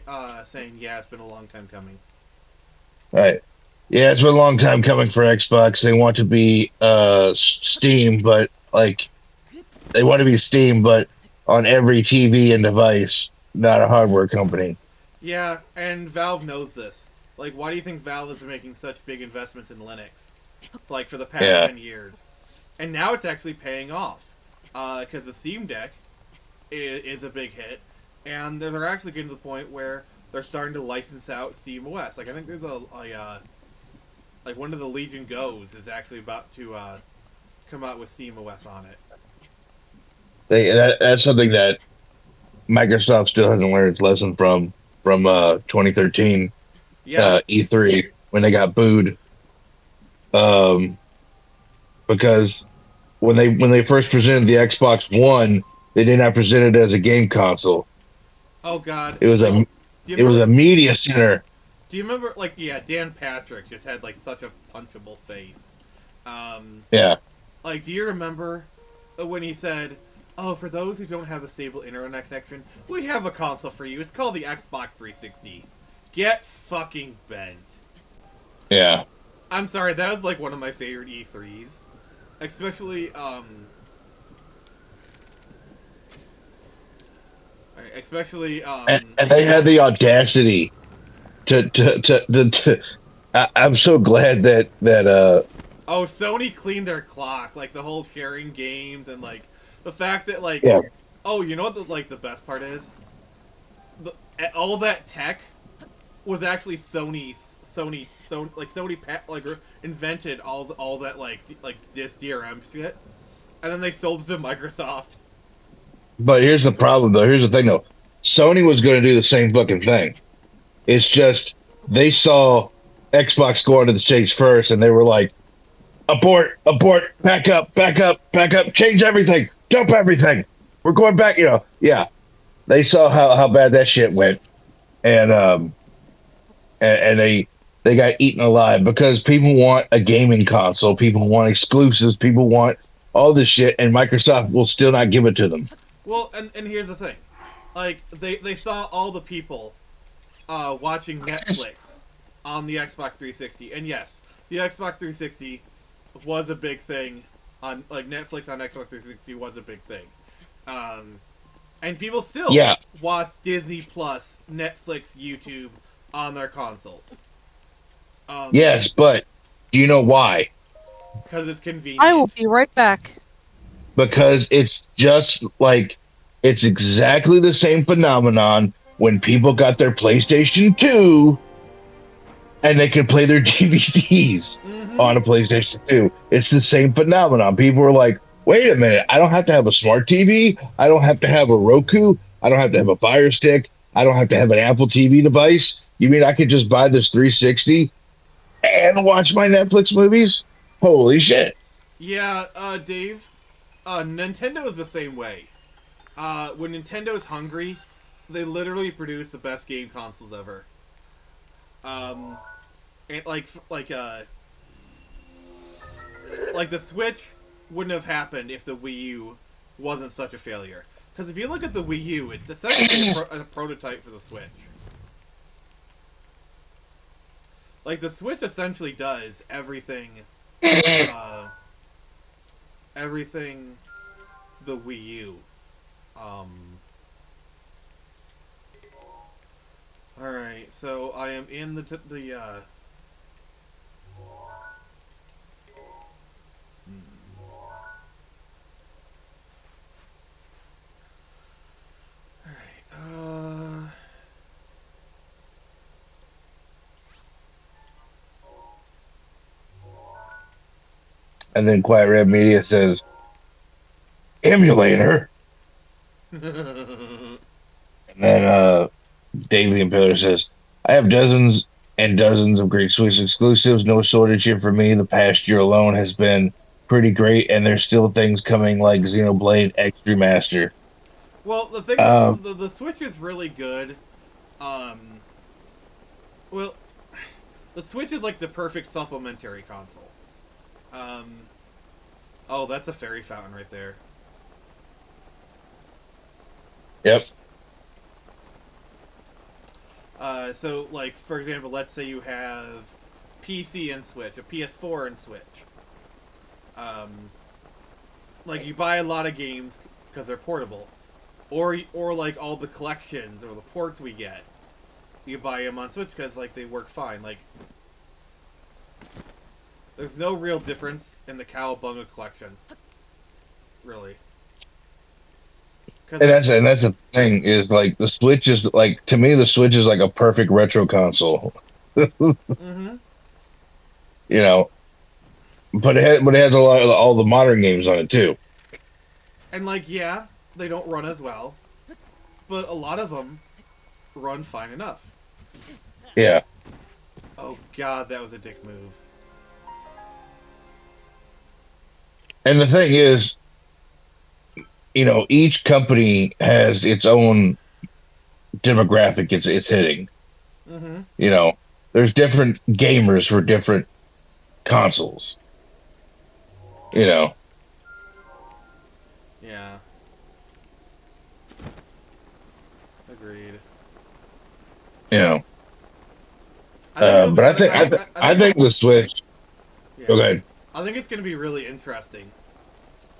yeah, it's been a long time coming. Right. Yeah, it's been a long time coming for Xbox. They want to be Steam, but like they want to be Steam, but on every TV and device, not a hardware company. Yeah, and Valve knows this. Like, why do you think Valve is making such big investments in Linux? Like, for the past 10 years. And now it's actually paying off. Because the Steam Deck is a big hit. And they're actually getting to the point where they're starting to license out Steam OS. Like, I think there's like one of the Legion Go's is actually about to come out with Steam OS on it. That's something that Microsoft still hasn't learned its lesson from 2013 E3 when they got booed. Because when they first presented the Xbox One, they did not present it as a game console. Oh God! It was a media center. Do you remember, like, Dan Patrick just had like such a punchable face. Yeah. Like, do you remember when he said, "Oh, for those who don't have a stable internet connection, we have a console for you. It's called the Xbox 360. Get fucking bent." Yeah. I'm sorry, that was like one of my favorite E3s, especially and they had the audacity to I'm so glad that Oh, Sony cleaned their clock, like the whole sharing games and like the fact that like, Yeah. oh, you know what the best part is? All that tech was actually Sony invented all that like this DRM shit, and then they sold it to Microsoft. But here's the problem, though. Here's the thing, though. Sony was going to do the same fucking thing. It's just they saw Xbox go onto the stage first, and they were like, "Abort! Abort! Back up! Back up! Back up! Change everything! Dump everything! We're going back." You know, yeah. They saw how bad that shit went, and and they got eaten alive because people want a gaming console, people want exclusives, people want all this shit, and Microsoft will still not give it to them. Well, and here's the thing, like they saw all the people watching Netflix on the Xbox 360, and yes, the Xbox 360 was a big thing on like Netflix on Xbox 360 was a big thing, and people still watch Disney Plus, Netflix, YouTube on their consoles. Yes, but do you know why? Because it's convenient. I will be right back. Because it's just like it's exactly the same phenomenon when people got their PlayStation 2 and they could play their DVDs on a PlayStation 2. It's the same phenomenon. People were like, wait a minute, I don't have to have a smart TV. I don't have to have a Roku. I don't have to have a Fire Stick. I don't have to have an Apple TV device. You mean I could just buy this 360 and watch my Netflix movies? Holy shit. Yeah, Dave, Nintendo is the same way. When Nintendo's hungry, they literally produce the best game consoles ever. And like the Switch wouldn't have happened if the Wii U wasn't such a failure. Because if you look at the Wii U, it's essentially a prototype for the Switch. Like, the Switch essentially does everything, everything the Wii U. Alright, so I am in Alright, And then Quiet Red Media says, emulator. And then Dave the Impaler says, I have dozens and dozens of great Switch exclusives. No shortage here for me. The past year alone has been pretty great, and there's still things coming like Xenoblade X Remaster. well, the thing is, the Switch is really good. Well, the Switch is like the perfect supplementary console. Oh, that's a fairy fountain right there. Yep. So, like, for example, let's say you have PC and Switch, a PS4 and Switch. Like, you buy a lot of games because they're portable. Or like, all the collections or the ports we get. You buy them on Switch because, like, they work fine. Like, there's no real difference in the Cowabunga collection. Really. And that's the thing is like the Switch is like to me the Switch is like a perfect retro console. Mm-hmm. You know, but it has a lot of all the modern games on it too. And like, yeah, they don't run as well, but a lot of them run fine enough. Yeah. Oh god, that was a dick move. And the thing is, you know, each company has its own demographic it's hitting. Mm-hmm. You know, there's different gamers for different consoles. You know. Yeah. Agreed. You know. But I think the Switch. Yeah. Go ahead. I think it's going to be really interesting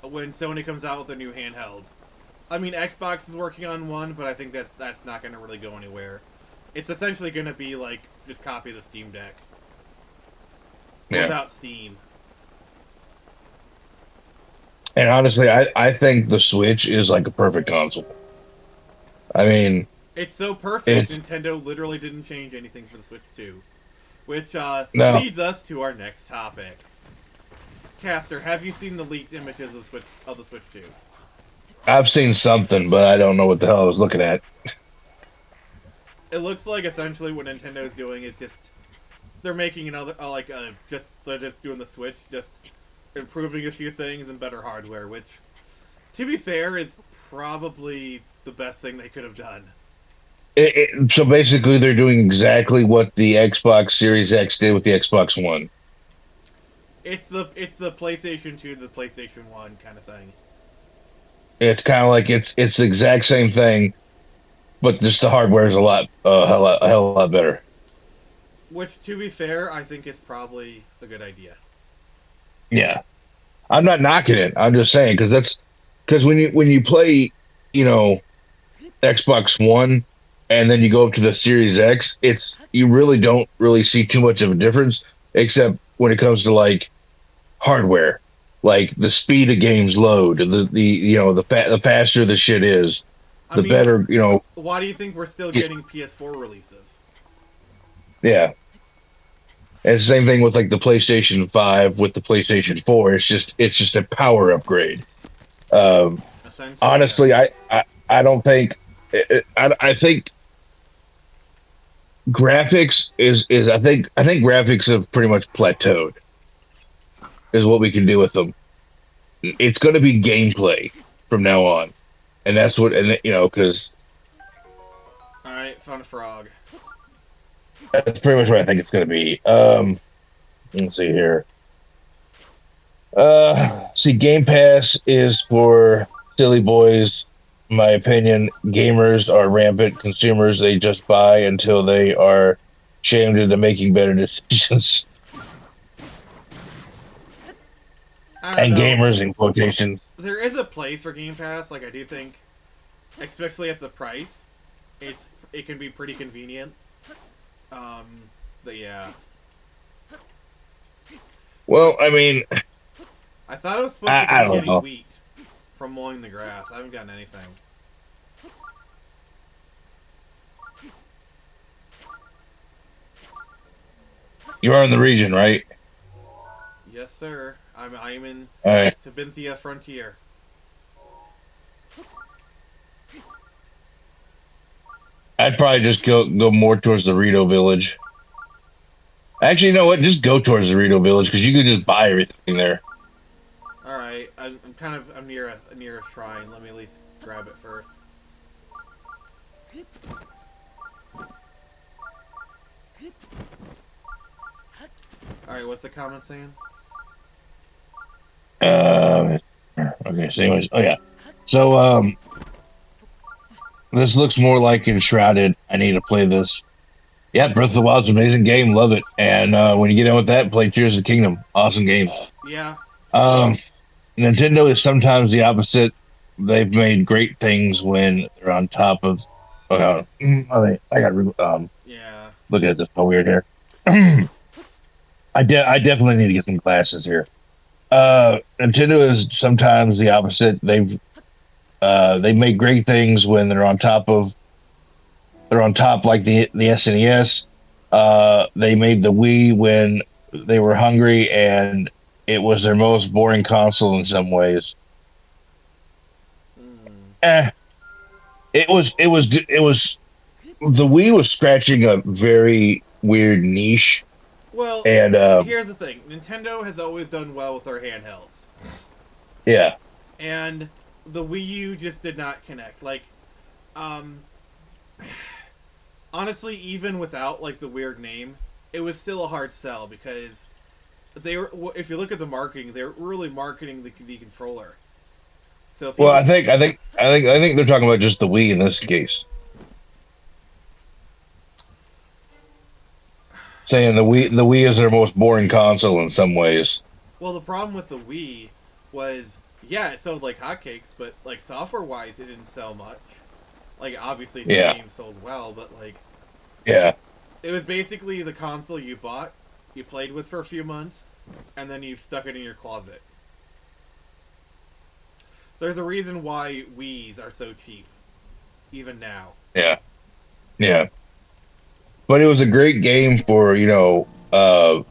when Sony comes out with a new handheld. I mean, Xbox is working on one, but I think that's not going to really go anywhere. It's essentially going to be like just copy the Steam Deck without Steam. And honestly, I think the Switch is like a perfect console. I mean, It's so perfect, it's Nintendo literally didn't change anything for the Switch 2. Which no. leads us to our next topic. Caster, have you seen the leaked images of the Switch 2? I've seen something, but I don't know what the hell I was looking at. It looks like essentially what Nintendo's doing is just they're making another they're just doing the Switch, just improving a few things and better hardware, which, to be fair, is probably the best thing they could have done. So basically, they're doing exactly what the Xbox Series X did with the Xbox One. It's the PlayStation 2 to the PlayStation 1 kind of thing. It's kind of like it's the exact same thing, but just the hardware is a hell of a lot better. Which, to be fair, I think is probably a good idea. Yeah, I'm not knocking it. I'm just saying because when you play, you know, Xbox One, and then you go up to the Series X, you really don't really see too much of a difference, except when it comes to like hardware, like the speed of games load, the faster the shit is, I the mean, better, why do you think we're still getting PS4 releases? yeah. And the same thing with like the PlayStation 5 with the PlayStation 4. It's just a power upgrade. Um, Essentially, honestly, yes. I don't think I think graphics is I think graphics have pretty much plateaued. Is what we can do with them. It's going to be gameplay from now on, and that's what because Alright, found a frog. that's pretty much what I think it's going to be. Let's see here. See, Game Pass is for silly boys. In my opinion, gamers are rampant consumers. They just buy until they are shamed into making better decisions. I don't And know. gamers in quotations. There is a place for Game Pass. Like, I do think, especially at the price, it can be pretty convenient. But yeah. Well, I mean, I thought I was supposed to I be don't getting know. wheat from mowing the grass. I haven't gotten anything. You are in the region, right? Yes, sir. I'm in All right. Tabinthia Frontier. I'd probably just go more towards the Rito Village. Actually, you know what? Just go towards the Rito Village because you could just buy everything there. All right, I'm near a shrine. Let me at least grab it first. All right, what's the comment saying? Okay. So, anyways, oh yeah. So, this looks more like Enshrouded. I need to play this. Yeah, Breath of the Wild's an amazing game. Love it. And when you get in with that, play Tears of the Kingdom. Awesome game. Yeah. Um, Nintendo is sometimes the opposite. They've made great things when they're on top of. I got Yeah. look at this. So weird here. I definitely need to get some glasses here. Nintendo is sometimes the opposite. They make great things when they're on top like the SNES. They made the Wii when they were hungry and it was their most boring console in some ways. Eh, it was the Wii was scratching a very weird niche. Well, And here's the thing. Nintendo has always done well with their handhelds. yeah, And the Wii U just did not connect. Like, honestly, even without, like, the weird name, it was still a hard sell because they were, if you look at the marketing, they're really marketing the controller. So people, well, I think they're talking about just the Wii in this case, saying the Wii is their most boring console in some ways. well, the problem with the Wii was, yeah, it sold like hotcakes, but, like, software-wise, it didn't sell much. Like, obviously, some Yeah. games sold well, but, like, Yeah, it was basically the console you bought, you played with for a few months, and then you stuck it in your closet. There's a reason why Wii's are so cheap, even now. Yeah. Yeah. But it was a great game for, again,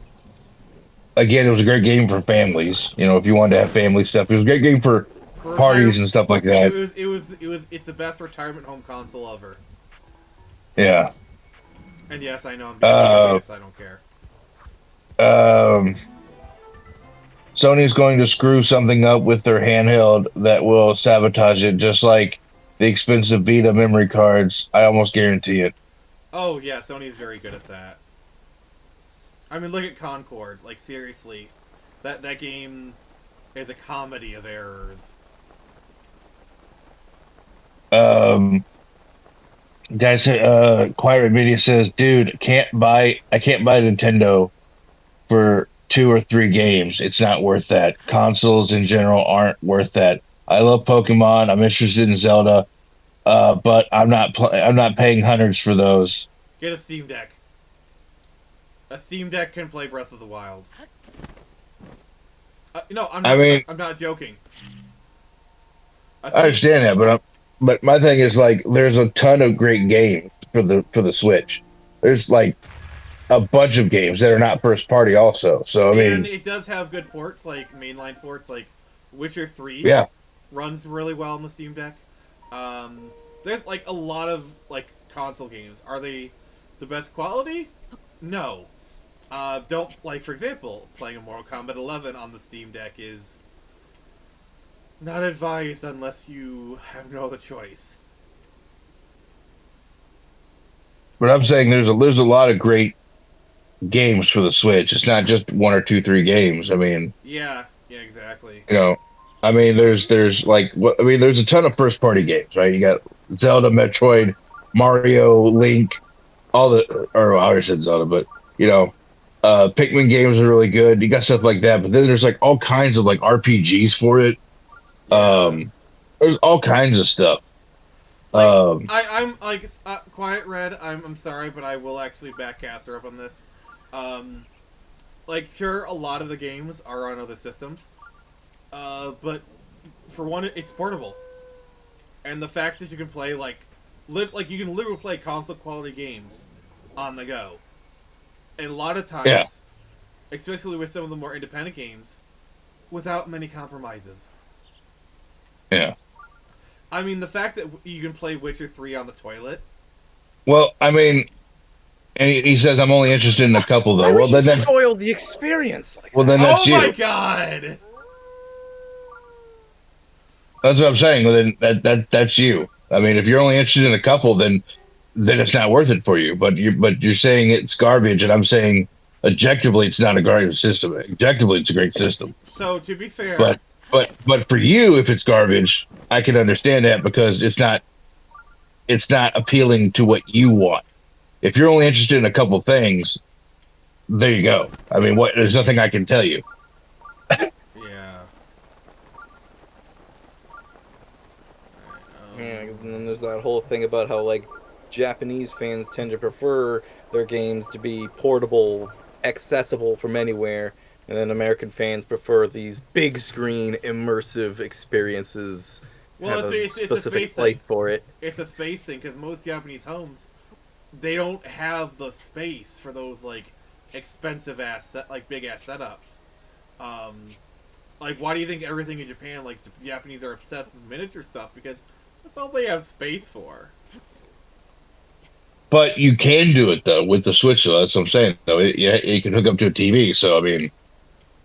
it was a great game for families. If you wanted to have family stuff, it was a great game for For parties and stuff like that. It's the best retirement home console ever. Yeah. And yes, I know I'm being serious. I don't care. Um, Sony's going to screw something up with their handheld that will sabotage it, just like the expensive Vita memory cards. I almost guarantee it. Oh yeah, Sony's very good at that. I mean, look at Concord. Like seriously, that game is a comedy of errors. Guys, Quiet Media says, dude, I can't buy Nintendo for 2 or 3 games. It's not worth that. Consoles in general aren't worth that. I love Pokemon. I'm interested in Zelda, but I'm not paying hundreds for those. Get a Steam Deck. A Steam Deck can play Breath of the Wild. No, I'm not joking. I understand that, but my thing is, like, there's a ton of great games for the Switch. There's like a bunch of games that are not first party also. So I mean, it does have good ports, like mainline ports, like Witcher 3. Yeah. Runs really well on the Steam Deck. There's like a lot of like console games. Are they the best quality? No. Don't, like, for example, playing a Mortal Kombat 11 on the Steam Deck is not advised unless you have no other choice. But I'm saying there's a lot of great games for the Switch. It's not just 1 or 2, 3 games. I mean, yeah, exactly. I mean, there's a ton of first party games, right? You got Zelda, Metroid, Mario, Link, I already said Zelda, but Pikmin games are really good. You got stuff like that, but then there's like all kinds of like RPGs for it. Yeah. There's all kinds of stuff. Like, I'm like Quiet Red. I'm sorry, but I will actually back Caster up on this. Like, sure, a lot of the games are on other systems, but for one, it's portable, and the fact that you can play you can literally play console quality games on the go, and a lot of times, especially with some of the more independent games, without many compromises. Yeah. I mean, the fact that you can play Witcher 3 on the toilet. Well, I mean, and he says I'm only interested in a couple though. Well, then that's spoiled the experience. Then that's you. Oh my god! That's what I'm saying. Well, then that's you. I mean, if you're only interested in a couple, then it's not worth it for you. But you're saying it's garbage, and I'm saying objectively it's not a garbage system. Objectively, it's a great system. So to be fair, but for you, if it's garbage, I can understand that because it's not appealing to what you want. If you're only interested in a couple things, there you go. I mean, there's nothing I can tell you. Yeah. Yeah, and then there's that whole thing about how, like, Japanese fans tend to prefer their games to be portable, accessible from anywhere, and then American fans prefer these big screen immersive experiences. Well, have it's a specific a space place thing. for it. It's a space thing because most Japanese homes, they don't have the space for those like expensive big ass setups. Like, why do you think everything in Japan, like, the Japanese are obsessed with miniature stuff? Because that's all they have space for. But you can do it though with the Switch. Though that's what I'm saying. Though you can hook up to a TV. So I mean,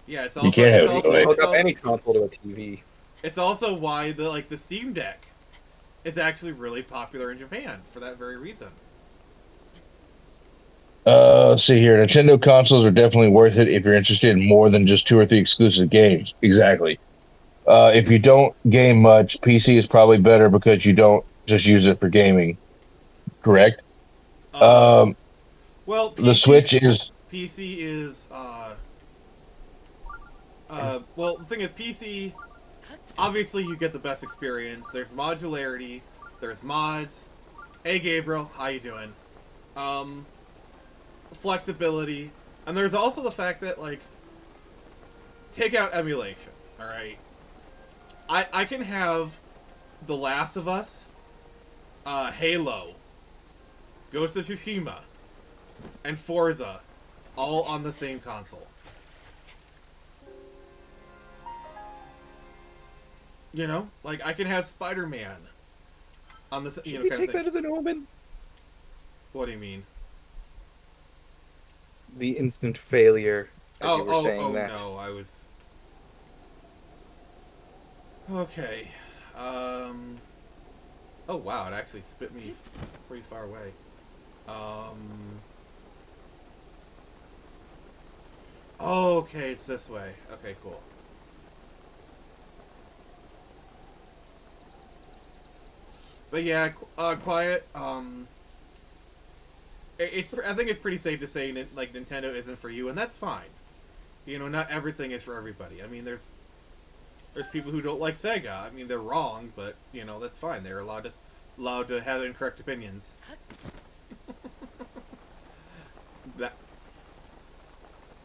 yeah, it's you can't have it either way. Hook up any console to a TV. It's also why the Steam Deck is actually really popular in Japan for that very reason. Let's see here. Nintendo consoles are definitely worth it if you're interested in more than just 2 or 3 exclusive games. Exactly. If you don't game much, PC is probably better because you don't just use it for gaming. Correct? Well, the Switch is... PC is, well, the thing is, PC, obviously you get the best experience. There's modularity, there's mods. Hey, Gabriel, how you doing? Flexibility, and there's also the fact that, like, take out emulation, alright? I can have The Last of Us, Halo, Ghost of Tsushima, and Forza all on the same console. You know, like I can have Spider-Man on the Should we take that as an omen? What do you mean? The instant failure, as you were saying oh that. no, I was. Okay. Oh wow, it actually spit me pretty far away. Okay, it's this way. Okay, cool. But yeah, quiet. I think it's pretty safe to say that like Nintendo isn't for you, and that's fine. You know, not everything is for everybody. I mean, there's people who don't like Sega. I mean, they're wrong, but you know that's fine. They're allowed to have incorrect opinions. That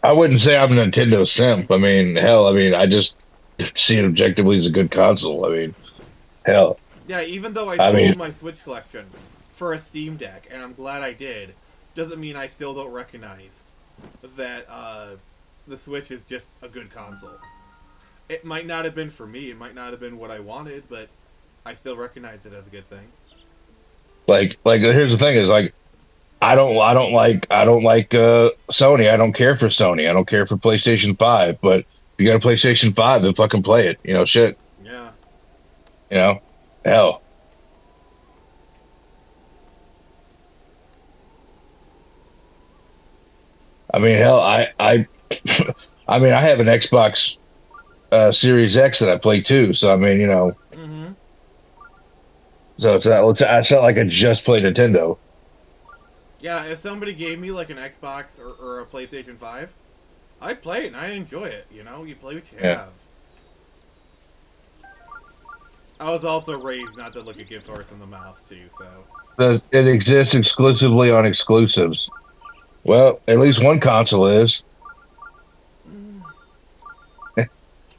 I wouldn't say I'm a Nintendo simp. I mean, hell, I just see it objectively as a good console. I mean, hell. yeah, even though I I sold mean, my Switch collection for a Steam Deck, and I'm glad I did, doesn't mean I still don't recognize that the Switch is just a good console. It might not have been for me. It might not have been what I wanted, but I still recognize it as a good thing. like here's the thing: is like I don't like Sony. I don't care for Sony. I don't care for PlayStation 5. But if you got a PlayStation 5, then fucking play it. You know, shit. Yeah. You know, hell. I mean, hell, I mean, I have an Xbox Series X that I play too. So I mean, you know, Mm-hmm. so it's not like I just play Nintendo. Yeah, if somebody gave me like an Xbox or a PlayStation 5, I'd play it and I'd enjoy it. You know, you play what you Yeah. have. I was also raised not to look a gift horse in the mouth too, so. It exists exclusively on exclusives. Well, at least one console is.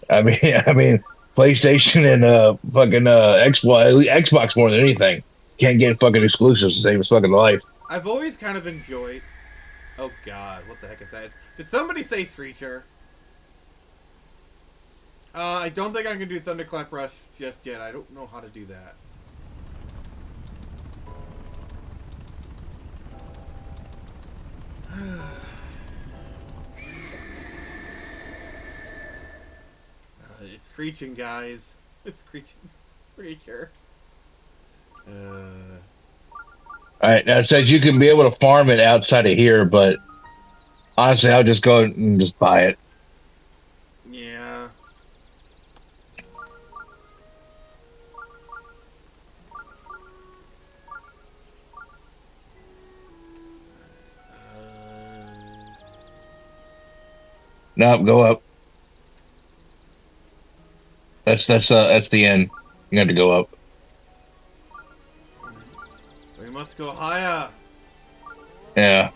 I mean, PlayStation and fucking Xbox more than anything. Can't get fucking exclusives to save his fucking life. I've always kind of enjoyed. Oh God, what the heck is that? Did somebody say Screecher? I don't think I can do Thunderclap Rush just yet. I don't know how to do that. It's screeching, guys. It's screeching. Screecher. All right, now it says you can be able to farm it outside of here, but honestly, I'll just go and just buy it. Yeah. No, go up. That's the end. You have to go up. We must go higher. Yeah.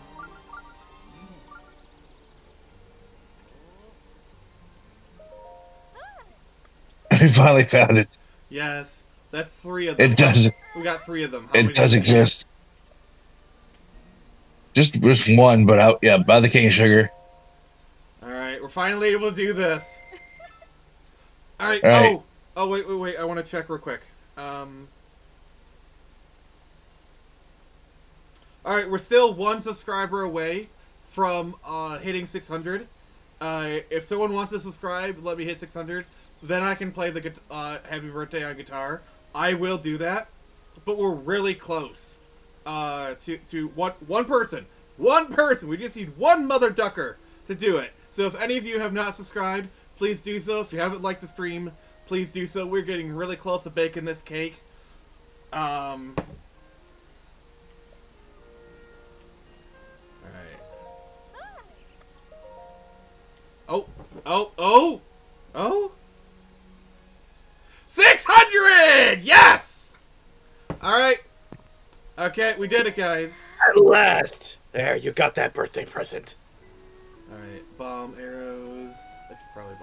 We finally found it. Yes, that's 3 of them. It does. We got 3 of them. How It many does do we need? exist. Just one, but yeah, buy the cane sugar. All right, we're finally able to do this. All right. All right. Oh, wait. I want to check real quick. All right, we're still 1 subscriber away from hitting 600. If someone wants to subscribe, let me hit 600. Then I can play the Happy Birthday on guitar. I will do that, but we're really close to one person. One person. We just need one mother ducker to do it. So if any of you have not subscribed, please do so. If you haven't liked the stream, please do so. We're getting really close to baking this cake. Alright. Oh! 600! Yes! Alright. Okay, we did it, guys. At last! There, you got that birthday present. Alright, bomb, arrows. I should probably...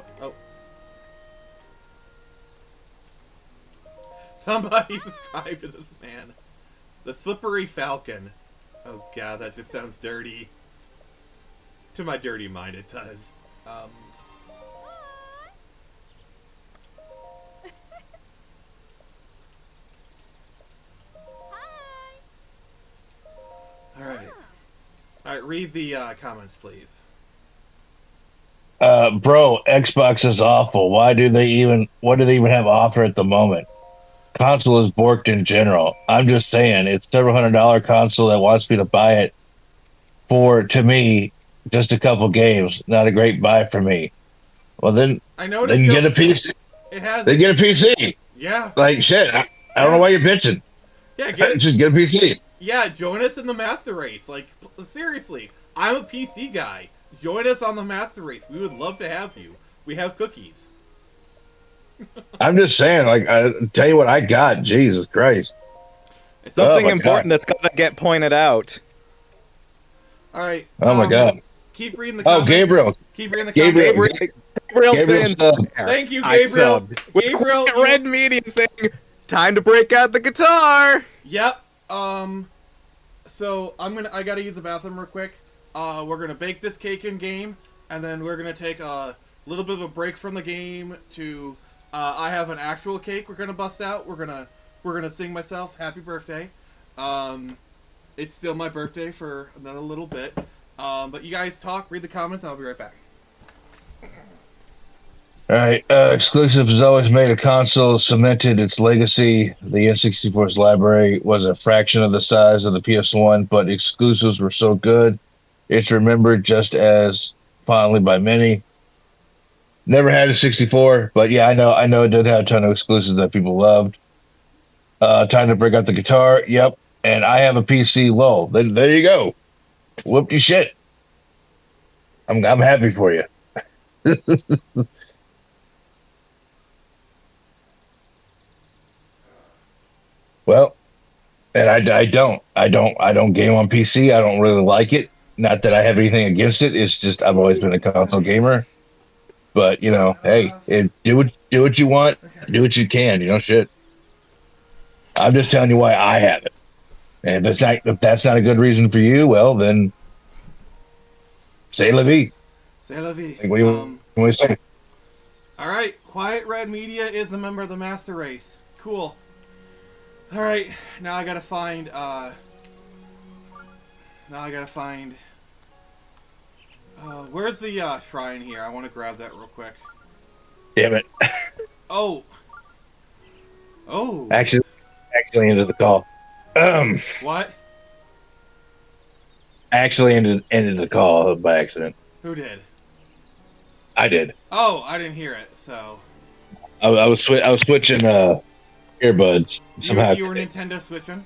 Somebody subscribe to this man. The Slippery Falcon. Oh god, that just sounds dirty. To my dirty mind, it does. Alright. Alright, read the comments, please. Bro, Xbox is awful. What do they even have offer at the moment? Console is borked in general. I'm just saying, it's several $100 console that wants me to buy it for, to me, just a couple games. Not a great buy for me. Well, then, I know then get a PC. It has. Then get a PC. Yeah. Like shit. I don't know why you're bitching. Yeah, just get a PC. Yeah, join us in the Master Race. Like, seriously, I'm a PC guy. Join us on the Master Race. We would love to have you. We have cookies. I'm just saying, like, I tell you what I got. Jesus Christ. It's Something my important God. that's got to get pointed out. All right. Oh my God. Keep reading the comments. Oh, Gabriel. Keep reading the comments. Gabriel saying, Thank you, I Gabriel. subbed. Gabriel, With Red Media saying, time to break out the guitar. Yep. So I gotta use the bathroom real quick. We're gonna bake this cake in game, and then we're gonna take a little bit of a break from the game to. I have an actual cake we're gonna bust out. We're gonna sing myself happy birthday. It's still my birthday for another little bit. But you guys talk, read the comments, and I'll be right back. All right. Exclusive has always made a console cemented its legacy. The N64's library was a fraction of the size of the PS1, but exclusives were so good, it's remembered just as fondly by many. Never had a 64, but yeah, I know it did have a ton of exclusives that people loved. Time to break out the guitar. Yep. And I have a PC. Lol. There you go. Whoop your shit. I'm happy for you. Well, and I don't game on PC. I don't really like it. Not that I have anything against it. It's just I've always been a console gamer. But hey, do what you want, do what you can. Shit. I'm just telling you why I have it. And if that's not a good reason for you, well then, say la vie. Say la vie. Like, what do you say? All right, Quiet Red Media is a member of the Master Race. Cool. All right, now I gotta find. Where's the shrine here? I want to grab that real quick. Damn it! Oh. Actually ended the call. What? Actually ended the call by accident. Who did? I did. Oh, I didn't hear it. So. I was switching earbuds. Somehow. You were Nintendo switching?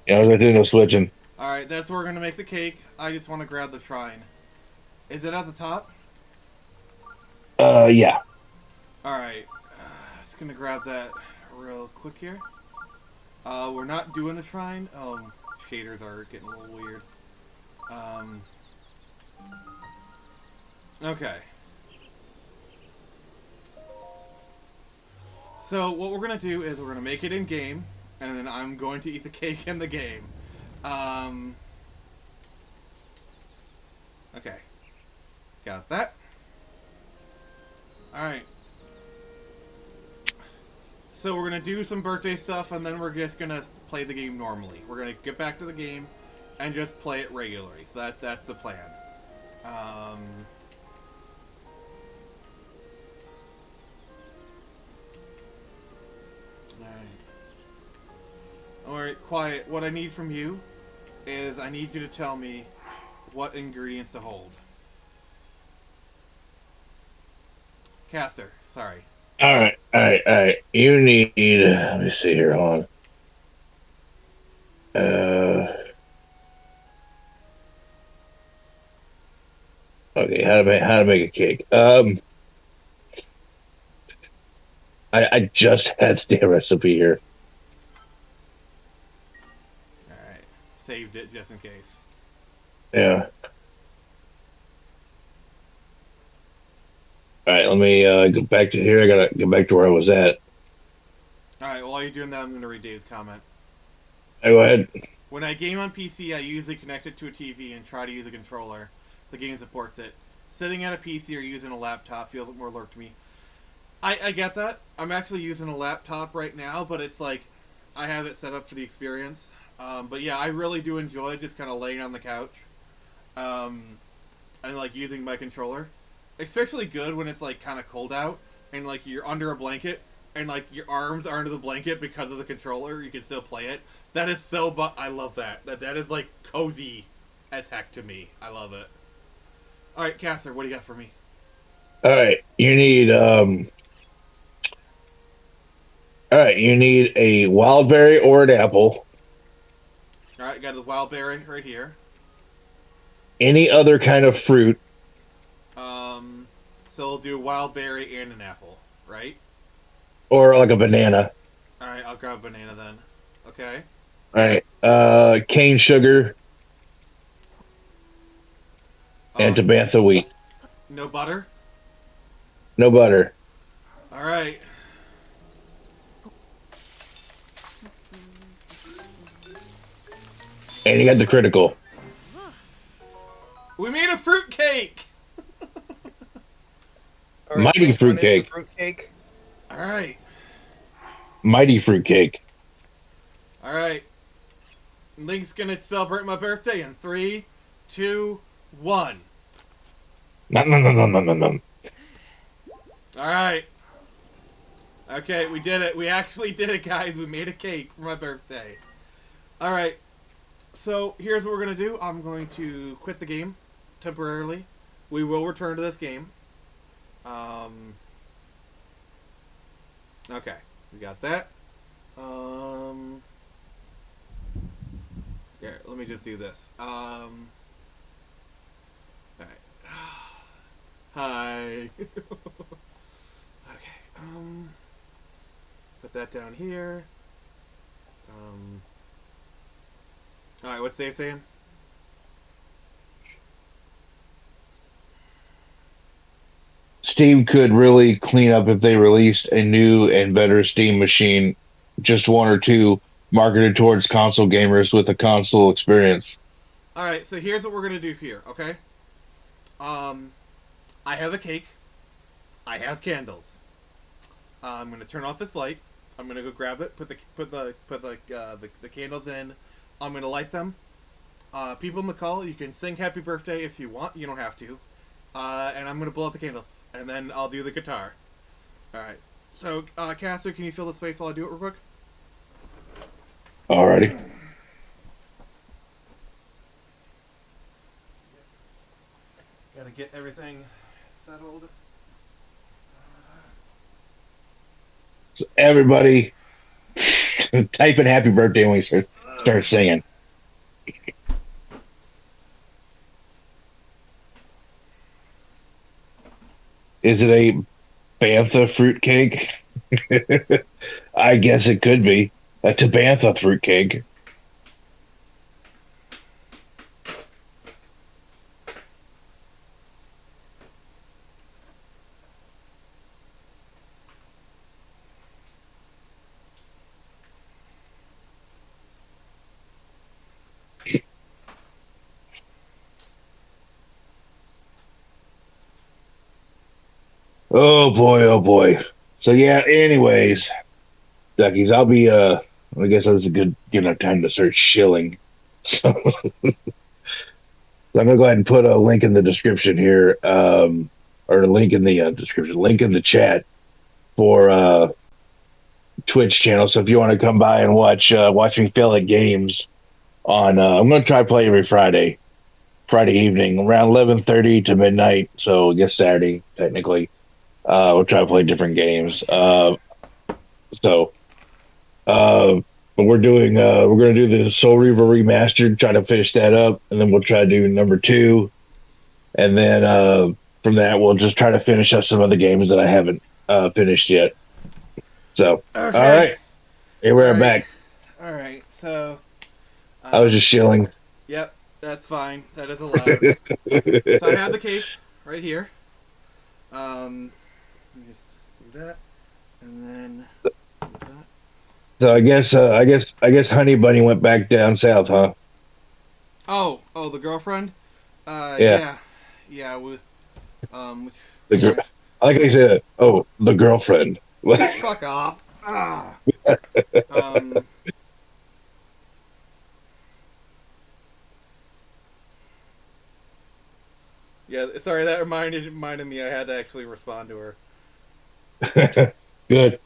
Yeah, I was Nintendo switching. Alright, that's where we're gonna make the cake. I just want to grab the shrine. Is it at the top? Yeah. Alright. Just gonna grab that real quick here. We're not doing the shrine. Oh, shaders are getting a little weird. Okay. So what we're gonna do is we're gonna make it in game, and then I'm going to eat the cake in the game. Okay. Got that. Alright. So we're gonna do some birthday stuff, and then we're just gonna play the game normally. We're gonna get back to the game and just play it regularly. So that's the plan. Alright, Quiet. What I need from you is I need you to tell me what ingredients to hold. Caster, sorry. All right. You need. Let me see here. Hold on. Okay, how to make a cake. I just had the recipe here. Alright. Saved it just in case. Yeah. All right, let me go back to here. I gotta go back to where I was at. Alright, well, while you're doing that, I'm going to read Dave's comment. Hey, go ahead. When I game on PC, I usually connect it to a TV and try to use a controller. The game supports it. Sitting at a PC or using a laptop feels more alert to me. I get that. I'm actually using a laptop right now, but it's like I have it set up for the experience. But yeah, I really do enjoy just kind of laying on the couch and like using my controller. Especially good when it's like kind of cold out and like you're under a blanket and like your arms are under the blanket because of the controller. You can still play it. That is so. I love that. That is like cozy as heck to me. I love it. All right, Caster, what do you got for me? All right, you need a wild berry or an apple. All right, got the wild berry right here. Any other kind of fruit. So we'll do wild berry and an apple, right? Or like a banana. All right, I'll grab a banana then. Okay. All right, cane sugar and Tabantha wheat. No butter? No butter. All right. And you got the critical. We made a fruit cake! All right, Mighty which one is the fruitcake. fruitcake. All right. Mighty fruitcake. All right. Link's gonna celebrate my birthday in 3, 2, 1. No. All right. Okay, we did it. We actually did it, guys. We made a cake for my birthday. All right. So here's what we're gonna do. I'm going to quit the game temporarily. We will return to this game. Okay, we got that. Here, let me just do this. All right. Hi. Okay. Put that down here. All right. What's Dave saying? Steam could really clean up if they released a new and better Steam machine, just one or two, marketed towards console gamers with a console experience. All right. So here's what we're gonna do here. Okay. I have a cake. I have candles. I'm gonna turn off this light. I'm gonna go grab it. Put the candles in. I'm gonna light them. People in the call, you can sing "Happy Birthday" if you want. You don't have to. And I'm gonna blow out the candles, and then I'll do the guitar. All right. So, Caster, can you fill the space while I do it real quick? Alrighty. Gotta get everything settled. So everybody, type in "Happy Birthday" when we start singing. Is it a Bantha fruitcake? I guess it could be a Tabantha fruitcake. Oh boy, oh boy. So yeah, anyways, duckies, I'll be I guess that's a good enough time to start shilling. So, so I'm gonna go ahead and put a link in the description here, or a link in the description, link in the chat for Twitch channel. So if you want to come by and watch me fail at games on I'm gonna try to play every Friday evening around 11:30 to midnight, so I guess Saturday technically. We'll try to play different games. But we're gonna do the Soul Reaver remastered, try to finish that up, and then we'll try to do number 2, and then from that we'll just try to finish up some of the games that I haven't finished yet. So, Okay. all right, here we're back. All right. So. I was just shilling. Yep, that's fine. That is allowed. So I have the cake right here. Let me just do that, and then do that. So I guess Honey Bunny went back down south, huh? Oh, the girlfriend. Yeah, Yeah, yeah. Um, the girl. alright. Like I said, oh, the girlfriend. Fuck off. Ah. Um. Yeah. Sorry, that reminded me. I had to actually respond to her. Good.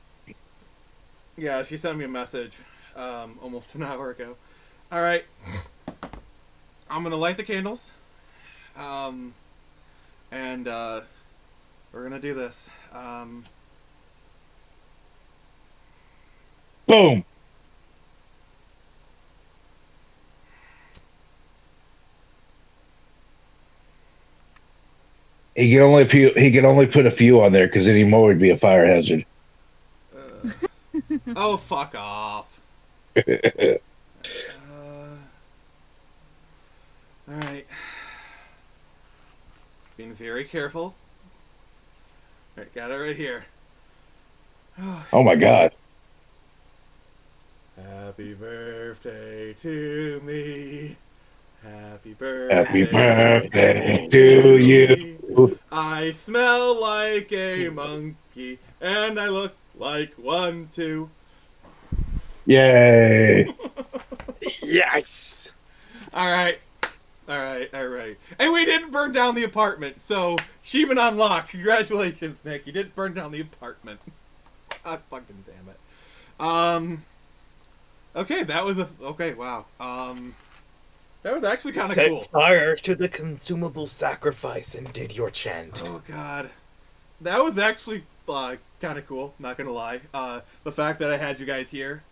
Yeah, she sent me a message, almost an hour ago. All right, I'm gonna light the candles, um, and we're gonna do this. Boom. He can only put a few on there because any more would be a fire hazard. Oh, fuck off. All right. Being very careful. All right, got it right here. Oh my god. Happy birthday to me. Happy Happy birthday birthday to to you. me. I smell like a monkey, and I look like one too. Yay. Yes. All right, all right, all right. And we didn't burn down the apartment, so achievement unlocked. Congratulations, Nick. You didn't burn down the apartment. God fucking damn it. Okay, that was okay. Wow. That was actually kind of Set cool. fire to the consumable sacrifice and did your chant. Oh god, that was actually kind of cool. Not gonna lie. The fact that I had you guys here,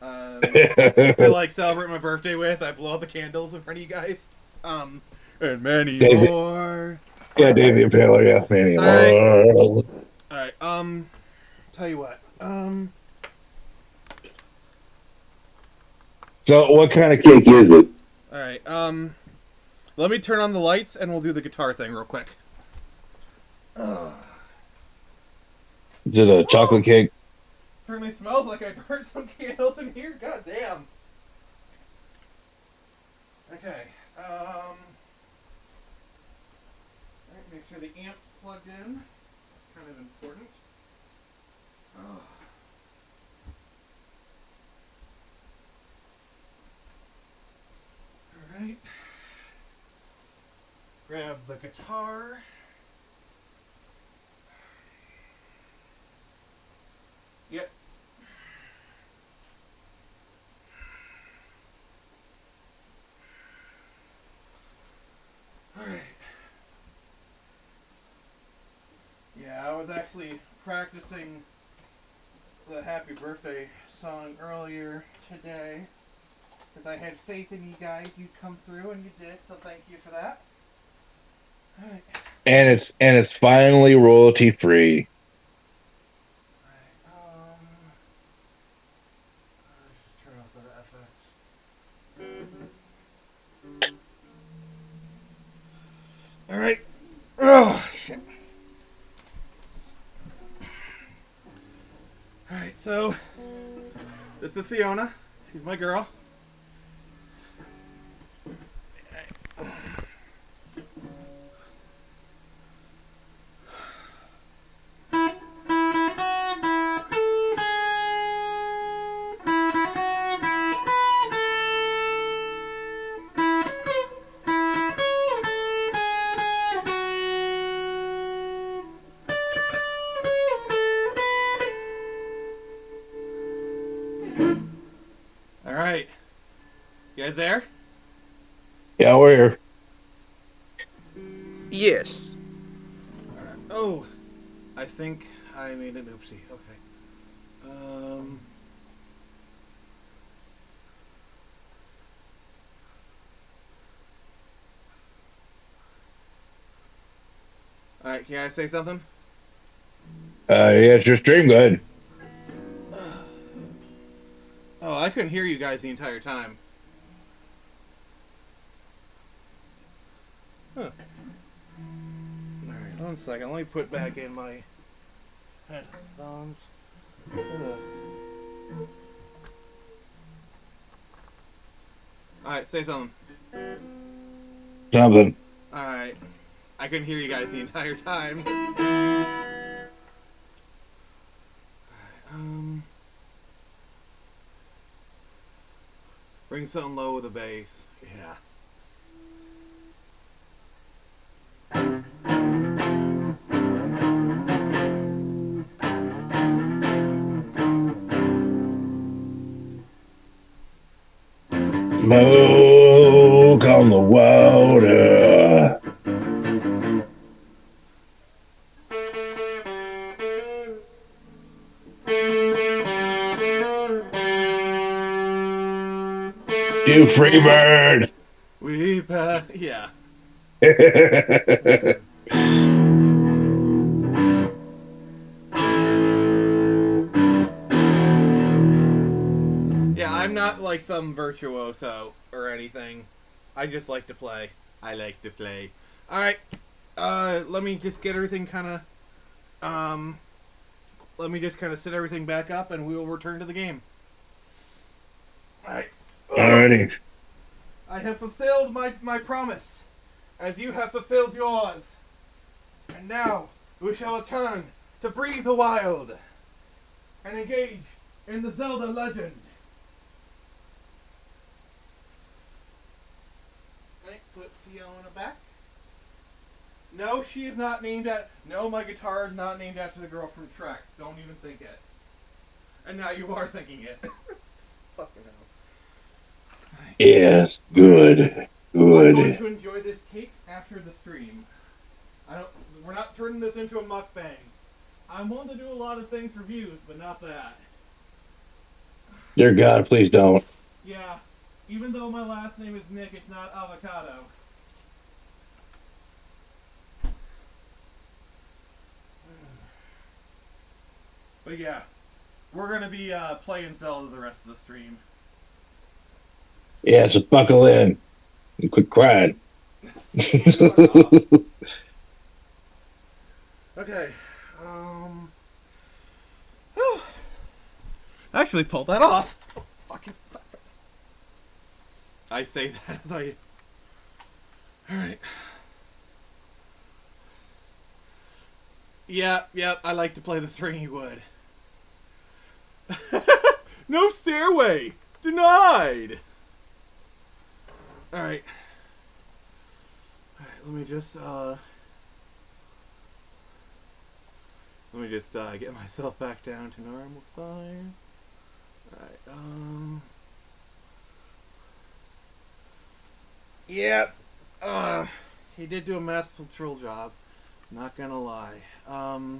to like celebrate my birthday with, I blow out the candles in front of you guys. And many David. more. Yeah, Davey Impaler, yeah, many All more. All right. Tell you what. So, what kind of cake is it? All right. Let me turn on the lights and we'll do the guitar thing real quick. Is it a chocolate cake? Certainly smells like I burnt some candles in here. God damn. Okay. Alright, make sure the amp's plugged in. That's kind of important. Oh. Alright. Grab the guitar. Yep. Alright. Yeah, I was actually practicing the happy birthday song earlier today because I had faith in you guys. You'd come through and you did, so thank you for that. Alright. And it's finally royalty free. Let's just turn off the FX. Alright. Oh, shit. Alright, so this is Fiona. She's my girl. Alright. You guys there? Yeah, we're here. Yes. Alright. Oh, I think I made an oopsie. Okay. Alright, can I say something? Yeah, it's your stream. Go ahead. Oh, I couldn't hear you guys the entire time. Huh. Alright, 1 second. Let me put back in my headphones. Ugh. Alright, say something. Something. Alright. I couldn't hear you guys the entire time. Alright, bring something low with a bass. Yeah. Smoke on the water. You free bird. Yeah. Yeah, I'm not like some virtuoso or anything. I just like to play. I like to play. Alright. Let me just get everything kinda let me just kinda set everything back up and we will return to the game. Alright. Alrighty. I have fulfilled my promise, as you have fulfilled yours. And now we shall return to breathe the wild and engage in the Zelda legend. Right, put Fiona back. No, she is not named at. No, my guitar is not named after the girl from Shrek. Don't even think it. And now you are thinking it. Fucking hell. Right. Yes, good. I'm going Good. to enjoy this cake after the stream. We're not turning this into a mukbang. I'm willing to do a lot of things for views, but not that. Dear God, please don't. Yeah, even though my last name is Nick, it's not avocado. But yeah, we're gonna be playing Zelda the rest of the stream. Yeah, so buckle in and quit crying. Okay. Actually pulled that off. Oh, fucking. I say that as I. Alright. Yep, I like to play the stringy wood. No stairway! Denied! Alright. Alright, let me just get myself back down to normal size. Alright, Yep. He did do a masterful troll job. Not gonna lie. Alright,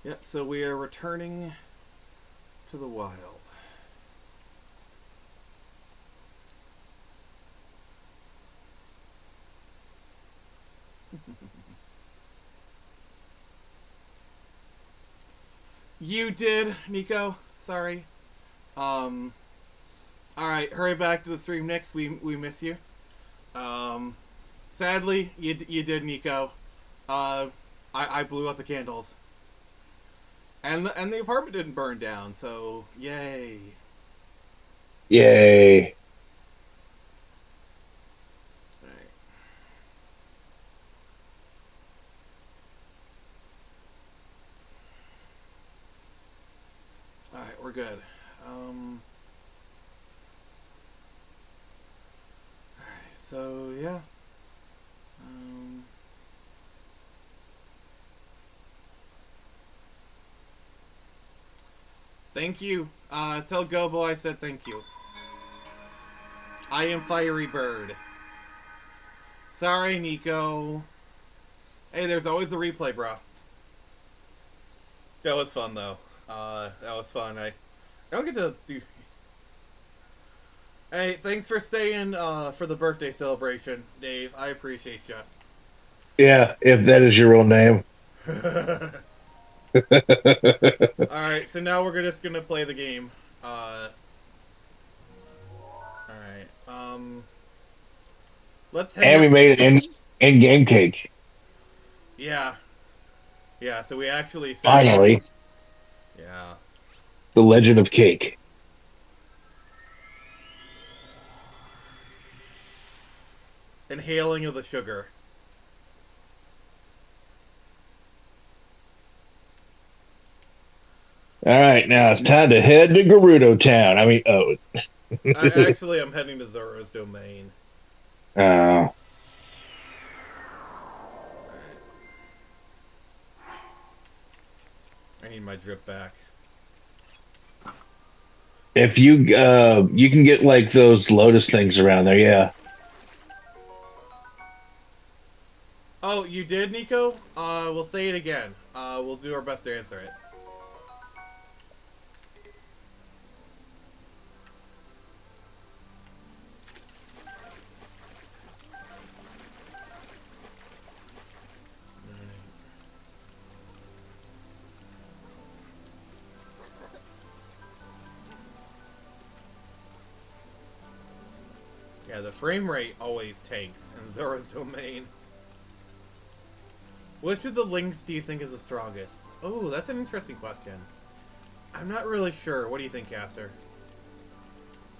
yep, so we are returning to the wild. You did, Nico. Sorry. Alright, hurry back to the stream next. We miss you. Sadly, you did, Nico. I blew out the candles. And the apartment didn't burn down, so yay. Yay. Alright, we're good. Alright, so yeah. Thank you. Tell Gobo I said thank you. I am Fiery Bird. Sorry, Nico. Hey, there's always a replay, bro. That was fun, though. That was fun. I don't get to do... Hey, thanks for staying for the birthday celebration, Dave. I appreciate you. Yeah, if that is your real name. Alright, so now we're just gonna play the game. Alright, let's hang And we up. made an in-game cake. Yeah. Yeah, so we actually said... Finally, Yeah. the Legend of Cake. Inhaling of the sugar. All right, now it's time to head to Gerudo Town. I mean, oh. I'm heading to Zoro's domain. uh, I need my drip back. if you can get like those lotus things around there, yeah. Oh, you did, Nico? We'll say it again. We'll do our best to answer it. Yeah, the frame rate always tanks in Zoro's domain. Which of the links do you think is the strongest? Oh, that's an interesting question. I'm not really sure. What do you think, Caster?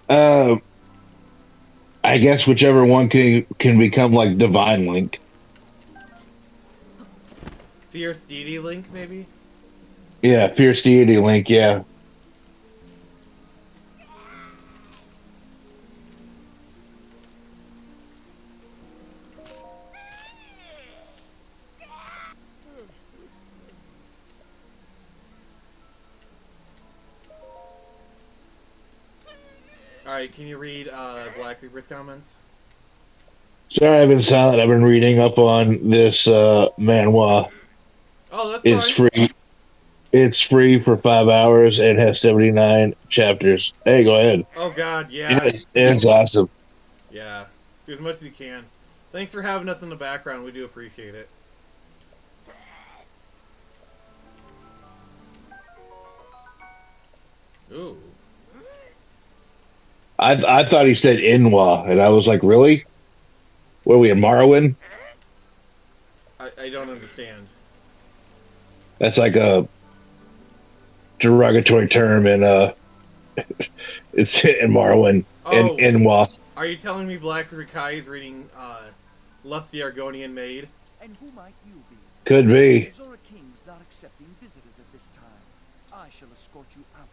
Uh, I guess whichever one can become like Divine Link. Fierce Deity Link, maybe? Yeah, Fierce Deity Link. Yeah. Alright, can you read Black Reaper's comments? Sorry, I've been silent. I've been reading up on this manhwa. Oh, that's It's fine. free. It's free for 5 hours and has 79 chapters. Hey, go ahead. Oh god, yeah. It's awesome. Yeah. Do as much as you can. Thanks for having us in the background. We do appreciate it. Ooh. I thought he said Inwa, and I was like, really? What are we in Morrowind? I don't understand. That's like a derogatory term in it's in Morrowind. Oh. Inwa. Are you telling me Black Rikai is reading Lust the Argonian Maid? And who might you be? Could be. Zora King's not accepting visitors at this time. I shall escort you out.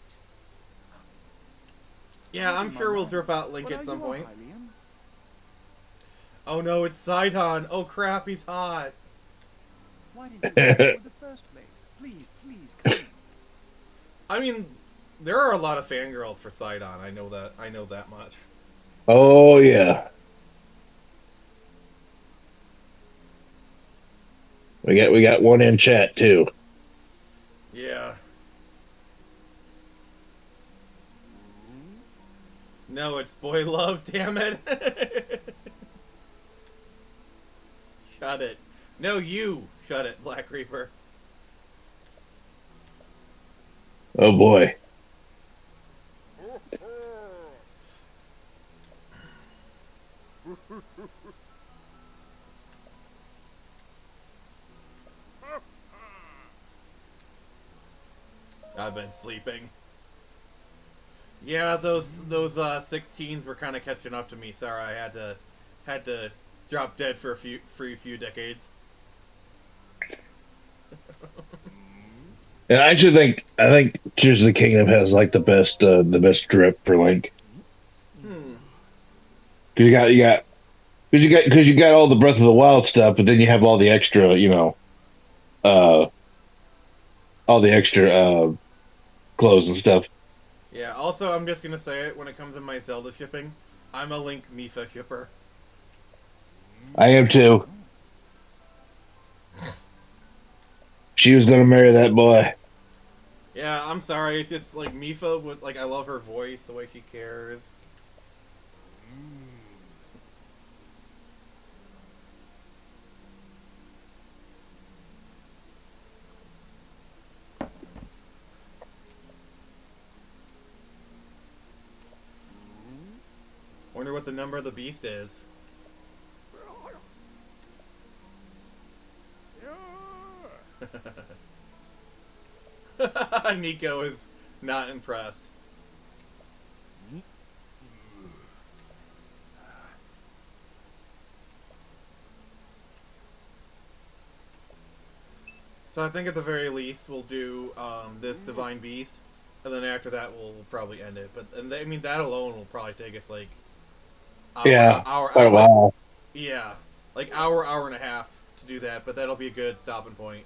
Yeah, I'm sure we'll drip out Link What at are some you, point. Hylian? Oh no, it's Sidon. Oh crap, he's hot. Why didn't you say so in the first place? Please, please, come in. I mean, there are a lot of fangirls for Sidon. I know that. I know that much. Oh yeah. We got one in chat too. Yeah. No, it's boy love, damn it. Shut it. No, you. Shut it, Black Reaper. Oh boy. I've been sleeping. Yeah, those 16s were kind of catching up to me. Sorry, I had to drop dead for a few decades. And I think Tears of the Kingdom has like the best drip for Link. Cause you got all the Breath of the Wild stuff, but then you have all the extra, all the extra clothes and stuff. Yeah. Also, I'm just gonna say it when it comes to my Zelda shipping, I'm a Link Mipha shipper. I am too. She was gonna marry that boy. Yeah, I'm sorry. It's just like Mipha would like. I love her voice, the way she cares. Wonder what the number of the beast is. Nico is not impressed. So I think at the very least we'll do this Divine Beast, and then after that we'll probably end it. But I mean that alone will probably take us like quite a while. Yeah, like hour and a half to do that. But that'll be a good stopping point.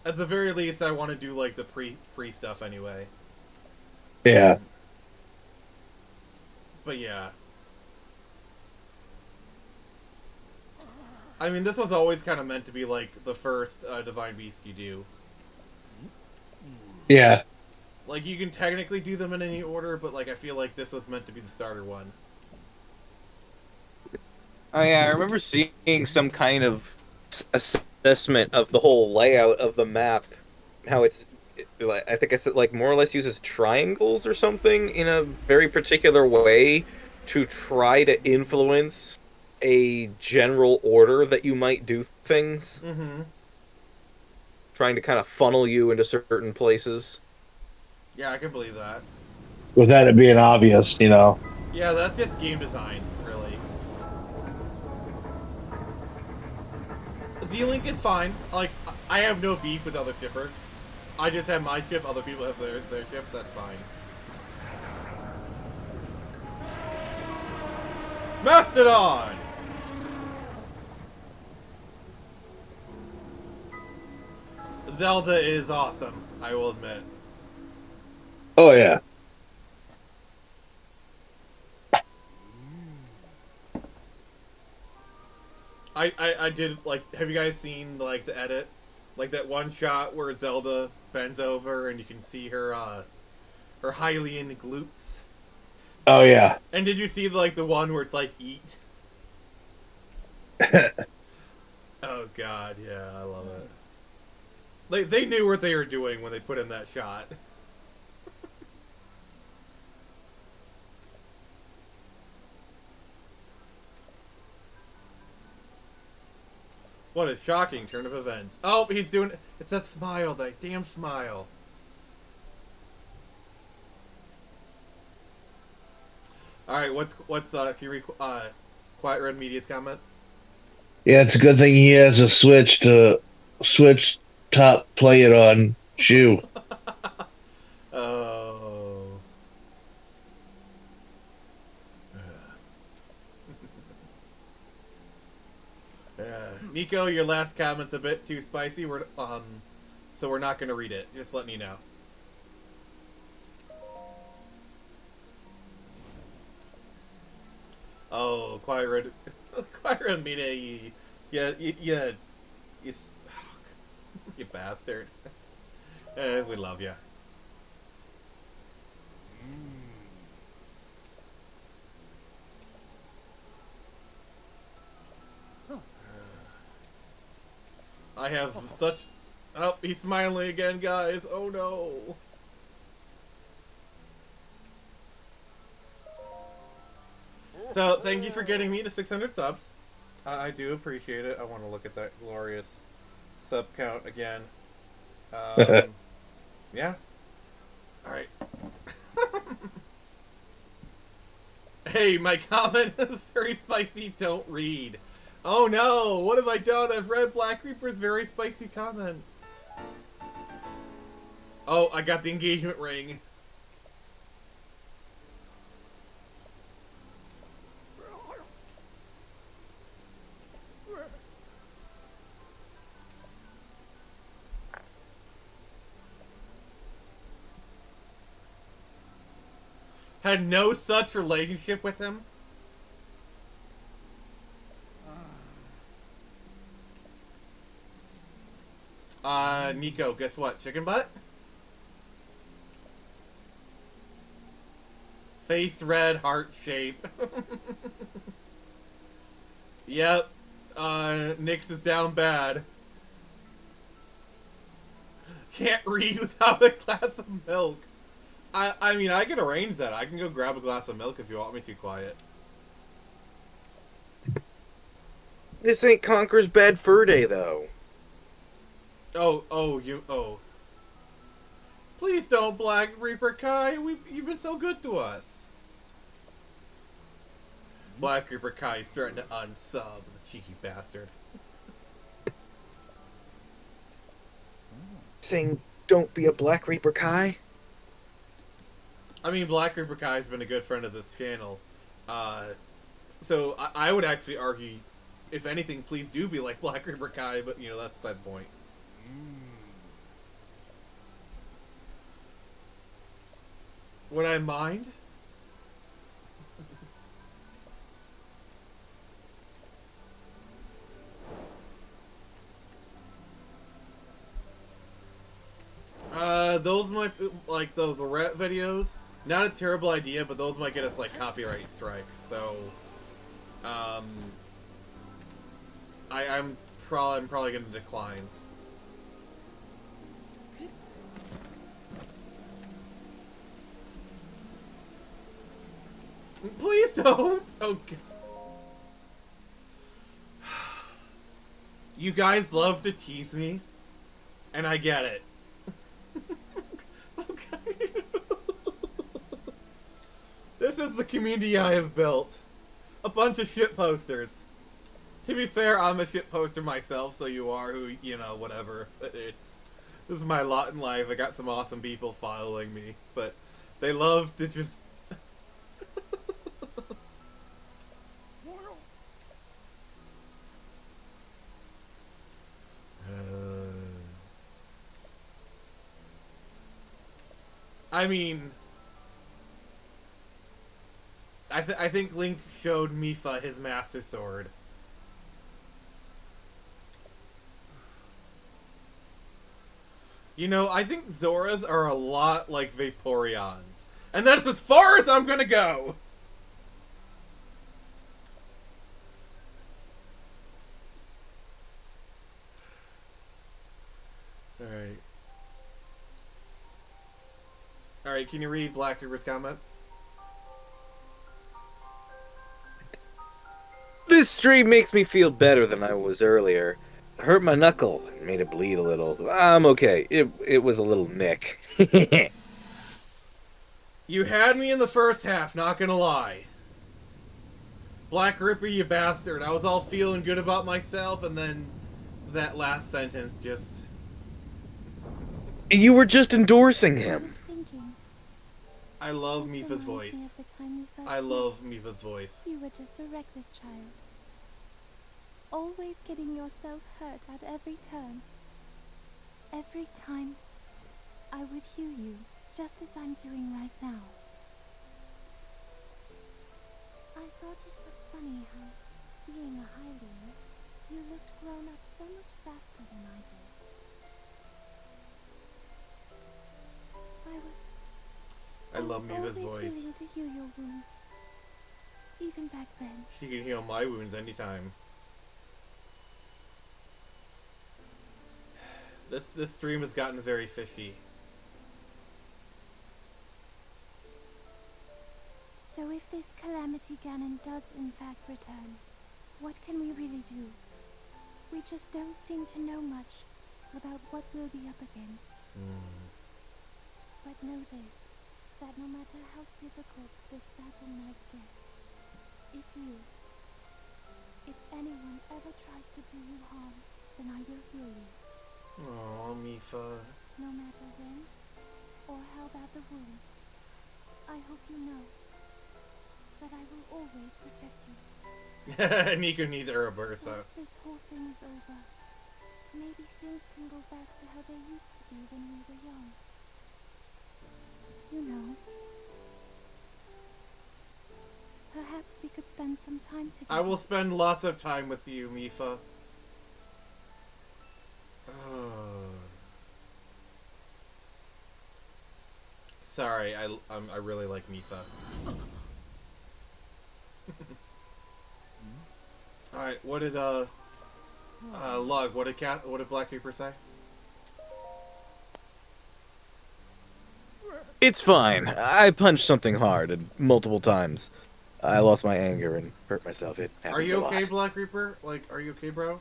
At the very least, I want to do like the pre stuff anyway. Yeah. But yeah. I mean, this was always kind of meant to be like the first Divine Beast you do. Yeah. Like, you can technically do them in any order, but like I feel like this was meant to be the starter one. I remember seeing some kind of assessment of the whole layout of the map, how I think I said like more or less uses triangles or something in a very particular way to try to influence a general order that you might do things. Mm-hmm. Trying to kind of funnel you into certain places. Yeah, I can believe that. Without it being obvious, you know. Yeah, that's just game design, really. Z-Link is fine. Like, I have no beef with other shippers. I just have my ship, other people have their ships, that's fine. Mastodon! Zelda is awesome, I will admit. Oh yeah. I did, like, have you guys seen, like, the edit? Like, that one shot where Zelda bends over and you can see her, her Hylian glutes? Oh yeah. And did you see, like, the one where it's, like, eat? Oh, God, yeah, I love it. Like, they knew what they were doing when they put in that shot. What a shocking turn of events. Oh, he's doing... It's that smile, that damn smile. Alright, can you read, Quiet Red Media's comment? Yeah, it's a good thing he has a switch top play it on shoe. Oh. Nico, your last comment's a bit too spicy. So we're not gonna read it. Just letting you know. Oh, Quiet Red, Quiet Red Media, you bastard. We love you. I have such... Oh, he's smiling again, guys. Oh, no. So, thank you for getting me to 600 subs. I do appreciate it. I want to look at that glorious sub count again. Yeah. Alright. Hey, my comment is very spicy. Don't read. Oh no! What have I done? I've read Black Reaper's very spicy comment. Oh, I got the engagement ring. Had no such relationship with him. Nico, guess what? Chicken butt? Face red, heart shape. Yep. Nyx is down bad. Can't read without a glass of milk. I mean, I can arrange that. I can go grab a glass of milk if you want me to, Quiet. This ain't Conker's Bad Fur Day, though. Oh. Please don't, Black Reaper Kai. You've been so good to us. Black Reaper Kai is threatened to unsub, the cheeky bastard. Saying, don't be a Black Reaper Kai? I mean, Black Reaper Kai has been a good friend of this channel. So I would actually argue, if anything, please do be like Black Reaper Kai, but, you know, that's beside the point. Would I mind? Those might, like, those rap videos, not a terrible idea, but those might get us, like, copyright strike, so, I'm probably gonna decline. Please don't! Okay. You guys love to tease me, and I get it. Okay. This is the community I have built. A bunch of shit posters. To be fair, I'm a shit poster myself, so you are who, you know, whatever. This is my lot in life. I got some awesome people following me, but they love to just... I mean, I think Link showed Mipha his Master Sword. You know, I think Zoras are a lot like Vaporeons. And that's as far as I'm gonna go! Alright. Alright, can you read Black Reaper's comment? This stream makes me feel better than I was earlier. Hurt my knuckle and made it bleed a little. I'm okay. It was a little nick. You had me in the first half, not gonna lie. Black Ripper, you bastard. I was all feeling good about myself, and then that last sentence just... You were just endorsing him. I love Mipha's voice. I love Mipha's voice. You were just a reckless child. Always getting yourself hurt at every turn. Every time, I would heal you, just as I'm doing right now. I thought it was funny how, being a Hylian, you looked grown up so much faster than I did. I love Mipha's always voice. willing to heal your wounds. Even back then. She can heal my wounds anytime. This stream has gotten very fishy. So if this Calamity Ganon does in fact return, what can we really do? We just don't seem to know much about what we'll be up against. But know this, that no matter how difficult this battle might get, if anyone ever tries to do you harm, then I will heal you. Aww, Mipha. No matter when, or how bad the wound. I hope you know that I will always protect you. Nico needs Arabursa. Once this whole thing is over, maybe things can go back to how they used to be when we were young. You know. Perhaps we could spend some time together. I will spend lots of time with you, Mipha. Sorry, I really like Mipha. Alright, what did Lug, what did Black Reaper say? It's fine. I punched something hard and multiple times. I lost my anger and hurt myself. It happens Are you a okay, lot. Black Reaper? Like, are you okay, bro?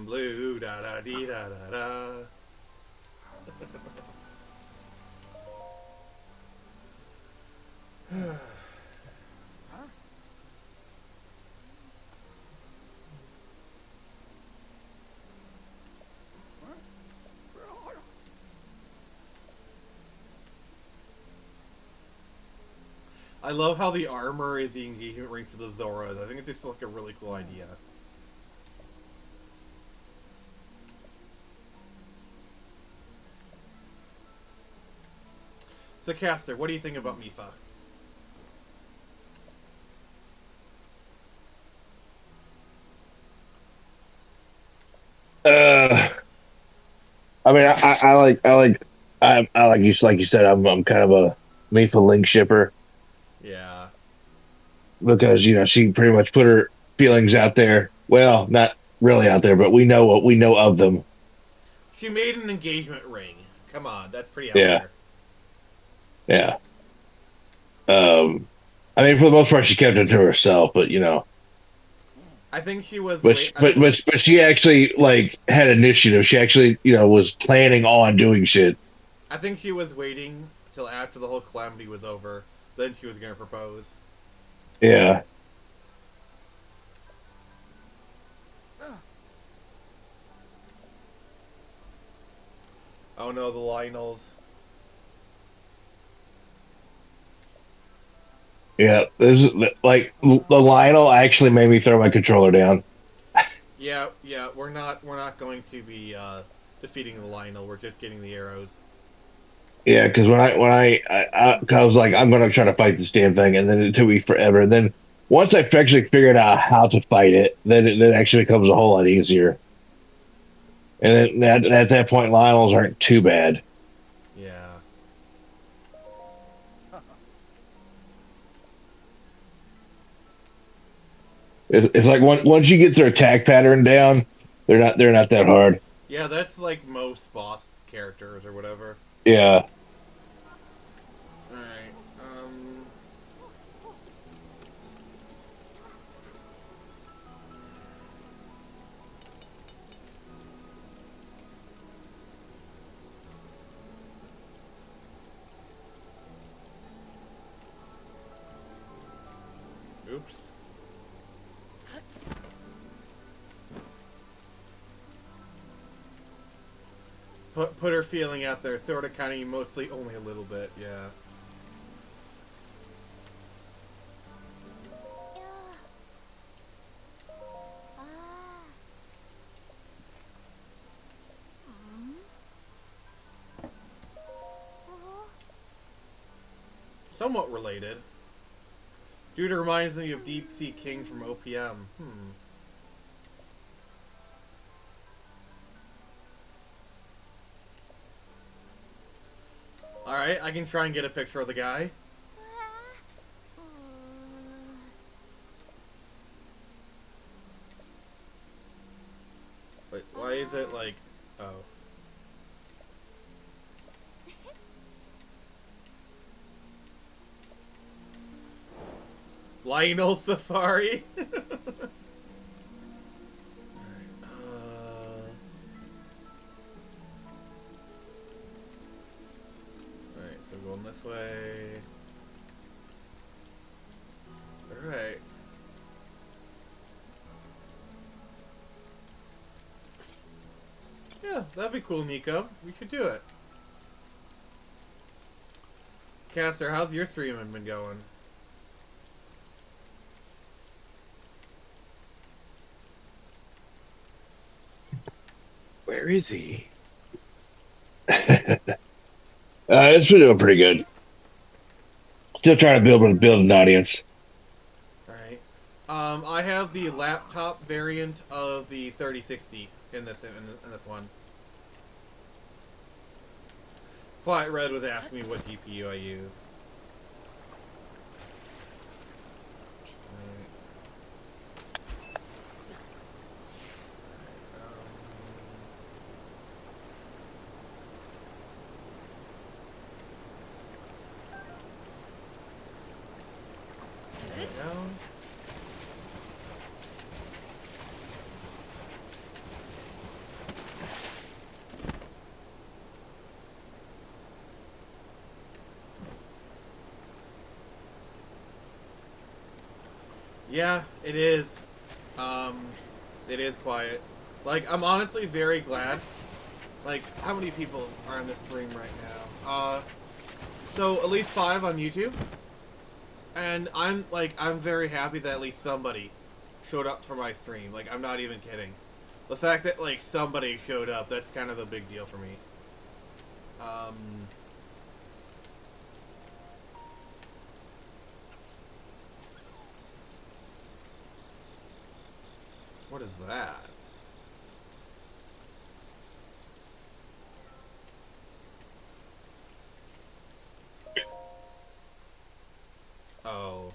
am blue. Da da dee da da da. I love how the armor is the engagement ring for the Zoras. I think it's just like a really cool idea. So, Caster, what do you think about Mifa? I mean, I like you said, I'm kind of a Mifa Link shipper Yeah. because she pretty much put her feelings out there. Well, not really out there, but we know what we know of them. She made an engagement ring. Come on, that's pretty out Yeah, there. yeah. I mean, for the most part, she kept it to herself, but I think she was. but she actually like had initiative. She actually was planning on doing shit. I think she was waiting till after the whole calamity was over. Then she was going to propose. Yeah. Oh no, the Lionels. Yeah, this is like the Lionel actually made me throw my controller down. Yeah, we're not going to be defeating the Lionel. We're just getting the arrows. Yeah, because when I was like, I'm gonna try to fight this damn thing, and then it took me forever. And then once I actually figured out how to fight it, then it actually becomes a whole lot easier. And then at that point, Lionels aren't too bad. Yeah. It's like once you get their attack pattern down, they're not that hard. Yeah, that's like most boss characters or whatever. Yeah. Alright, oops. Put her feeling out there, sort of, kind of, mostly, only a little bit, yeah. Somewhat related. Dude reminds me of Deep Sea King from OPM. Alright, I can try and get a picture of the guy. Wait, why is it like... Oh. Lionel Safari? Alright, so going this way. Alright. Yeah, that'd be cool, Nico. We should do it. Caster, how's your streaming been going? Where is he? It's been doing pretty good. Still trying to build an audience. Alright. I have the laptop variant of the 3060 in this one. Quiet Red was asking me what GPU I use. There we go. Yeah, it is. It is quiet. Like, I'm honestly very glad. Like, how many people are on this stream right now? So at least 5 on YouTube. And I'm very happy that at least somebody showed up for my stream. Like, I'm not even kidding. The fact that, like, somebody showed up, that's kind of a big deal for me. What is that? Oh.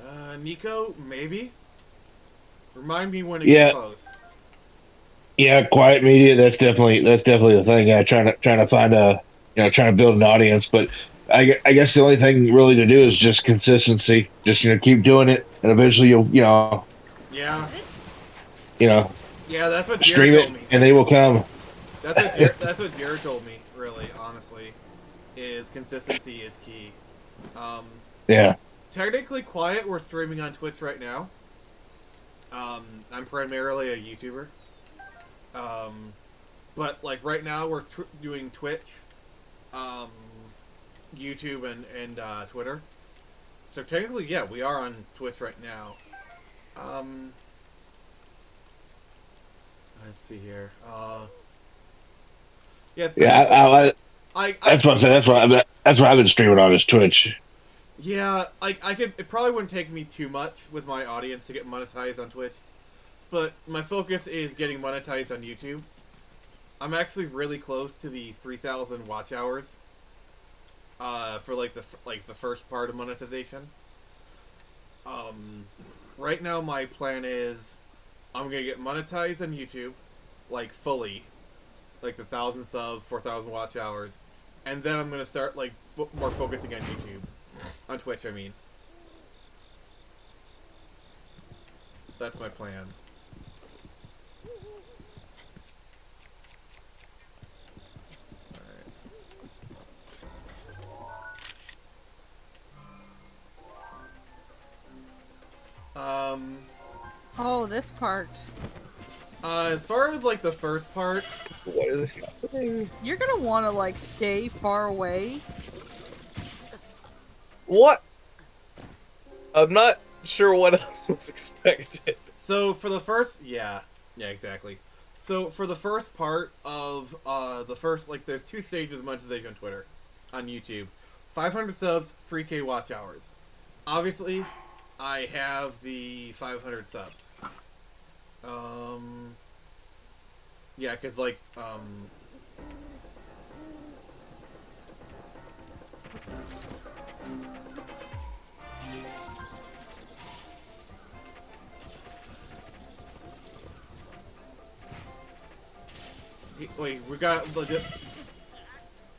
Okay. Nico, maybe? Remind me when it Yeah. gets close. Yeah, quiet media. That's definitely the thing. Yeah, trying to find a trying to build an audience. But I guess the only thing really to do is just consistency. Just keep doing it, and eventually you'll Yeah. you know Yeah, that's what Jared stream told it, me. and they will come. That's what Jared told me, really, honestly. Is consistency is key. Um, Yeah. Technically quiet, we're streaming on Twitch right now. I'm primarily a YouTuber. But like right now we're doing Twitch, YouTube and Twitter. So technically, yeah, we are on Twitch right now. Let's see here. Yeah, That's what I said. That's what I've been streaming on is Twitch. Yeah, I could. It probably wouldn't take me too much with my audience to get monetized on Twitch, but my focus is getting monetized on YouTube. I'm actually really close to the 3,000 watch hours. For like the first part of monetization. Right now my plan is I'm gonna get monetized on YouTube, like fully, like the 1,000 subs, 4,000 watch hours, and then I'm gonna start like more focusing on YouTube, on Twitch. I mean, that's my plan. Oh, this part. As far as like the first part, What is happening? You're gonna want to like stay far away. What? I'm not sure what else was expected. so for the first, yeah, exactly. So for the first part of the first, like, there's 2 stages of monetization on Twitter, on YouTube, 500 subs, 3K watch hours. Obviously, I have the 500 subs. Yeah, cause like wait, we got legit.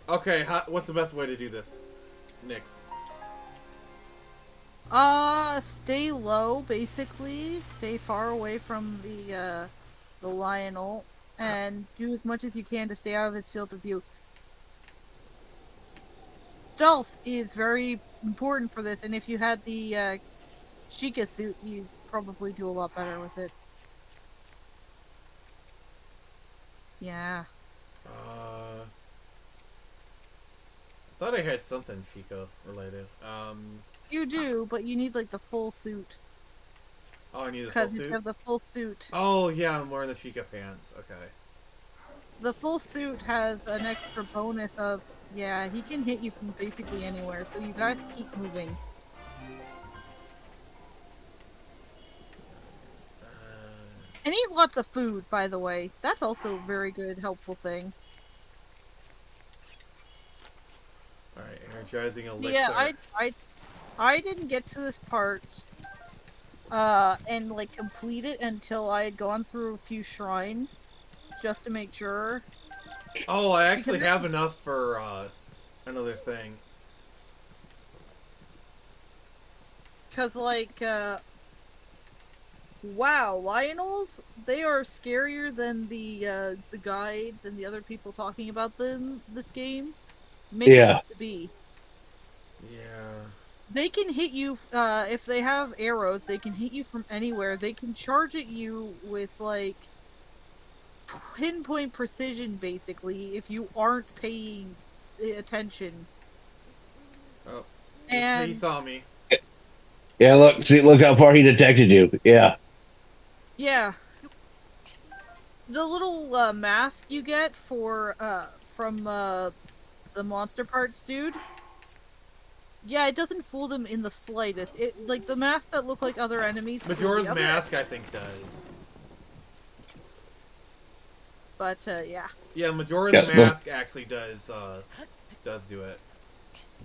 Okay, what's the best way to do this, Nix? Stay low, basically. Stay far away from the Lionel, and do as much as you can to stay out of his field of view. Stealth is very important for this, and if you had the Sheikah suit, you'd probably do a lot better with it. Yeah. I thought I had something Chico related. You do, but you need like the full suit. Oh, I need the full Because if suit? you have the full suit. Oh, yeah, I'm wearing the Chica pants. Okay. The full suit has an extra bonus of, yeah, he can hit you from basically anywhere, so you gotta keep moving. And eat lots of food, by the way. That's also a very good, helpful thing. Alright, energizing elixir. Yeah, I didn't get to this part, and, like, complete it until I had gone through a few shrines, just to make sure. Oh, I actually have enough for, another thing. Because, like, wow, Lionels, they are scarier than the guides and the other people talking about this game make it Yeah. out to be. Yeah. They can hit you if they have arrows, they can hit you from anywhere. They can charge at you with like pinpoint precision basically if you aren't paying attention. Oh, he And saw me. Yeah, look how far he detected you. Yeah. yeah, the little mask you get for from the monster parts dude. Yeah, it doesn't fool them in the slightest. It like the masks that look like other enemies fool the Majora's other Mask, I think, does. but yeah. Yeah, Majora's Yeah. Mask actually does do it.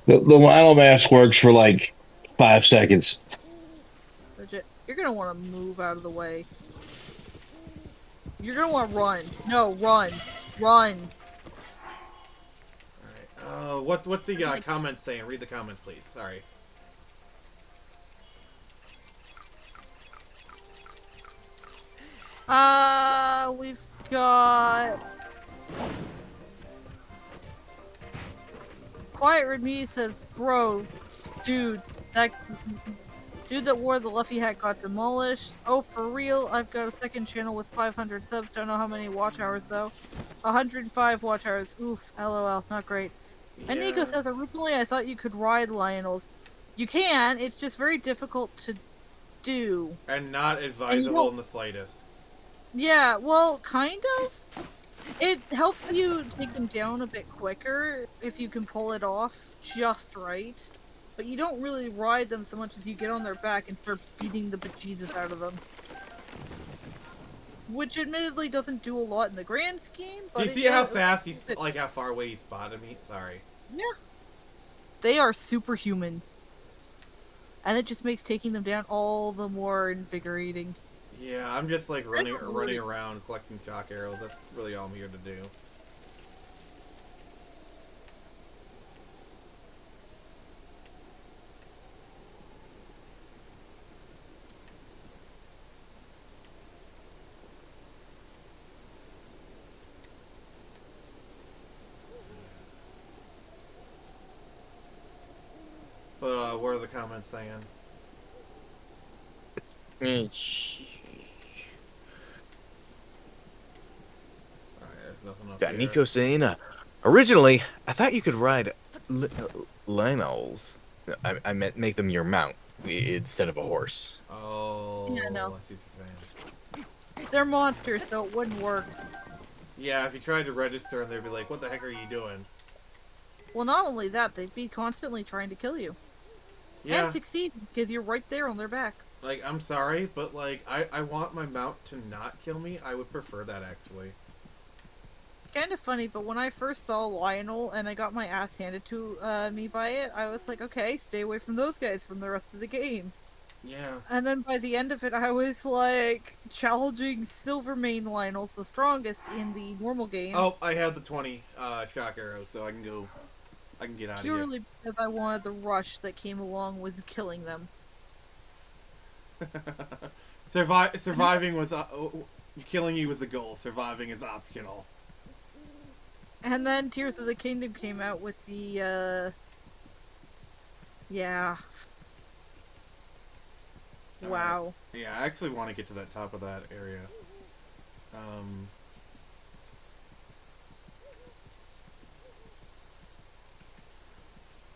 The Lionel mask works for like 5 seconds. Legit. You're gonna want to move out of the way. You're gonna want to run. No, run. Run. Alright. What's the Like- comments saying? Read the comments, please. Sorry. We've got Quiet Review says, bro, dude, that dude that wore the Luffy hat got demolished. Oh, for real? I've got a second channel with 500 subs. Don't know how many watch hours though. 105 watch hours. Oof. LOL. Not great. And Nico says, originally I thought you could ride Lionels. You can. It's just very difficult to do. And not advisable in the slightest. Yeah, well, kind of. It helps you take them down a bit quicker if you can pull it off just right. But you don't really ride them so much as you get on their back and start beating the bejesus out of them. Which admittedly doesn't do a lot in the grand scheme, but Do you see how fast he's, like, how far away he spotted me? Sorry. Yeah. They are superhuman. And it just makes taking them down all the more invigorating. Yeah, I'm just like running around collecting shock arrows. That's really all I'm here to do. But what are the comments saying? Alright, there's nothing up Got here. Nico saying, originally, I thought you could ride Lionels. I meant make them your mount instead of a horse. Oh, Yeah, no. I see what you're saying. They're monsters, so it wouldn't work. Yeah, if you tried to register and they'd be like, what the heck are you doing? Well, not only that, they'd be constantly trying to kill you. Yeah, And succeed, because you're right there on their backs. like, I'm sorry, but like, I want my mount to not kill me. I would prefer that, actually. Kind of funny, but when I first saw Lionel and I got my ass handed to me by it, I was like, okay, stay away from those guys from the rest of the game. Yeah. And then by the end of it, I was like challenging Silvermane Lionels, the strongest in the normal game. Oh, I have the 20 shock arrows, so I can go. I can get out of here. Purely because I wanted the rush that came along with killing them. Surviving was killing you was a goal. Surviving is optional. And then Tears of the Kingdom came out with the yeah. Wow. Yeah, I actually want to get to that top of that area.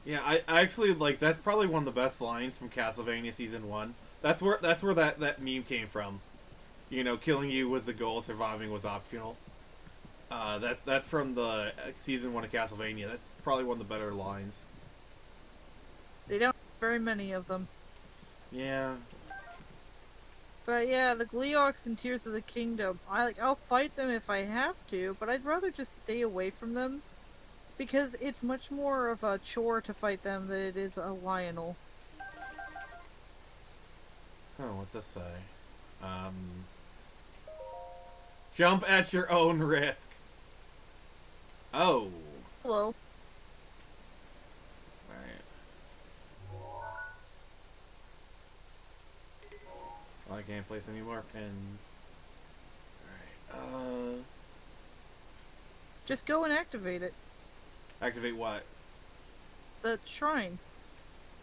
Yeah, I actually like that's probably one of the best lines from Castlevania Season 1. That's where that meme came from. You know, killing you was the goal, surviving was optional. That's from the Season 1 of Castlevania. That's probably one of the better lines. They don't have very many of them. Yeah. But yeah, the Gleeoks and Tears of the Kingdom, I'll fight them if I have to, but I'd rather just stay away from them. Because it's much more of a chore to fight them than it is a Lionel. Oh, what's this say? Jump at your own risk. Oh. Hello. Alright. I can't place any more pins. Alright, Just go and activate it. activate what? The shrine.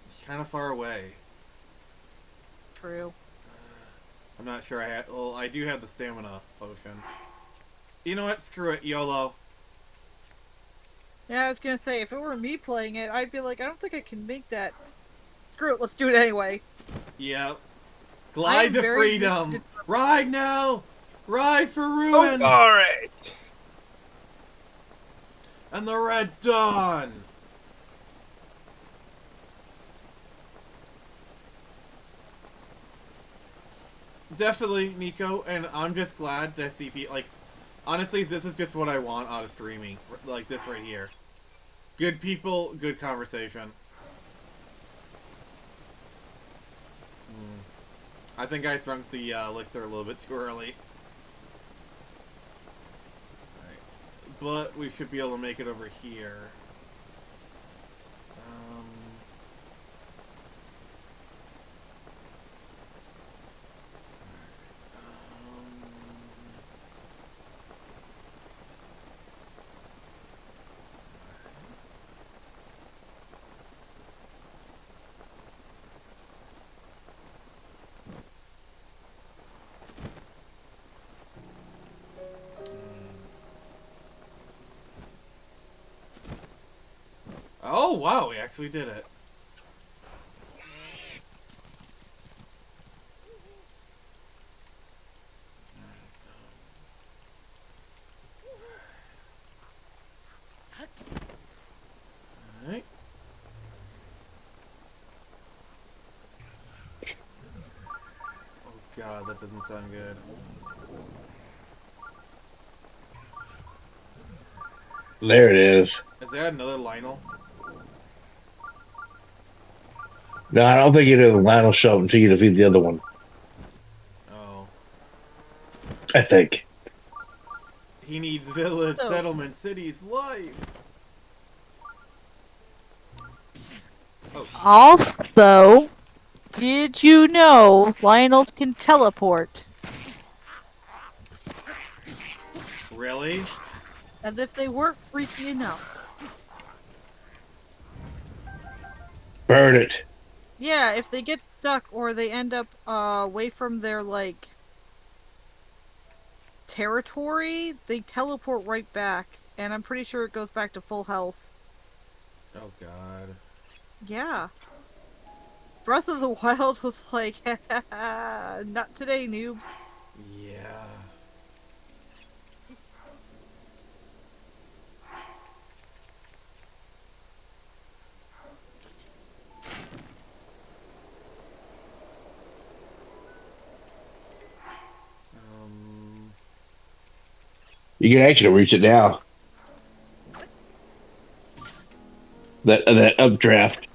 It's kind of far away. True. I'm not sure I have. Well, I do have the stamina potion. You know what? Screw it. YOLO. Yeah, I was gonna say, if it were me playing it, I'd be like, I don't think I can make that. Screw it, let's do it anyway. Yep. I Glide am to very freedom. Ride now. Ride for Go ruin. for it! And the Red Dawn. Definitely, Nico, and I'm just glad to see people, like, honestly, this is just what I want out of streaming, like this right here. Good people, good conversation. I think I drunk the elixir a little bit too early. Alright. But we should be able to make it over here. Oh, wow, we actually did it. Alright. Oh god, that doesn't sound good. There it is. Is that another Lionel? No, I don't think either of the line will show up until you defeat the other one. Oh. I think. He needs village, Oh. settlement, cities, life. Oh, Also, did you know Lionels can teleport? really? As if they weren't freaky enough. Burn it. Yeah, if they get stuck or they end up away from their, like, territory, they teleport right back. And I'm pretty sure it goes back to full health. Oh god. Yeah. Breath of the Wild was like, not today, noobs. Yeah. You can actually reach it now. That updraft.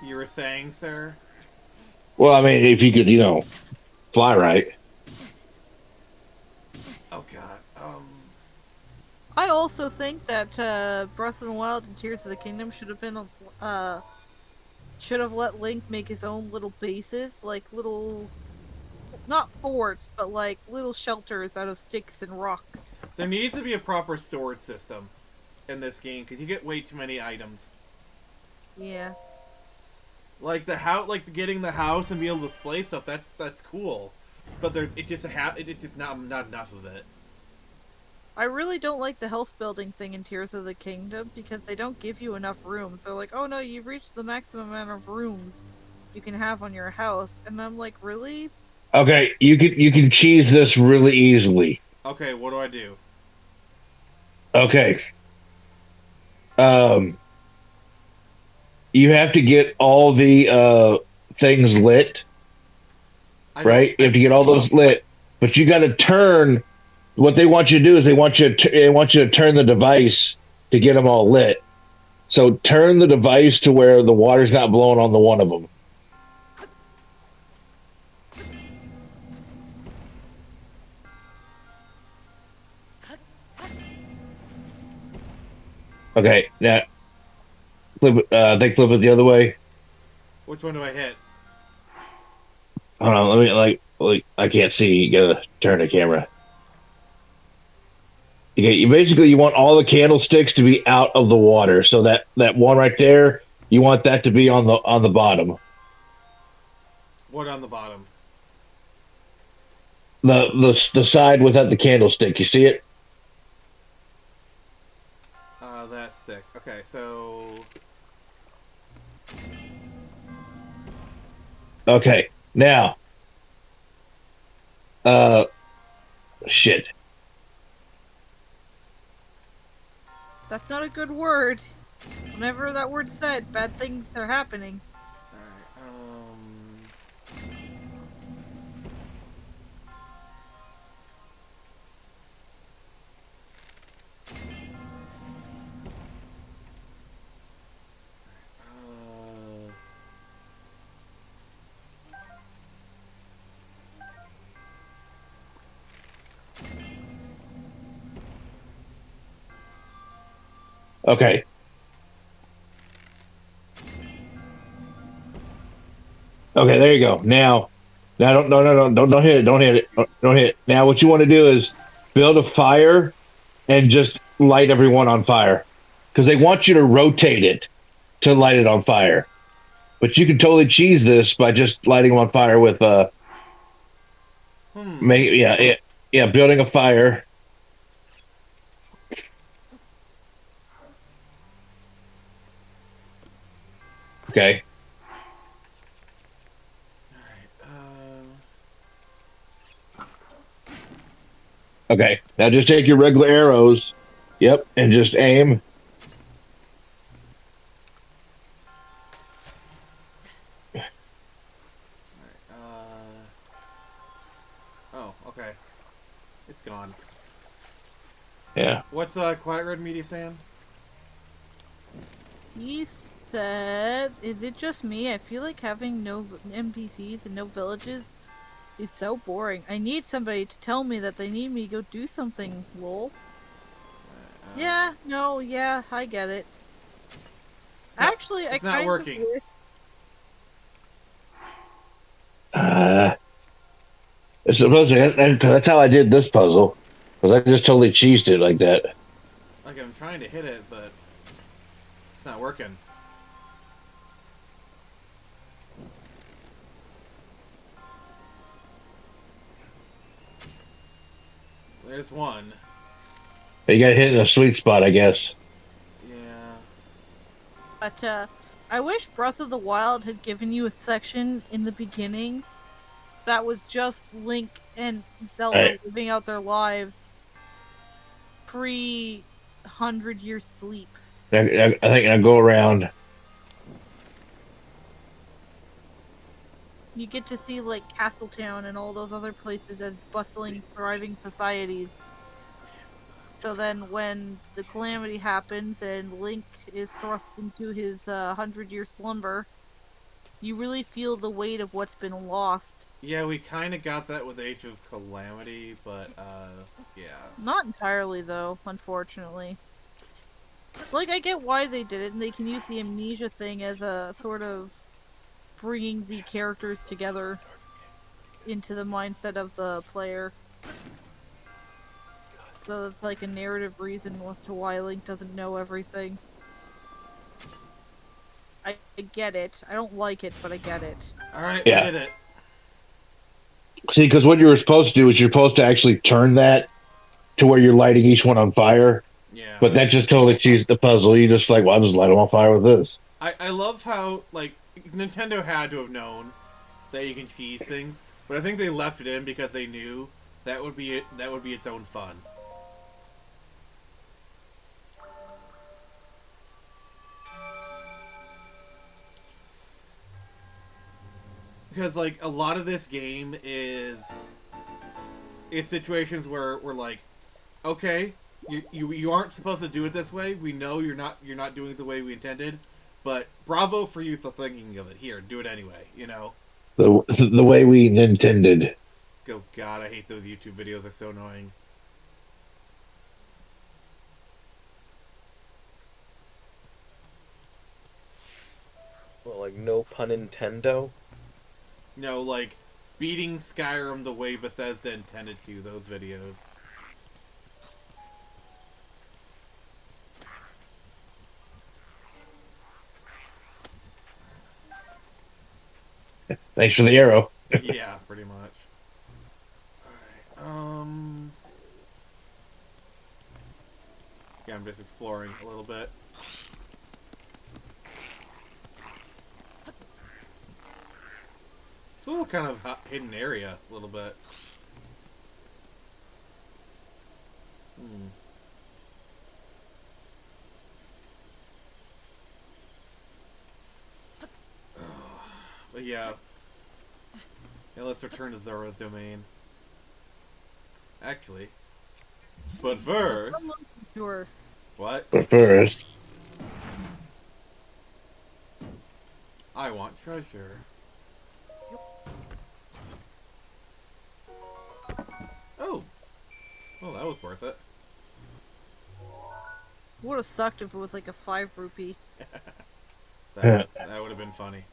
You were saying, sir? Well, I mean, if you could, fly right. Oh god. I also think that Breath of the Wild and Tears of the Kingdom should have been should have let Link make his own little bases, like little, not forts, but like little shelters out of sticks and rocks. There needs to be a proper storage system in this game because you get way too many items. Yeah. Like getting the house and be able to display stuff. That's cool, but it's just not enough of it. I really don't like the health building thing in Tears of the Kingdom because they don't give you enough rooms. They're like, oh no, you've reached the maximum amount of rooms you can have on your house. And I'm like, really? Okay, you can cheese this really easily. Okay, what do I do? Okay. You have to get all the things lit, right? You have to get all those lit, but you got to turn. What they want you to do is they want you to turn the device to get them all lit. So turn the device to where the water's not blowing on the one of them. Okay, now flip it the other way. Which one do I hit? Hold on, let me I can't see. You gotta turn the camera. You basically you want all the candlesticks to be out of the water. So that one right there, you want that to be on the bottom. What on the bottom? The side without the candlestick. You see it? That stick. Okay, so Okay. Now, uh, shit. That's not a good word. Whenever that word's said, bad things are happening. alright. Okay. Okay, there you go. Now don't hit it. Don't hit it. Don't hit it. Now what you want to do is build a fire and just light everyone on fire because they want you to rotate it to light it on fire. But you can totally cheese this by just lighting them on fire with building a fire. Okay. Okay. Now just take your regular arrows. Yep, and just aim. Oh, okay. It's gone. Yeah. What's Quiet Red Media saying? He says, is it just me? I feel like having no NPCs and no villages is so boring. I need somebody to tell me that they need me to go do something, lol. Yeah, no, yeah, I get it. Actually, I it's not kind working. of wish... It's supposed to, that's how I did this puzzle. Because I just totally cheesed it like that. Like, I'm trying to hit it, but it's not working. There's one. You got hit in a sweet spot, I guess. Yeah. But, I wish Breath of the Wild had given you a section in the beginning that was just Link and Zelda living out their lives pre-100-year sleep. I think I'll go around. You get to see, like, Castletown and all those other places as bustling, thriving societies. So then when the calamity happens and Link is thrust into his 100-year slumber, you really feel the weight of what's been lost. Yeah, we kind of got that with Age of Calamity, but, yeah. Not entirely, though, unfortunately. Like, I get why they did it, and they can use the amnesia thing as a sort of bringing the characters together into the mindset of the player. So that's like a narrative reason as to why Link doesn't know everything. I get it. I don't like it, but I get it. Alright, we did it. See, because what you were supposed to do is you're supposed to actually turn that to where you're lighting each one on fire. Yeah. But that just totally cheesed the puzzle. You just like, well, I'll just light them on fire with this. I love how, like, Nintendo had to have known that you can cheese things, but I think they left it in because they knew that would be its own fun. Because, like, a lot of this game is situations where we're like, okay, you aren't supposed to do it this way. We know you're not doing it the way we intended, but bravo for you for thinking of it. Here, do it anyway. You know, the way we intended. Oh God, I hate those YouTube videos. They're so annoying. Like, no pun Nintendo. No, like, beating Skyrim the way Bethesda intended to, those videos. Thanks for the arrow. Yeah, pretty much. Alright, yeah, I'm just exploring a little bit. It's a little kind of hidden area, a little bit. But yeah. Let's return to Zora's domain. Actually. But first... Sure. What? But first, I want treasure. Oh! Well, that was worth it. Would have sucked if it was like a 5 rupee. That would have been funny.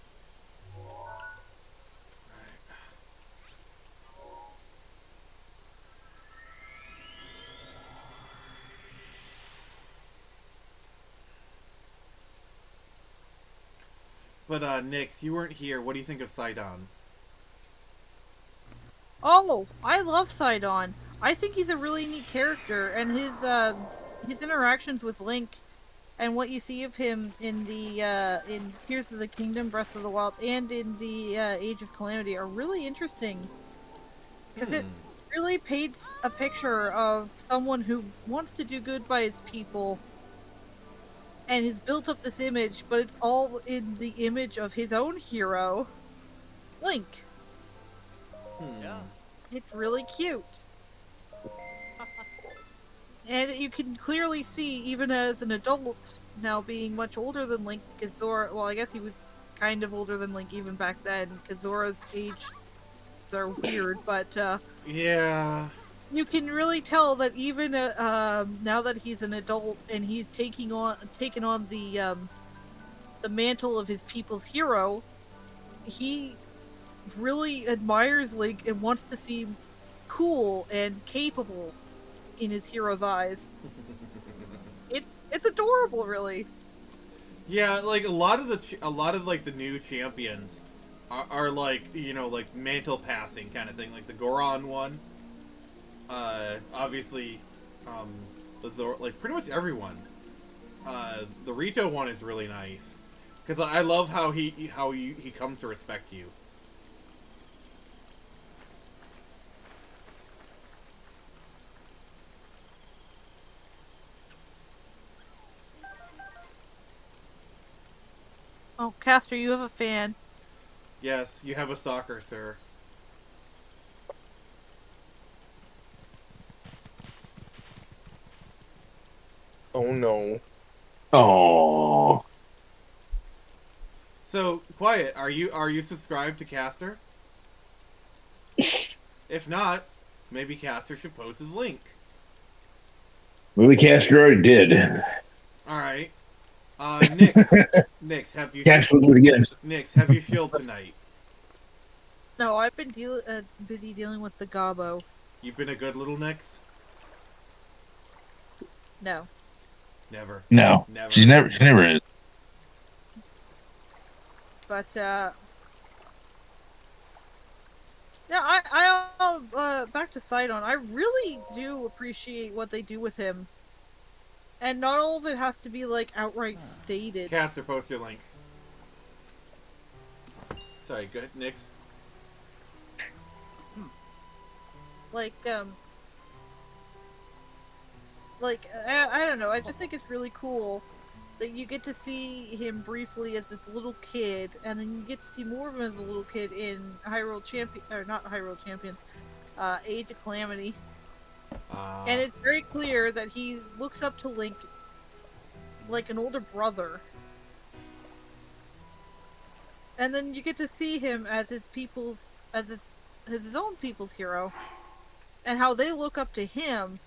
But, Nix, you weren't here. What do you think of Sidon? Oh, I love Sidon. I think he's a really neat character, and his interactions with Link, and what you see of him in the in Tears of the Kingdom, Breath of the Wild, and in the Age of Calamity are really interesting. Because it really paints a picture of someone who wants to do good by his people, and has built up this image, but it's all in the image of his own hero, Link. Yeah. It's really cute. And you can clearly see, even as an adult, now being much older than Link, because Zora, well, I guess he was kind of older than Link even back then, because Zora's age are weird, but, Yeah. you can really tell that even, now that he's an adult, and he's taken on the mantle of his people's hero, he really admires Link and wants to seem cool and capable in his hero's eyes. It's adorable, really. Yeah, like a lot of like the new champions are like, you know, like mantle passing kind of thing, like the Goron one. Obviously, the Zora, like pretty much everyone. The Rito one is really nice because I love how he comes to respect you. Oh, Castor, you have a fan. Yes, you have a stalker, sir. Oh no. oh, So, Quiet, are you subscribed to Caster? If not, maybe Caster should post his link. movie caster already did. All right. Nix, have you Cast will do it again. Nix, have you shilled tonight? No, I've been busy dealing with the Gobbo. You've been a good little Nix? No. Never. No, Never. she never is. But, yeah, I back to Sidon. I really do appreciate what they do with him. And not all of it has to be, like, outright stated. Caster, post your link. Sorry, good, Nix. Like, I don't know, I just think it's really cool that you get to see him briefly as this little kid, and then you get to see more of him as a little kid in Hyrule Champion, or not Hyrule Champions, Age of Calamity. And it's very clear that he looks up to Link like an older brother. And then you get to see him as his own people's hero, and how they look up to him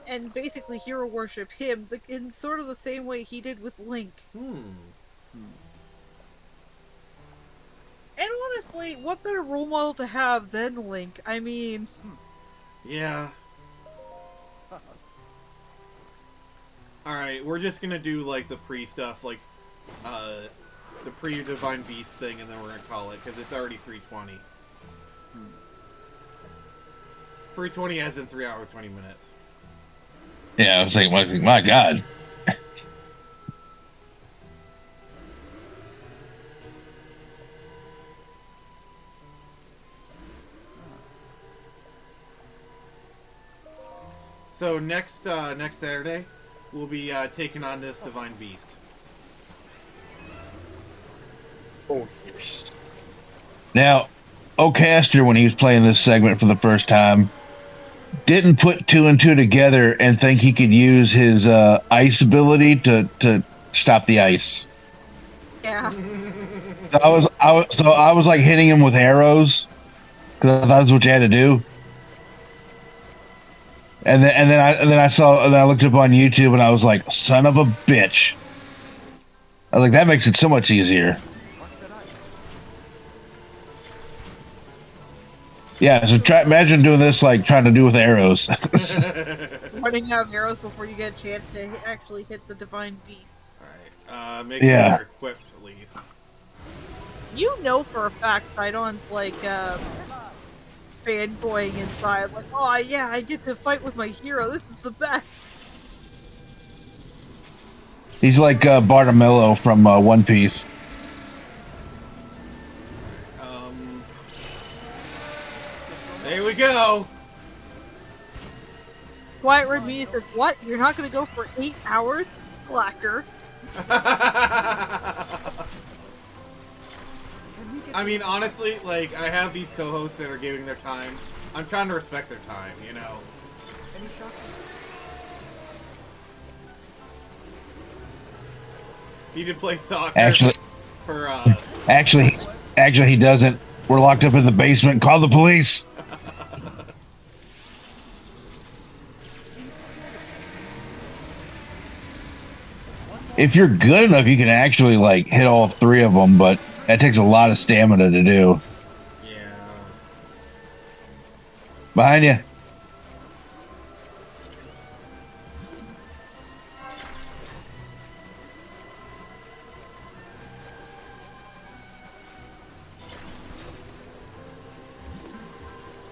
and basically hero worship him in sort of the same way he did with Link. And honestly, what better role model to have than Link? I mean, Yeah. Alright, we're just gonna do, like, the pre-stuff, like, the pre-Divine Beast thing, and then we're gonna call it, because it's already 3:20. 3:20 as in 3 hours, 20 minutes. Yeah, I was thinking, my God. So next Saturday, we'll be taking on this Divine Beast. Oh, yes. Now, O'Caster, when he was playing this segment for the first time, didn't put 2 and 2 together and think he could use his ice ability to stop the ice. yeah. So I was like hitting him with arrows because I thought that's what you had to do. And then I looked up on YouTube and I was like, son of a bitch. I was like, that makes it so much easier. What's that ice? Yeah, so imagine doing this like trying to do with arrows. Running out of arrows before you get a chance to actually hit the Divine Beast. Alright, make sure they're equipped, please. You know for a fact Sidon's like, fanboying inside, like, oh yeah, I get to fight with my hero, this is the best. He's like Bartomillo from One Piece. There we go! Quiet Red Media says, what? You're not gonna go for 8 hours? Slacker. I mean, honestly, like, I have these co-hosts that are giving their time. I'm trying to respect their time, you know? Any shot? He did play soccer Actually, for, actually, he doesn't. We're locked up in the basement. Call the police. If you're good enough, you can actually like hit all 3 of them, but that takes a lot of stamina to do. yeah. Behind you.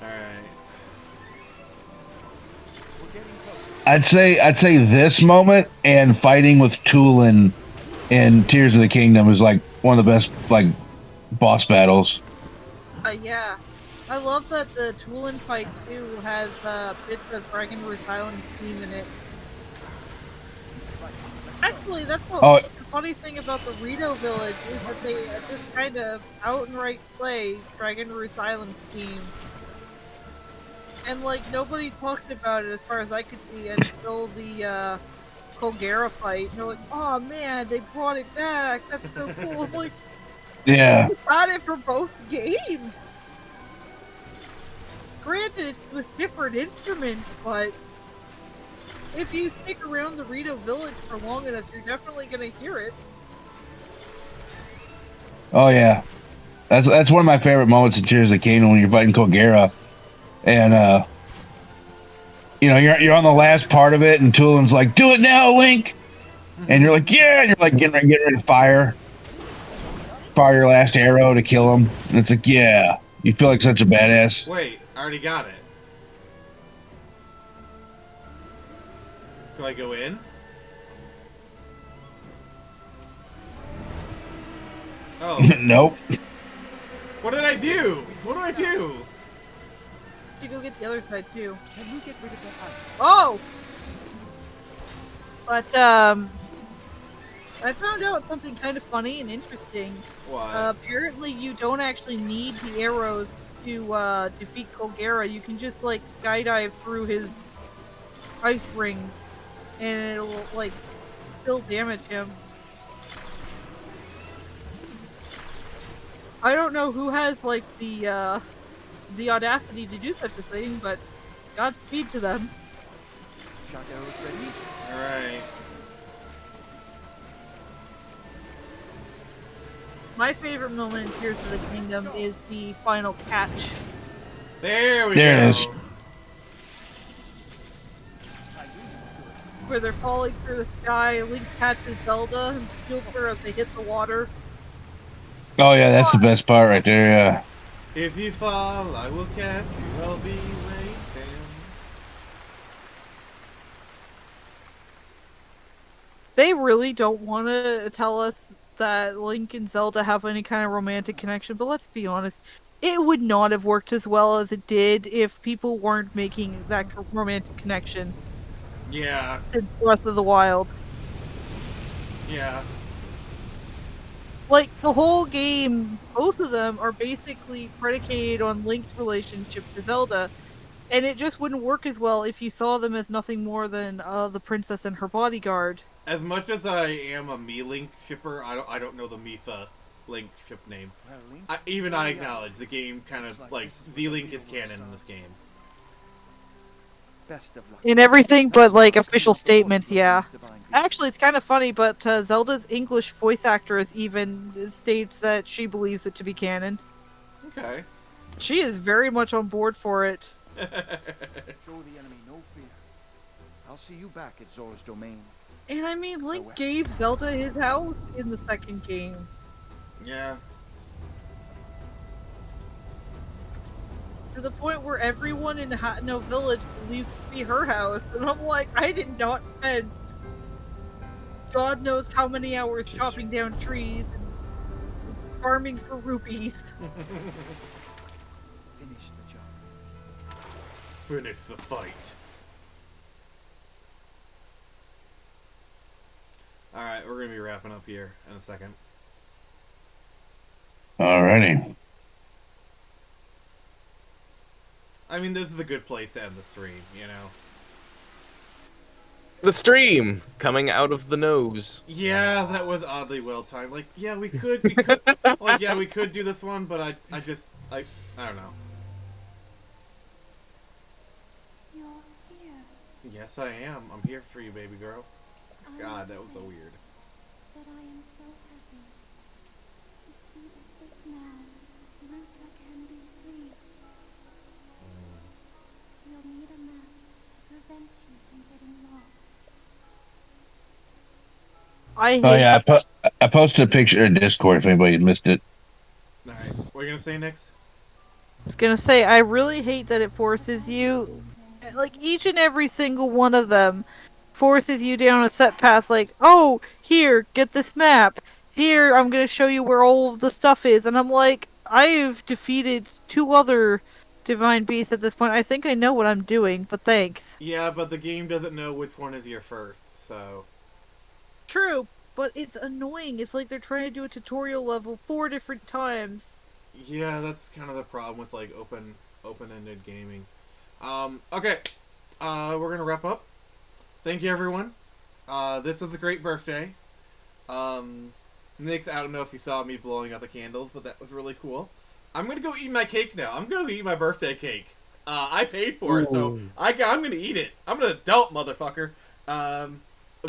Alright. We're getting closer. I'd say this moment and fighting with Tulin in Tears of the Kingdom is like one of the best like boss battles. Yeah. I love that the Tulin fight, too, has, bits of Dragon Root Island theme in it. Actually, that's the funny thing about the Rito Village, is that they just kind of outright play Dragon Root Island theme. And, like, nobody talked about it as far as I could see until the, Kogera fight. And they're like, oh man, they brought it back, that's so cool. I'm like, Yeah. we got it for both games! Granted, it's with different instruments, but if you stick around the Rito Village for long enough, you're definitely gonna hear it. Oh yeah. That's one of my favorite moments in Tears of the Kingdom when you're fighting Kogera. And you know, you're on the last part of it and Tulin's like, do it now, Link. And you're like, yeah, and you're like getting ready to fire your last arrow to kill him. And it's like, yeah. You feel like such a badass. Wait, I already got it. Do I go in? Oh. Nope. What did I do? What do I do? You go get the other side too. Can we get rid of that ice? Oh! But, I found out something kind of funny and interesting. What? Apparently you don't actually need the arrows to, defeat Kogera. You can just, like, skydive through his ice rings, and it'll, like, still damage him. I don't know who has, like, the audacity to do such a thing, but Godspeed to them. Shock arrows ready? Alright. My favorite moment in Tears of the Kingdom is the final catch. There we There it go. is. Where they're falling through the sky, Link catches Zelda and shields her as they hit the water. Oh yeah, that's the best part right there. Yeah. If you fall, I will catch you. I'll be waiting. They really don't want to tell us that Link and Zelda have any kind of romantic connection, but let's be honest, it would not have worked as well as it did if people weren't making that romantic connection Yeah, in Breath of the Wild. yeah. Like, the whole game, both of them are basically predicated on Link's relationship to Zelda, and it just wouldn't work as well if you saw them as nothing more than the princess and her bodyguard. As much as I am a Me Link shipper, I don't know the Mifa Link ship name. Well, Link, I here we are. acknowledge the game kind of like this is what Z the Link is real world canon in this starts. game. Best of luck. In everything but, like, That's official the statements, ultimate yeah. divine beast. Actually, it's kind of funny, but Zelda's English voice actress even states that she believes it to be canon. Okay. She is very much on board for it. Show the enemy no fear. I'll see you back at Zora's domain. And I mean, Link gave Zelda his house in the second game. Yeah. To the point where everyone in Hateno Village believes it to be her house. And I'm like, I did not spend God knows how many hours chopping down trees and farming for rupees. Finish the job. Finish the fight. Alright, we're gonna be wrapping up here in a second. Alrighty. I mean, this is a good place to end the stream, you know? The stream coming out of the nose. Yeah, that was oddly well timed. Like, yeah, we could, like, yeah, we could do this one, but I don't know. You're here. Yes, I am. I'm here for you, baby girl. I God, must that was so say weird. That I am so happy to see that this now Ruta can be free. You'll need a map to prevent you from getting lost. I hate Oh yeah, I posted a picture in Discord if anybody missed it. Alright, what are you gonna say next? I was gonna say, I really hate that it forces you, like, each and every single one of them forces you down a set path, like, oh, here, get this map. Here, I'm gonna show you where all of the stuff is. And I'm like, I've defeated 2 other divine beasts at this point. I think I know what I'm doing, but thanks. Yeah, but the game doesn't know which one is your first, so... True, but it's annoying. It's like they're trying to do a tutorial level 4 different times. Yeah, that's kind of the problem with, like, open-ended gaming. Okay. We're gonna wrap up. Thank you, everyone. This was a great birthday. Nix, I don't know if you saw me blowing out the candles, but that was really cool. I'm gonna go eat my cake now. I'm gonna eat my birthday cake. I paid for it, so I'm gonna eat it. I'm an adult, motherfucker.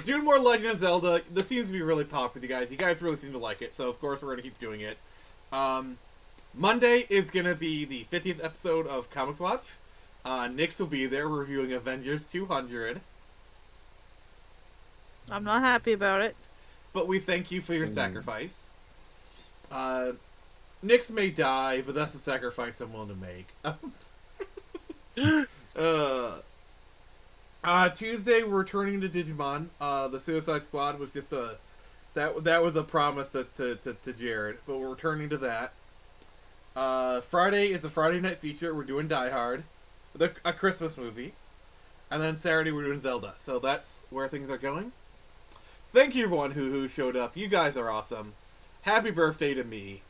Doing more Legend of Zelda. This seems to be really popular with you guys. You guys really seem to like it, so of course we're gonna keep doing it. Monday is gonna be the 50th episode of Comics Watch. Nix will be there reviewing Avengers 200. I'm not happy about it. But we thank you for your sacrifice. Nix may die, but that's a sacrifice I'm willing to make. Tuesday we're returning to Digimon. The Suicide Squad was just a that was a promise to Jared, but we're returning to that. Friday is the Friday night feature. We're doing Die Hard, a Christmas movie, and then Saturday we're doing Zelda. So that's where things are going. Thank you everyone who showed up. You guys are awesome. Happy birthday to me.